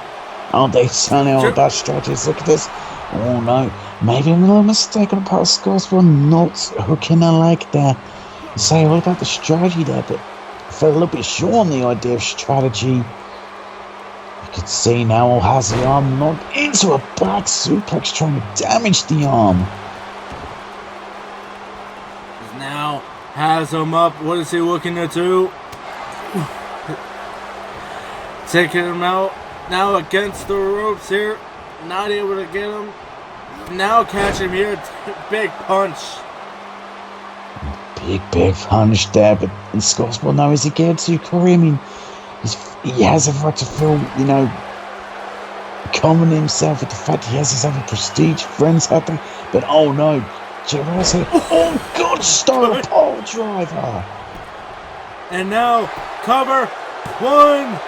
Aren't they certainly all about strategies? Look at this. Oh no, maybe I'm a little mistaken about Scottsville not hooking a leg there. Say all about the strategy there, but I felt a little bit short on the idea of strategy. You can see now has the arm knocked into a back suplex, trying to damage the arm. Now has him up. What is he looking to do? Taking him out. Now against the ropes here. Not able to get him. Now catch him here. Big punch. Big punch there, but in Scottsville now as he gets to Corey, I mean, he has a right to feel, you know, confident himself with the fact he has his other Prestige friends happy, but oh no, Gerard's here. Oh god, style pole driver. And now cover. 1,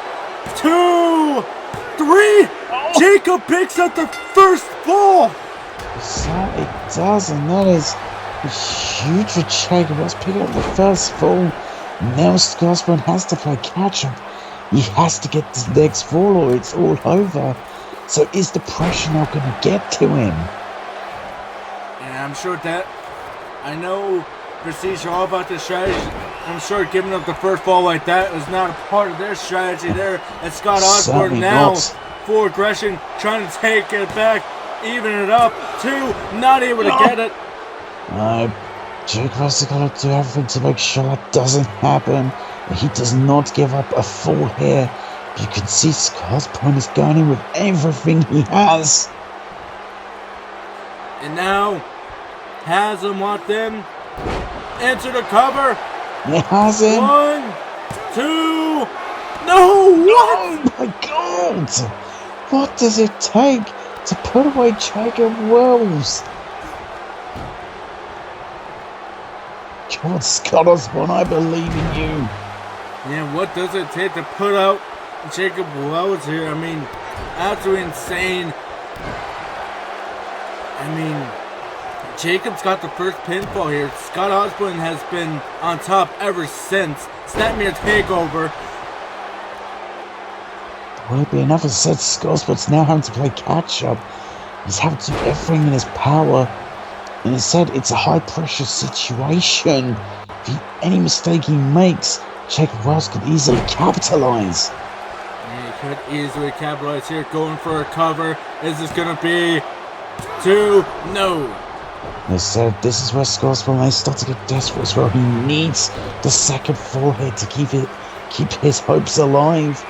2, 3. Oh. Jacob picks up the first fall. So it does, and that is huge for Jacob. Let's pick up the first fall. Now Scotsman has to play catch up. He has to get this next fall or it's all over. So is the pressure now going to get to him? And I'm sure that, I know Prestige are all about the strategy. I'm sure giving up the first fall like that was not a part of their strategy there. And Scott Osborne now, full aggression, trying to take it back, even it up. 2, not able to get it. Jacob has got to do everything to make sure that doesn't happen. He does not give up a fall here. You can see Scott Osborne is going in with everything he has. And now has him locked in. Into the cover. He has him. 1, 2. No! What? Oh my god! What does it take to put away Jacob Wells? God, Scott Osborne, I believe in you. Yeah, what does it take to put out Jacob Wells here? I mean, absolutely insane. I mean, Jacob's got the first pinfall here. Scott Osborne has been on top ever since. Snapmare takeover. Will it be enough? As I said, Scott Osborne's now having to play catch up. He's having to do everything in his power. And instead, it's a high-pressure situation. If any mistake he makes, Jacob Wells could easily capitalize. Yeah, he could easily capitalize here. Going for a cover. Is this going to be 2? No. Instead, this is where Scott Osborne may start to get desperate as well. He needs the second forehead to keep his hopes alive.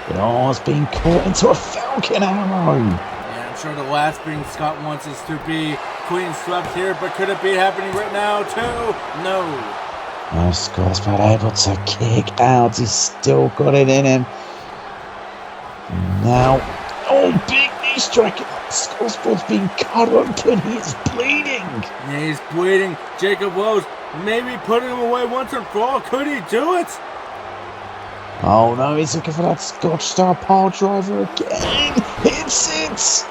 But it's being caught into a Falcon Arrow. Yeah, I'm sure the last thing Scott wants is to be clean swept here, but could it be happening right now too? No. No, Scott's not able to kick out. He's still got it in him. Now, big knee strike. Scott's being cut open. He is bleeding. Yeah, he's bleeding. Jacob Wells maybe putting him away once and for all. Could he do it? Oh no, he's looking for that Scotch Star Pile Driver again. Hits it.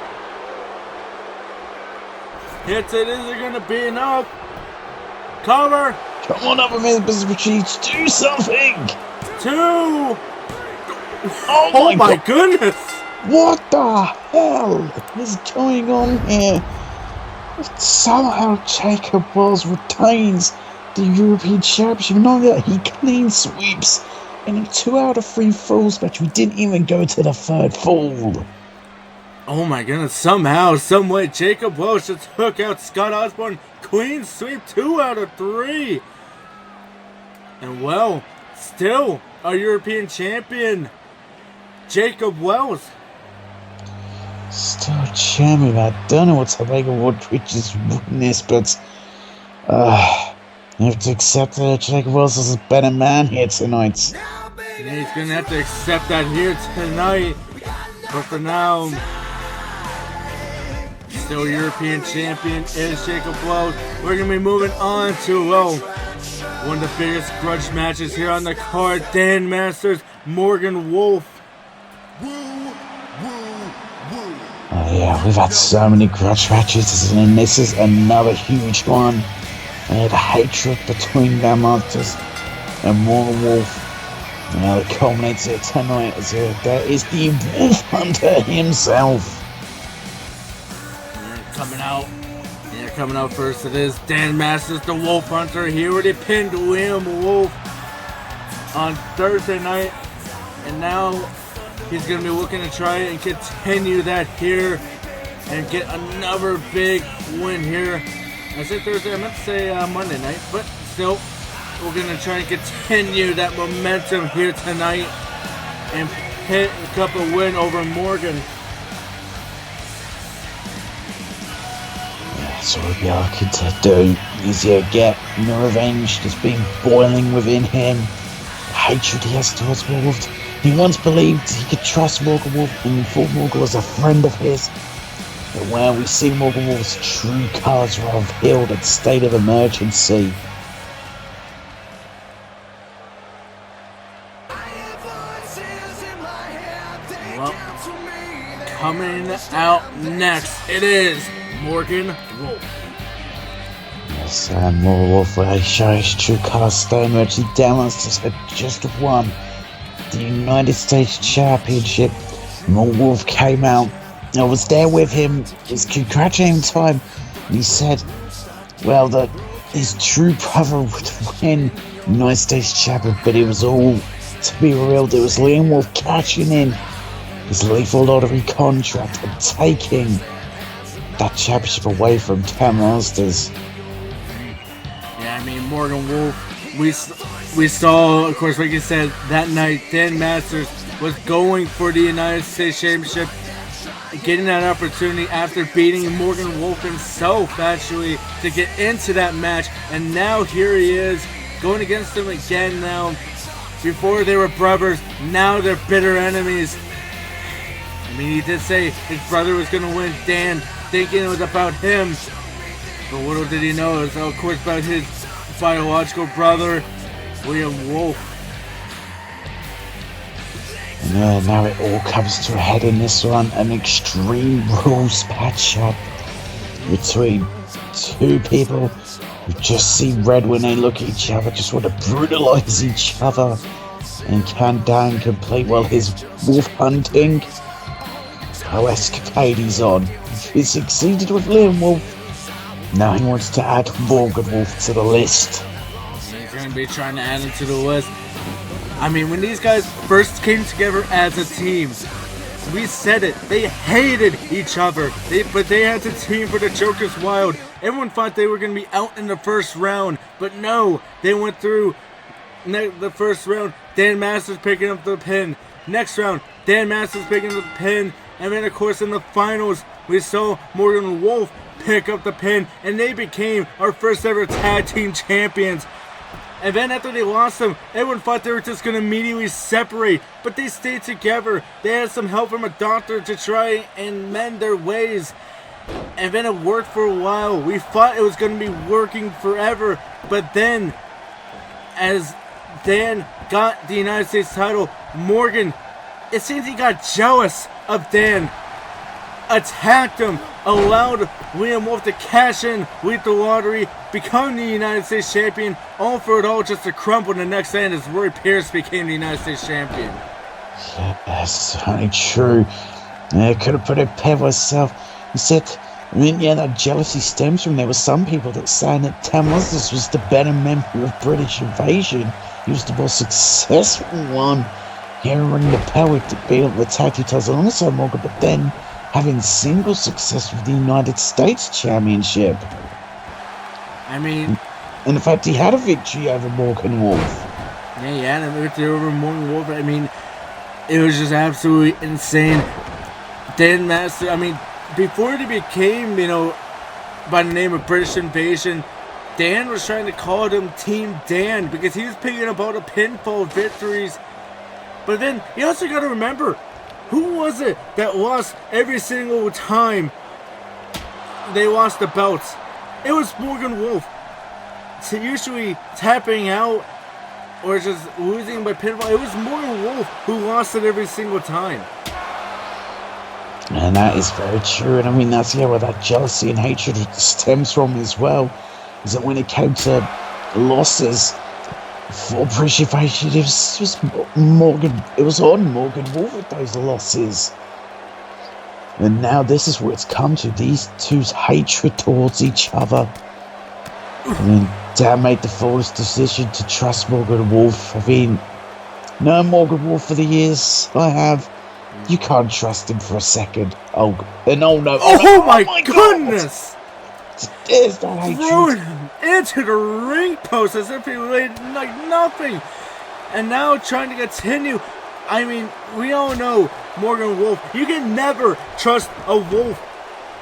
Hits it. Is it going to be enough? Cover. Come on up, Mr. Prestige. Do something. 2. Oh my goodness! What the hell is going on here? Somehow Jacob Wells retains the European Championship. Not that he clean sweeps in a 2 out of 3 falls match. We didn't even go to the 3rd fall. Oh my goodness, somehow, someway, Jacob Welch just took out Scott Osborne. Clean sweep, 2 out of 3. And well, still our European champion, Jacob Wells. Still champion. I don't know what to make of what Richard's witness, but you have to accept that Jacob Wells is a better man here tonight. And he's gonna have to accept that here tonight. But for now, still European champion is Jacob Wells. We're gonna be moving on to one of the biggest grudge matches here on the card. Dan Masters, Morgan Wolf. Oh yeah, we've had so many grudge matches, and this is another huge one. And the hatred between Dan Masters and Morgan Wolf. Now it culminates here tonight as there is the Wolf Hunter himself. Coming out first, it is Dan Masters, the Wolf Hunter. He already pinned William Wolf on Thursday night, and now he's going to be looking to try and continue that here and get another big win here. I said Thursday, I meant to say Monday night, but still, we're going to try and continue that momentum here tonight and pick up a win over Morgan. That's what we'll be looking to do. Easier get no revenge that's been boiling within him. The hatred he has towards Wolf. He once believed he could trust Morgan Wolf and thought Morgan was a friend of his. But when we see Morgan Wolf's true colours were revealed at state of emergency. Well, coming out next, it is Morgan Wolf. Yes, and Morgan Wolf will show his true colours state of emergency. Dan Masters had just won the United States Championship. Morgan Wolf came out. I was there with him. It's congratulating time. And he said, well, that his true brother would win United States Champion, but it was all to be revealed. It was Liam Wolf cashing in his lethal lottery contract and taking that championship away from Dan Masters. Yeah, I mean, Morgan Wolf, we saw, of course, like you said, that night, Dan Masters was going for the United States Championship, getting that opportunity after beating Morgan Wolf himself, actually, to get into that match. And now here he is, going against him again now. Before they were brothers, now they're bitter enemies. I mean, he did say his brother was going to win, Dan, thinking it was about him. But little did he know, it was, of course, about his biological brother, William Wolf. And now it all comes to a head in this one. An extreme rules matchup between two people who just see red when they look at each other, just want to brutalize each other. And can Dan complete, well, his wolf hunting escapade he's on? He succeeded with Liam Wolf. Now he wants to add Morgan Wolf to the list. He's going to be trying to add him to the list. I mean, when these guys first came together as a team, we said it, they hated each other, but they had to team for the Joker's Wild. Everyone thought they were going to be out in the first round, but no, they went through the first round, Dan Masters picking up the pin. Next round, Dan Masters picking up the pin, and then of course in the finals, we saw Morgan Wolf pick up the pin, and they became our first ever tag team champions. And then after they lost them, everyone thought they were just going to immediately separate. But they stayed together. They had some help from a doctor to try and mend their ways. And then it worked for a while. We thought it was going to be working forever. But then, as Dan got the United States title, Morgan, it seems he got jealous of Dan. Attacked him, allowed Liam Wolf to cash in, lead the lottery, become the United States champion, all for it all just to crumble the next day, and as Roy Pierce became the United States champion. That's certainly true. Yeah, could have put it better myself. He said, I mean, yeah, that jealousy stems from there were some people that saying that Tamaulipas was the better member of British invasion. He was the more successful one. Carrying the power to be able to attack each other also, Morgan, but then having single success with the United States Championship. I mean, And in fact, he had a victory over Morgan Wolf. yeah, he had a victory over Morgan Wolf. I mean, it was just absolutely insane. Dan Master, I mean, before he became, by the name of British Invasion, Dan was trying to call him Team Dan because he was picking up all the pinfall victories. But then you also got to remember, who was it that lost every single time they lost the belts? It was Morgan Wolf. So usually tapping out or just losing by pinfall. It was Morgan Wolf who lost it every single time. And that is very true. And I mean, that's where that jealousy and hatred stems from as well. Is that when it came to losses for British invasion, it was Morgan. It was on Morgan Wolf with those losses. And now this is where it's come to, these two's hatred towards each other. I mean, Dan made the foolish decision to trust Morgan Wolf. I mean, known Morgan Wolf for the years I have, you can't trust him for a second. Oh no. Oh my goodness! There's that hatred. Throwing him into the ring post as if he weighed like nothing. And now trying to continue. I mean, we all know Morgan Wolf. You can never trust a wolf.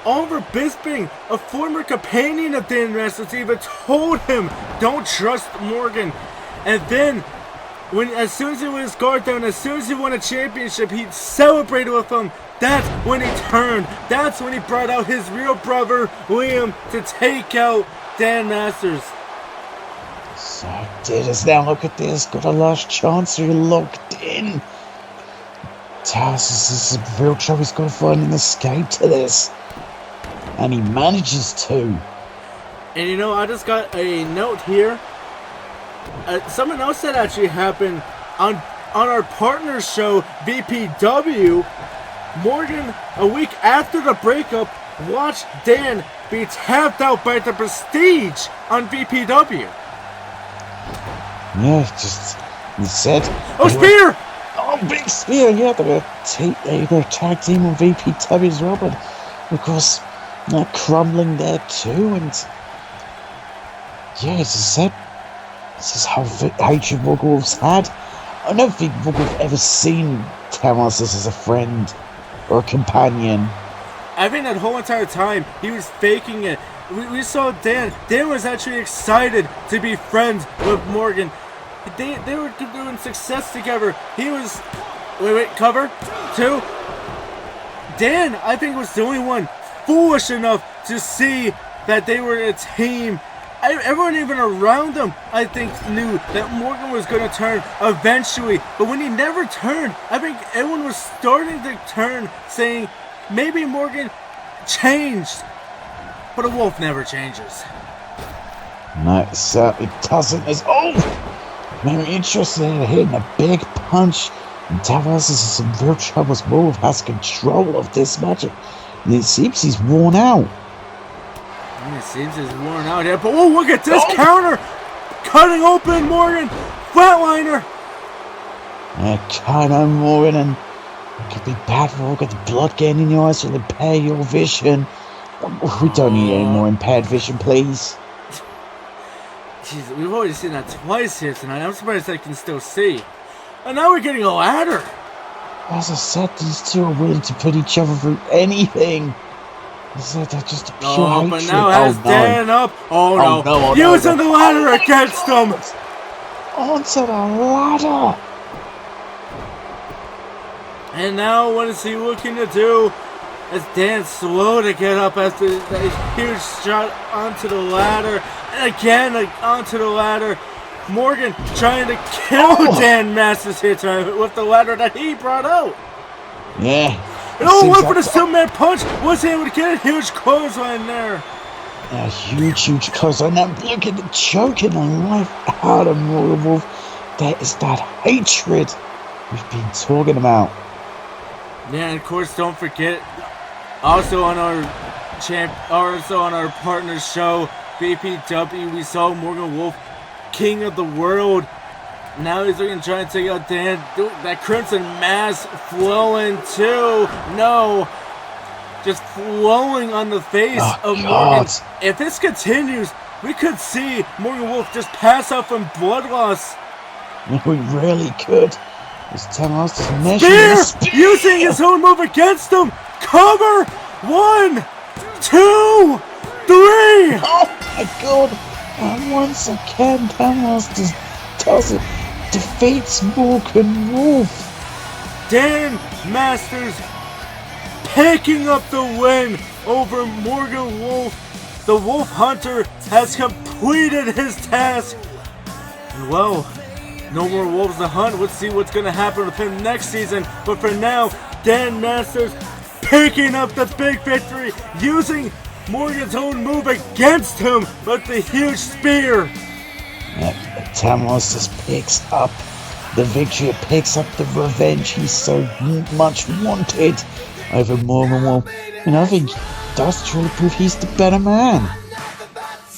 Oliver Bisping, a former companion of Dan Master's, even told him, don't trust Morgan. And then, as soon as he won his guard down, as soon as he won a championship, he celebrated with him. That's when he turned. That's when he brought out his real brother, Liam, to take out Dan Masters. So did us now. Look at this. Got a last chance here, locked in. Taz, this is a real trouble. He's got to find an escape to this. And he manages to. And I just got a note here. Something else that actually happened on our partner show, BPW. Morgan, a week after the breakup, watched Dan be tapped out by the Prestige on BPW. Yeah, he said. Oh, spear! Oh, big spear! Yeah, they were a tag team on VPW as well, but of course, they're crumbling there too. And yeah, as I said, this is how hatred Morgan Wolf's had. I don't think Morgan Wolf ever seen Thanos as a friend or a companion. I think that whole entire time he was faking it. We saw Dan. Dan was actually excited to be friends with Morgan. They were doing success together. He was... Wait, cover? 2. Dan, I think, was the only one foolish enough to see that they were a team. Everyone even around them, I think, knew that Morgan was going to turn eventually. But when he never turned, I think everyone was starting to turn, saying, maybe Morgan changed. But a wolf never changes. No, it certainly doesn't. Very interesting. Hitting a big punch. And Tavares is in some real trouble as Wolf has control of this match. And it seems he's worn out. It seems he's worn out here. But look at this counter! Cutting open Morgan! Flatliner! Kind of Morgan, and it could be bad for look at the blood getting in your eyes will impair your vision. We don't need any more impaired vision, please. Jeez, we've already seen that twice here tonight. I'm surprised I can still see. And now we're getting a ladder. As I said, these two are willing to put each other through anything. They're just a pure hatred. But now has Dan up. Oh no. Using the ladder against them. Onto the ladder. And now what is he looking to do? As Dan's slow to get up after that huge shot onto the ladder. And again onto the ladder. Morgan trying to kill Dan Masters here tonight with the ladder that he brought out. Yeah. And went for the Superman punch. Was able to get a huge clothesline there. A huge clothesline. Now look at the choking the life out of Morgan Wolf. There is that hatred we've been talking about. Yeah, and of course, don't forget, also on our partner show, PPW, we saw Morgan Wolf, King of the World. Now he's looking to try and take out Dan. That Crimson Mass flowing too. No. Just flowing on the face of Morgan. If this continues, we could see Morgan Wolf just pass out from blood loss. We really could. This Temos is Spear! Using his own move against him. Cover! 1, 2, 3! Oh my god! And once again, Temos does it. Defeats Morgan Wolf. Dan Masters picking up the win over Morgan Wolf. The Wolf Hunter has completed his task. And well, no more wolves to hunt. Let's see what's going to happen with him next season. But for now, Dan Masters picking up the big victory, using Morgan's own move against him with the huge spear. Tamos just picks up the victory, picks up the revenge he so much wanted over Morgan Wolf. And I think does truly prove he's the better man.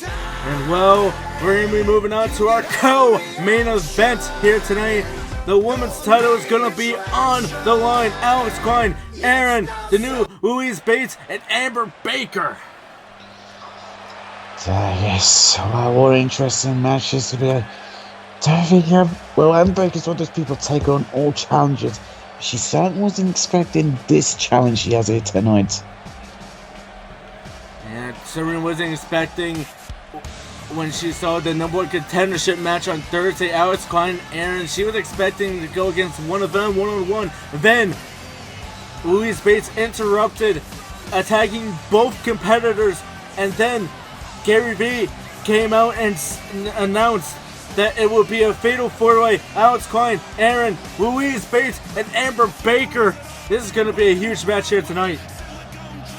And well, we're going to be moving on to our co-main event here tonight. The women's title is going to be on the line. Alex Klein, Aaron, the new Louise Bates, and Amber Baker. Yes, well, what an interesting match this to be. Amber Baker's one of those people take on all challenges. She certainly wasn't expecting this challenge she has here tonight. Yeah, Serena wasn't expecting when she saw the number one contendership match on Thursday, Alex Klein and Aaron. She was expecting to go against one of them one-on-one. Then Louise Bates interrupted, attacking both competitors, and then Gary Vee came out and announced that it would be a fatal four-way. Alex Klein, Aaron, Louise Bates, and Amber Baker. This is going to be a huge match here tonight.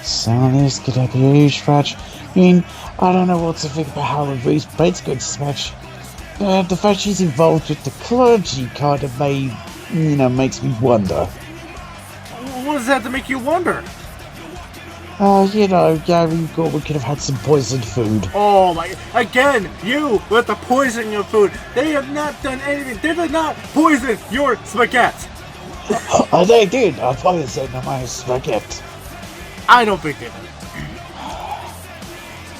So this could be a huge match. I mean, I don't know what to think about how Louise Bates got this match. The fact she's involved with the clergy kind of makes me wonder. What does that have to make you wonder? Gary Gorman could have had some poisoned food. Oh my, again, you with the poisoning of food. They have not done anything. They did not poison your spaghetti. Oh, they did. I poisoned my spaghetti. I don't think they did.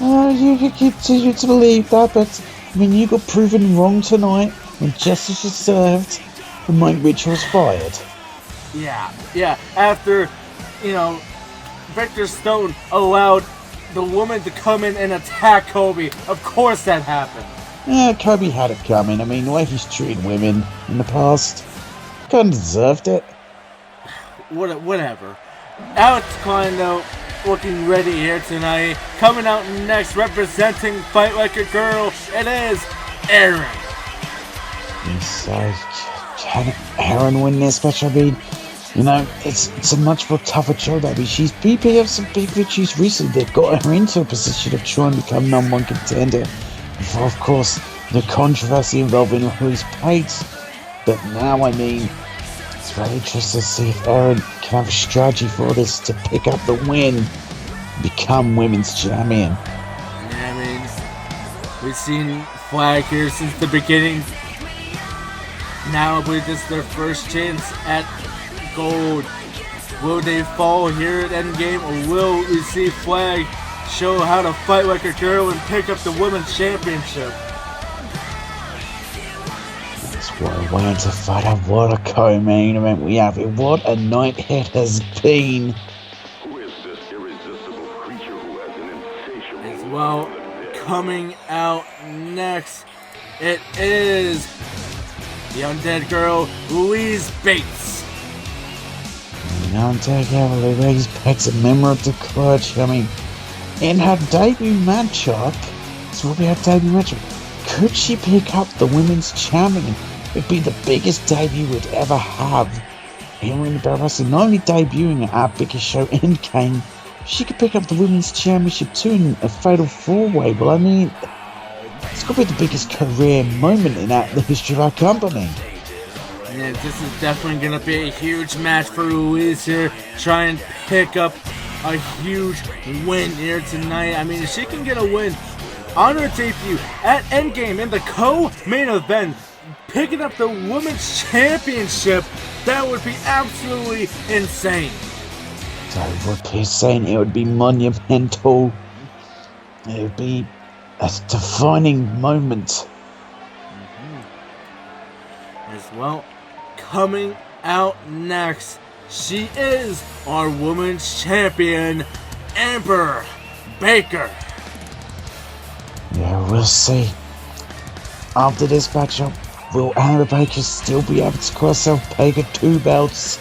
You can continue to believe that, but I mean, you got proven wrong tonight when justice was served and Mike Mitchell was fired. Yeah, after, Victor Stone allowed the woman to come in and attack Kobe. Of course that happened. Yeah, Kobe had it coming. I mean, the way he's treated women in the past, kind of deserved it. Whatever. Alex Klein, though, looking ready here tonight. Coming out next, representing Fight Like a Girl, it is Aaron. So, can Aaron win this match? I mean, it's a much more tougher job. I mean, she's PPV some big victories recently that got her into a position of trying to become number one contender. Before, of course, the controversy involving Louise Bates. But now, I mean, it's very interesting to see if Aaron can have a strategy for this to pick up the win, become women's champion. Yeah, I mean, we've seen Flag here since the beginning. Now I believe this is their first chance at gold. Will they fall here at Endgame, or will we see Flag show how to fight like a girl and pick up the women's championship? That's what I wanted to fight out. What a co-main event we have here. What a night it has been. As well, coming out next, it is the Undead Girl, Louise Bates. Undead Girl, Louise Bates, a member of the clutch. I mean, in her debut matchup, could she pick up the women's champion? It'd be the biggest debut we'd ever have here in the Battle Wrestling. Not only debuting at our biggest show, Endgame, she could pick up the women's championship too in a fatal four-way. Well, I mean, it's got to be the biggest career moment in the history of our company. Yeah, this is definitely going to be a huge match for Louise here. Try and pick up a huge win here tonight. I mean, if she can get a win on her debut at Endgame in the co-main event, picking up the Women's Championship, that would be absolutely insane. That would be insane. It would be monumental. It would be a defining moment. As well, coming out next, she is our Women's Champion, Amber Baker. Yeah, we'll see. After this matchup, will Amber Baker still be able to cross herself Baker 2 belts?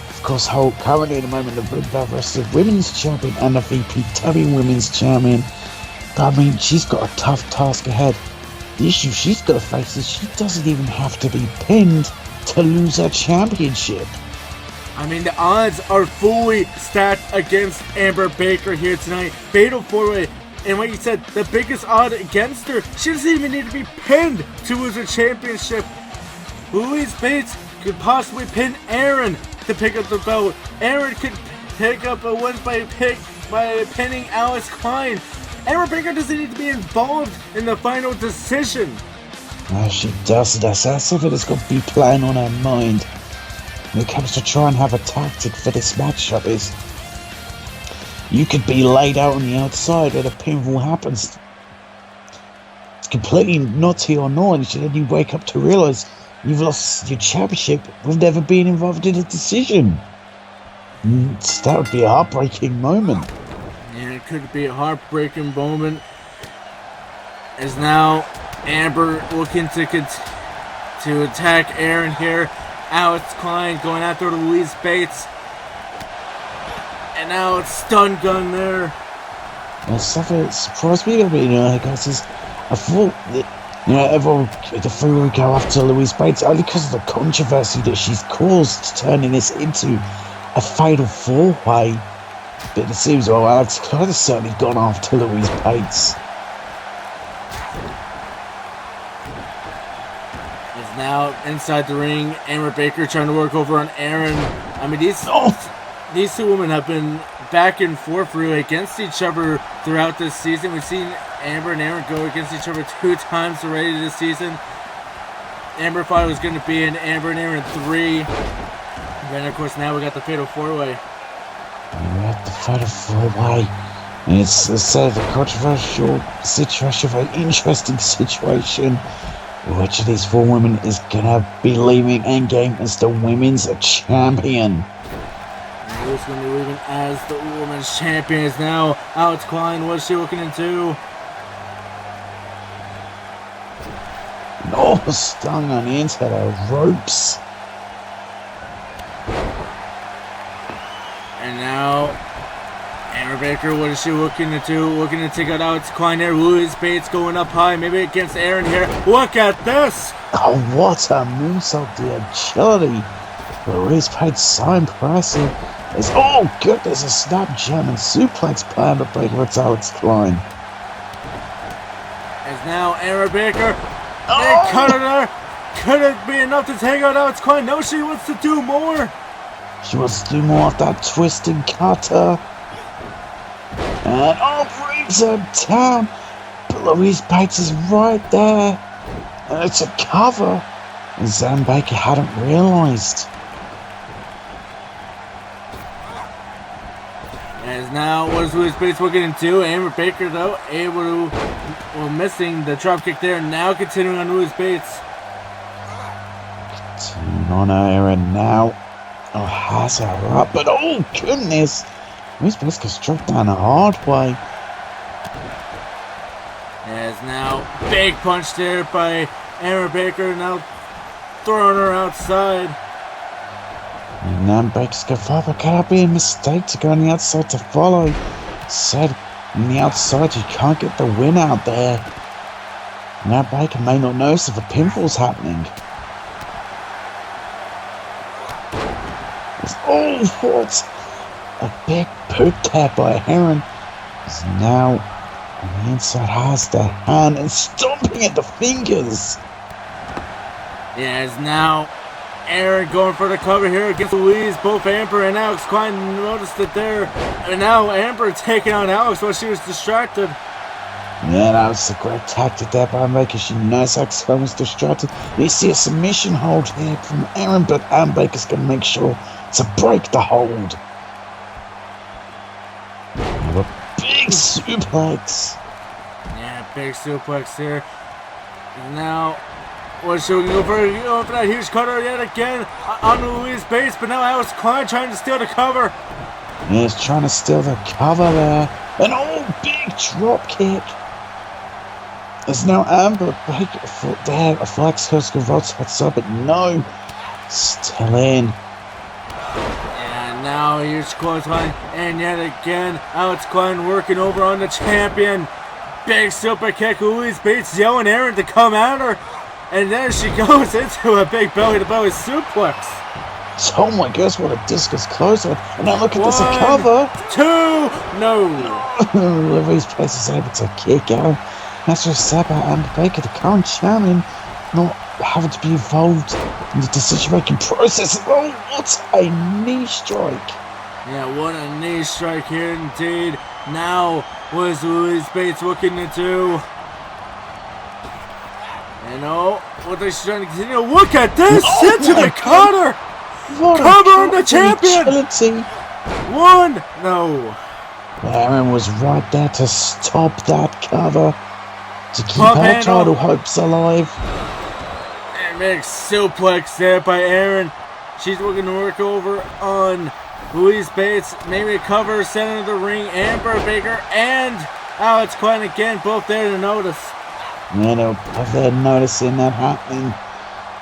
Of course, Holt currently at the moment the Ring Belt Wrestling Women's Champion and the VPW Women's Champion. But I mean, she's got a tough task ahead. The issue she's got to face is she doesn't even have to be pinned to lose her championship. I mean, the odds are fully stacked against Amber Baker here tonight. Fatal 4-way. And like you said, the biggest odd against her, she doesn't even need to be pinned to lose her championship. Louise Bates could possibly pin Aaron to pick up the belt. Aaron could pick up a win by pinning Alice Klein. Amber Baker doesn't need to be involved in the final decision. She does. That's something that's got to be playing on her mind when it comes to try and have a tactic for this matchup. Is you could be laid out on the outside where the pinfall happens. It's completely not to your knowledge, and then you wake up to realise you've lost your championship with never being involved in a decision. That would be a heartbreaking moment. Yeah, it could be a heartbreaking moment. As now Amber looking to attack Aaron here. Alex Klein going after Louise Bates. And now it's stun gun there. Well, something that surprised me a little bit, guys, is I thought that, everyone, the three would go after Louise Bates only because of the controversy that she's caused, turning this into a fatal 4-way. But it seems, Alex Klein has certainly gone after Louise Bates. Is now inside the ring. Amber Baker trying to work over on Aaron. I mean, these two women have been back and forth really against each other throughout this season. We've seen Amber and Aaron go against each other 2 times already this season. Amber thought it was going to be an Amber and Aaron 3. And then, of course, now we got the Fatal 4-Way. We have the Fatal 4-Way. And it's a controversial situation, a very interesting situation. Which of these 4 women is going to be leaving Endgame as the Women's Champion? Who's going to be leaving as the Women's Champion is now Alex Klein. What's she looking into? Stung on the inside of ropes. And now Amber Baker, what is she looking to do? Looking to take out Alex Klein there. Louise Bates going up high, maybe against Aaron here. Look at this! Oh, what a moonsault, the agility. Louise Bates, so impressive. Oh, goodness, a snap German suplex by Amber Baker. It's Alex Klein. As now Amber Baker, they cut her. Could it be enough to take out Alex Klein? No, she wants to do more. She wants to do more of that twisting cutter. And brings her down. But Louise Bates is right there. And it's a cover. And Zan Baker hadn't realised. As now, what is Louise Bates looking to do? Amber Baker, though, missing the dropkick there. Now continuing on Louise Bates. Continuing on Aaron now. Has her up, but goodness. Louise Bates gets struck down a hard way. As now, big punch there by Amber Baker, now throwing her outside. And now Baker's going forward, but can that be a mistake to go on the outside to follow? Said on the outside you can't get the win out there. Now Baker may not notice if a pinfall's happening. What a big boot there by Heron. Is now on the inside, has the hand and stomping at the fingers. Yeah, as now Aaron going for the cover here against Louise. Both Amber and Alex Klein noticed it there. And now Amber taking on Alex while she was distracted. Yeah, that was a great tactic there by Baker. She knows Alex Klein was distracted. You see a submission hold here from Aaron, but Aaron Baker's going to make sure to break the hold. A big suplex. Yeah, big suplex here. And now, what's she going to go for? Going for that huge cutter yet again on Louise Bates, but now Alex Klein trying to steal the cover. Yeah, he's trying to steal the cover there. And big drop kick. There's no Amber Baker foot there. A flex Husker rotates up, but no. Still in. And now here's clothesline, and yet again, Alex Klein working over on the champion. Big super kick. Louise Bates yelling Aaron to come at her, and then she goes into a big belly-to-belly suplex. Oh my gosh, what a discus clothesline. And now look at this, a cover. 2, no. Louise Bates is able to kick out. That's just sad about Amber Baker, the current champion, not having to be involved in the decision-making process. Oh, what a knee strike. Yeah, what a knee strike here indeed. Now, what is Louise Bates looking to do? And what is she trying to continue? Look at this! Into the cutter! Cover on the champion! Utility. 1, no. Aaron was right there to stop that cover, to keep her title hopes alive. And big suplex there by Aaron. She's looking to work over on Louise Bates. Maybe a cover, center of the ring. Amber Baker and Alex Klein again, both there to notice. Yeah, they're both there noticing that happening.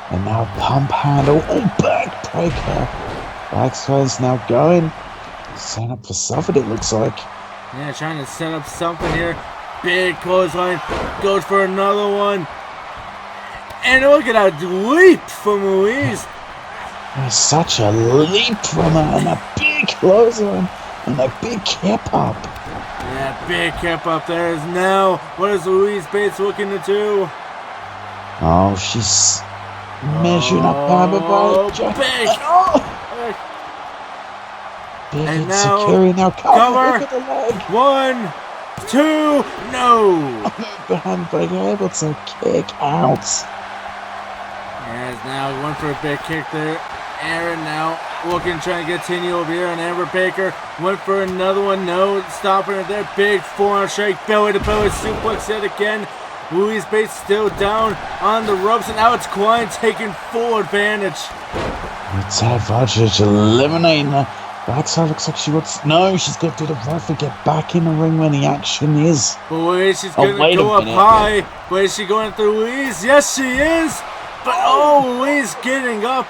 And now pump handle. Backbreaker. Alex Klein's now going. Set up for something, it looks like. Yeah, trying to set up something here. Big clothesline. Goes for another one. And look at that leap from Louise. There's such a leap from her, and a big clothesline, and a big hip up. Yeah, big hip up there is now. What is Louise Bates looking to do? Oh, she's measuring up Amber Baker. Big and now, security now cover. Look at the leg. 1, 2, no. But Amber Baker able to kick out. Yeah, now going for a big kick there. Aaron now looking, trying to continue over here, and Amber Baker went for another one. No, stopping it there. Big forearm strike, belly to belly suplex yet again. Louise Bates still down on the ropes, and Alex Klein taking full advantage. It's advantage, eliminating her. Backside looks like she wants. No, she's got to do the right to get back in the ring when the action is. But wait, she's going to go up high. Wait, is she going through Louise? Yes, she is. But Louise getting up.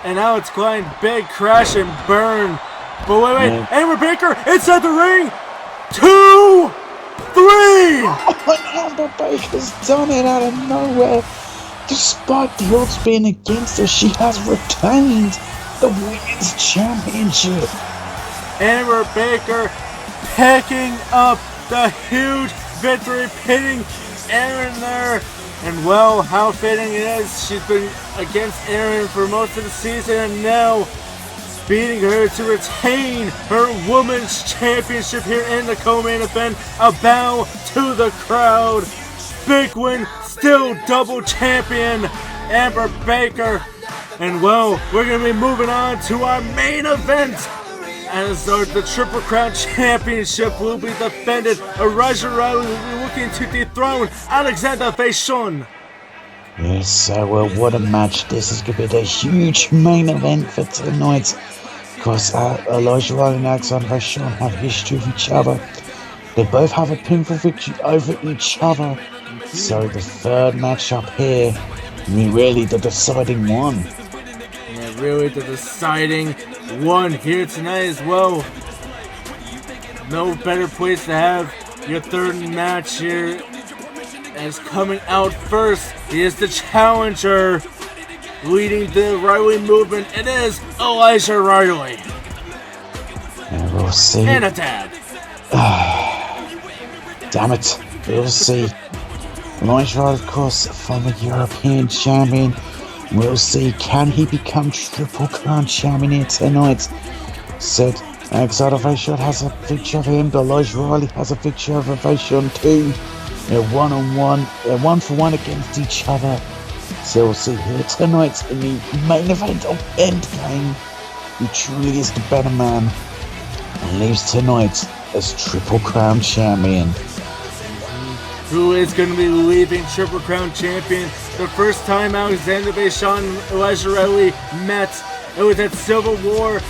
And Alex Klein, big crash and burn. But wait, Amber Baker inside the ring. 2, 3. Amber Baker's done it out of nowhere. Despite the odds being against her, she has retained the Women's Championship. Amber Baker picking up the huge victory, pinning Aaron there. And well, how fitting it is. She's been against Aaron for most of the season, and now beating her to retain her Women's Championship here in the co-main event. A bow to the crowd. Big win, still double champion, Amber Baker. And well, we're going to be moving on to our main event. As the Triple Crown Championship will be defended. Elijah Riley will be looking to dethrone Alexander Vachon. Yes, well, what a match. This is going to be the huge main event for tonight. Because Elijah Riley and Alexander Vachon have history of each other. They both have a pinfall victory over each other. So the third matchup here, really the deciding one. Yeah, really the deciding one here tonight as well. No better place to have your third match here. As coming out first, he is the challenger leading the Riley movement. It is Elijah Riley. And we'll see. And a dad. Damn it. We'll see. Elijah Riley, of course, former European champion. We'll see, can he become Triple Crown champion here tonight? Said Alexander Vachon has a picture of him, but Elijah Riley has a picture of Vachon too. They're one-on-one, they're one-for-one against each other. So we'll see here tonight in the main event of Endgame, who truly is the better man and leaves tonight as Triple Crown champion. Who is going to be leaving Triple Crown champion? The first time Alexander Vachon and Elijah Riley met, it was at Civil War.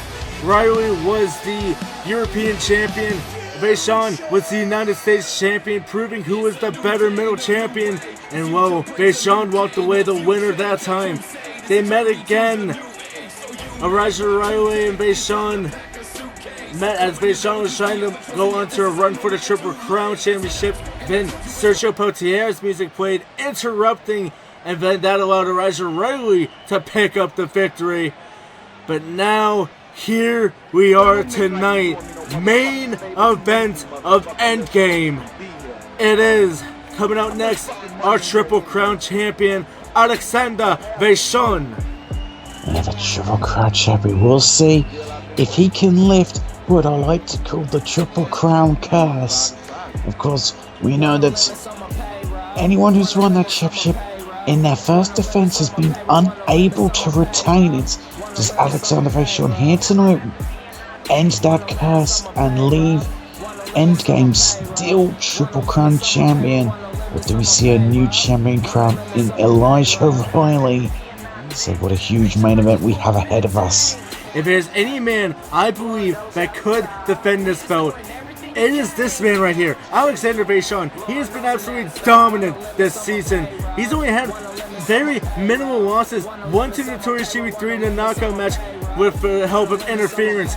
Riley was the European champion. Vachon was the United States champion, proving who was the better middle champion. And well, Vachon walked away the winner that time. They met again. Elijah Riley and Vachon met as Vachon was trying to go on to a run for the Triple Crown Championship. Then Sergio Potier's music played, interrupting, and then that allowed Elijah Riley to pick up the victory. But now, here we are tonight, main event of Endgame. It is coming out next, our Triple Crown champion, Alexander Vachon. The Triple Crown champion. We'll see if he can lift what I like to call the Triple Crown curse. Of course, we know that anyone who's won that championship in their first defense has been unable to retain it. Does Alexander Vachon here tonight end that curse and leave Endgame still Triple Crown champion? Or do we see a new champion crown in Elijah Riley? So what a huge main event we have ahead of us. If there's any man I believe that could defend this belt, it is this man right here, Alexander Vachon. He has been absolutely dominant this season. He's only had very minimal losses. One to Notorious GB3 in a knockout match with the help of interference.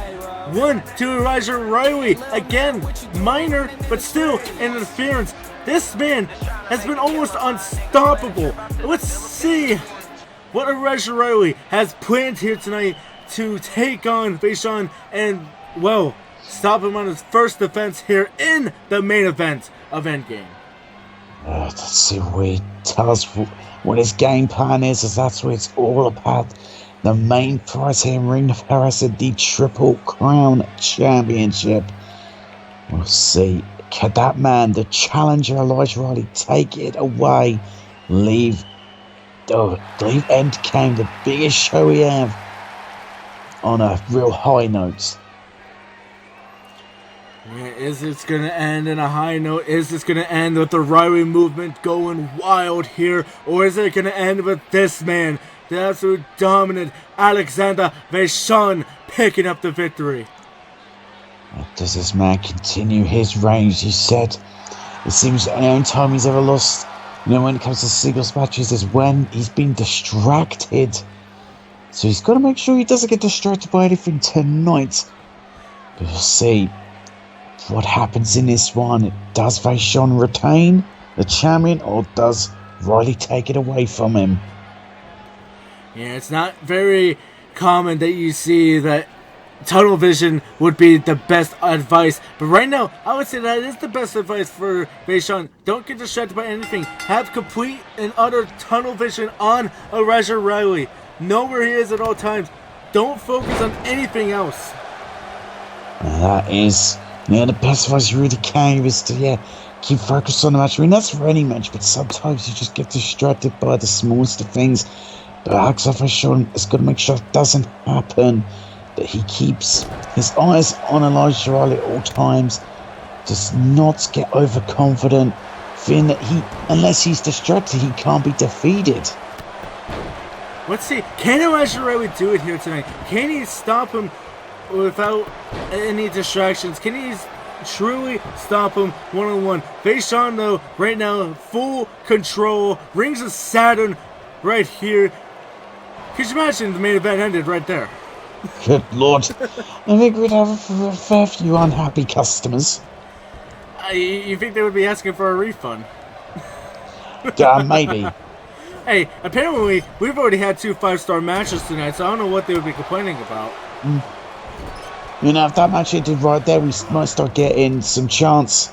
One to Elijah Riley, again, minor, but still interference. This man has been almost unstoppable. Let's see what Elijah Riley has planned here tonight to take on Vachon and, well, stop him on his first defense here in the main event of Endgame. Let's see what he tells what his game plan is, as that's what it's all about. The main prize here in Ring of Honor, the Triple Crown Championship. We'll see. Can that man, the challenger Elijah Riley, take it away? Leave Endgame, the biggest show we have, on a real high note. Is this going to end in a high note? Is this going to end with the Riley movement going wild here? Or is it going to end with this man, the absolute dominant Alexander Vachon, picking up the victory? Does this man continue his reign? He said it seems the only time he's ever lost, when it comes to singles matches, is when he's been distracted. So he's got to make sure he doesn't get distracted by anything tonight. But we'll see what happens in this one. Does Vachon retain the champion, or does Riley take it away from him? Yeah, it's not very common that you see that tunnel vision would be the best advice. But right now, I would say that is the best advice for Vachon. Don't get distracted by anything. Have complete and utter tunnel vision on Elijah Riley. Know where he is at all times. Don't focus on anything else. That is, the best advice you really can give is to, keep focused on the match. I mean, that's for any match, but sometimes you just get distracted by the smallest of things. But Alexander Vachon has got to make sure it doesn't happen. That he keeps his eyes on Elijah Riley at all times. Does not get overconfident, feeling that unless he's distracted, he can't be defeated. Let's see, can Elijah Riley do it here tonight? Can he stop him without any distractions? Can he truly stop him one-on-one? Vachon, though, right now, full control. Rings of Saturn right here. Could you imagine the main event ended right there? Good Lord. I think we'd have a fair few unhappy customers. You think they would be asking for a refund? Maybe. Hey, apparently, we've already had 2 5-star matches tonight, so I don't know what they would be complaining about. If that match ended right there, we might start getting some chance.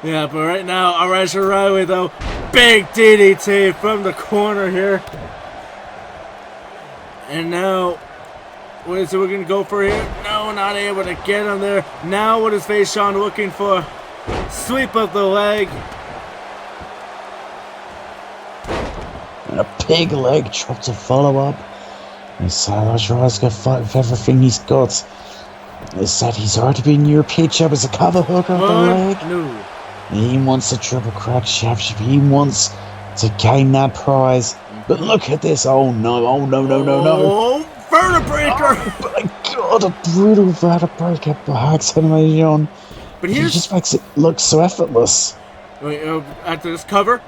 Yeah, but right now, Elijah Riley, though, Big DDT from the corner here. And now, what is it we're going to go for here? No, not able to get him there. Now what is Vaishon looking for? Sweep of the leg. And a pig leg drop to follow up. And Elijah Riley's going to fight with everything he's got. They said he's already been European champ as a cover hook of the leg. No. He wants a triple crown championship. He wants to gain that prize. But look at this. Oh no, oh no, no, no, no. Oh, vertebraker. Oh my god, a brutal vertebraker by Vaishon. But he here's... just makes it look so effortless. Wait, after this cover.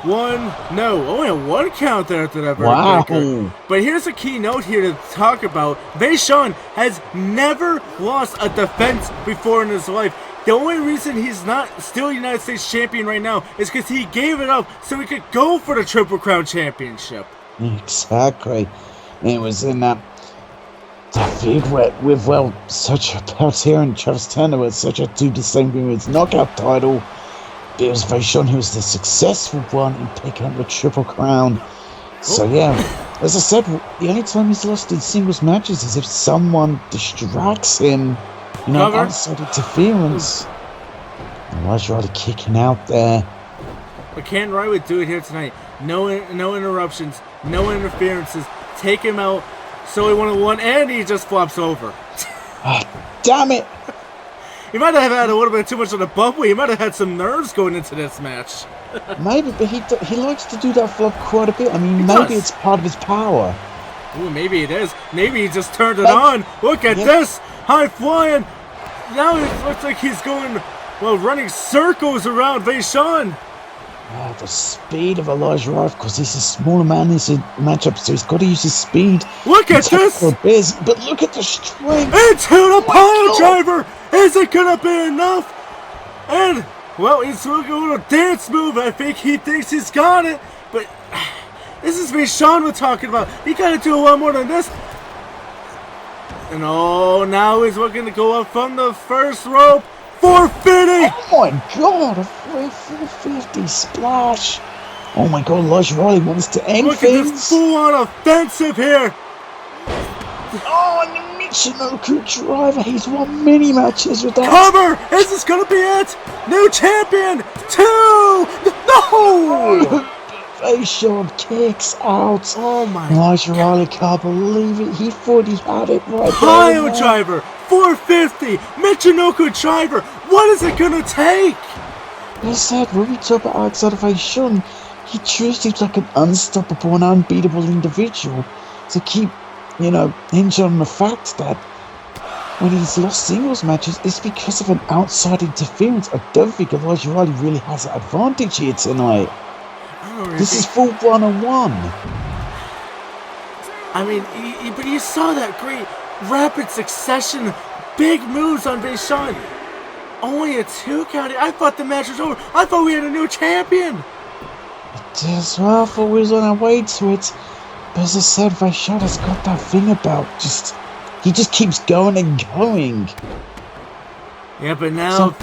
Only a one count there after that vertebraker. Wow. But here's a key note here to talk about. Vaishon has never lost a defense before in his life. The only reason he's not still United States champion right now is because he gave it up so he could go for the Triple Crown Championship. Exactly. And it was in that feud with such a belt here and Travis Turner with such a two distinct with his knockout title. It was Vaishon who was the successful one in picking up the Triple Crown. So yeah, as I said, the only time he's lost in singles matches is if someone distracts him. Outside interference. Elijah Riley kicking out there. But can Riley do it here tonight? No interruptions, no interferences. Take him out. So he 1-1, and he just flops over. Damn it! He might have had a little bit too much on the bubble. He might have had some nerves going into this match. Maybe, but he likes to do that flop quite a bit. I mean, maybe it's part of his power. Ooh, maybe it is. Maybe he just turned it on. Look at this. High flying. Now it looks like he's going, running circles around Vaishon. The speed of Elijah Riley, because he's a smaller man in this matchup, so he's got to use his speed. Look at this. But look at the strength. Into the pile driver. Is it going to be enough? And, he's looking a little dance move. I think he thinks he's got it. But this is Vaishon we're talking about. He got to do a lot more than this. And now he's looking to go up from the first rope. 450! Oh my god, a 450 splash. Oh my god, Elijah Riley wants to end things. Look at this full-on offensive here. And the Michinoku driver, he's won many matches with that. Cover! Is this gonna be it? New champion! 2! No! Vaishon kicks out. Oh my Elijah Riley can't believe it. He thought he had it right there. Pile driver, 450, Michinoku driver. What is it gonna take? As I said, when we talk about Alexander Vaishon, he truly seems like an unstoppable and unbeatable individual. To keep, hinged on the fact that when he's lost singles matches, it's because of an outside interference. I don't think Elijah Riley really has an advantage here tonight. This is full 1-on-1. I mean, but you saw that great rapid succession, big moves on Vaishon. Only a 2 count. I thought the match was over. I thought we had a new champion. It did as well. I thought we was on our way to it. But as I said, Vaishon has got that thing about he just keeps going and going. Yeah, but now...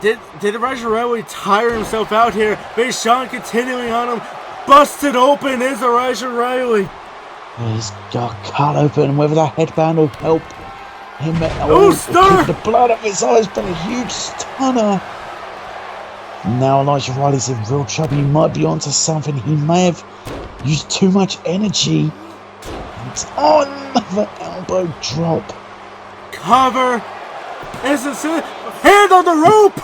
Did Elijah Riley tire himself out here? Vaishon continuing on him. Busted open is Elijah Riley. He's got cut open. Whether that headband will help him. Stunner! Keep the blood off his eyes, but a huge stunner. Now Elijah Riley's in real trouble. He might be onto something. He may have used too much energy. Another elbow drop. Cover. Is this it? Hand on the rope!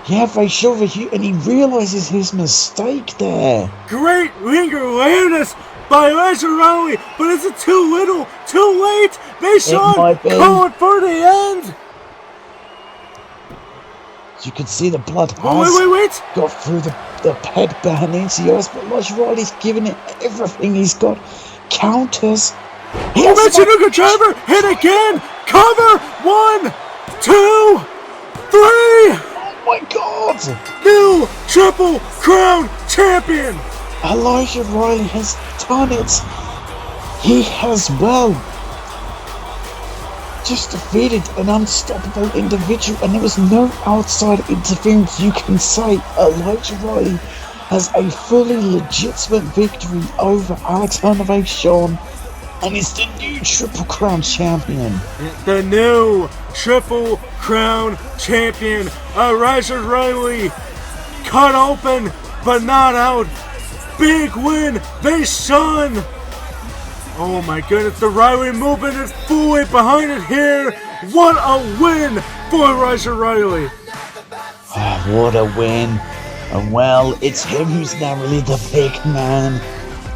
Vaishon, and he realizes his mistake there. Great ring awareness by Elijah Riley, but is it too little? Too late? Vaishon calling for the end! You can see the blood has got through the headband into yours, but Elijah Riley's giving it everything he's got. Counters. Michinoku driver, hit again! Cover! 1, 2, 3! Oh my god! New Triple Crown Champion! Elijah Riley has done it. He has just defeated an unstoppable individual, and there was no outside interference. You can say Elijah Riley has a fully legitimate victory over Alexander Vachon, and is the new Triple Crown champion. The new Triple Crown champion, Elijah Riley, cut open but not out. Big win, Vachon. Oh my goodness, the Riley movement is fully behind it here. What a win for Elijah Riley. Oh, what a win. And well, it's him who's now really the big man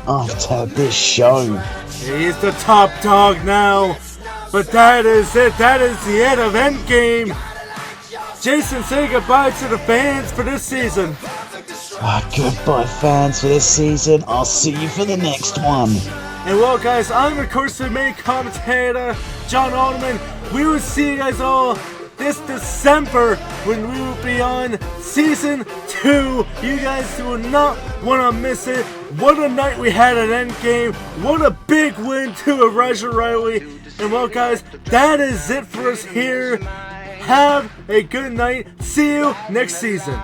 after this show. He's the top dog now. But that is it. That is the end of Endgame. Jason, say goodbye to the fans for this season. Goodbye, fans, for this season. I'll see you for the next one. And well, guys, I'm of course the main commentator, John Alderman. We will see you guys all this December when we will be on Season 2. You guys will not want to miss it. What a night we had at Endgame. What a big win to Elijah Riley. And well, guys, that is it for us here. Have a good night. See you next season.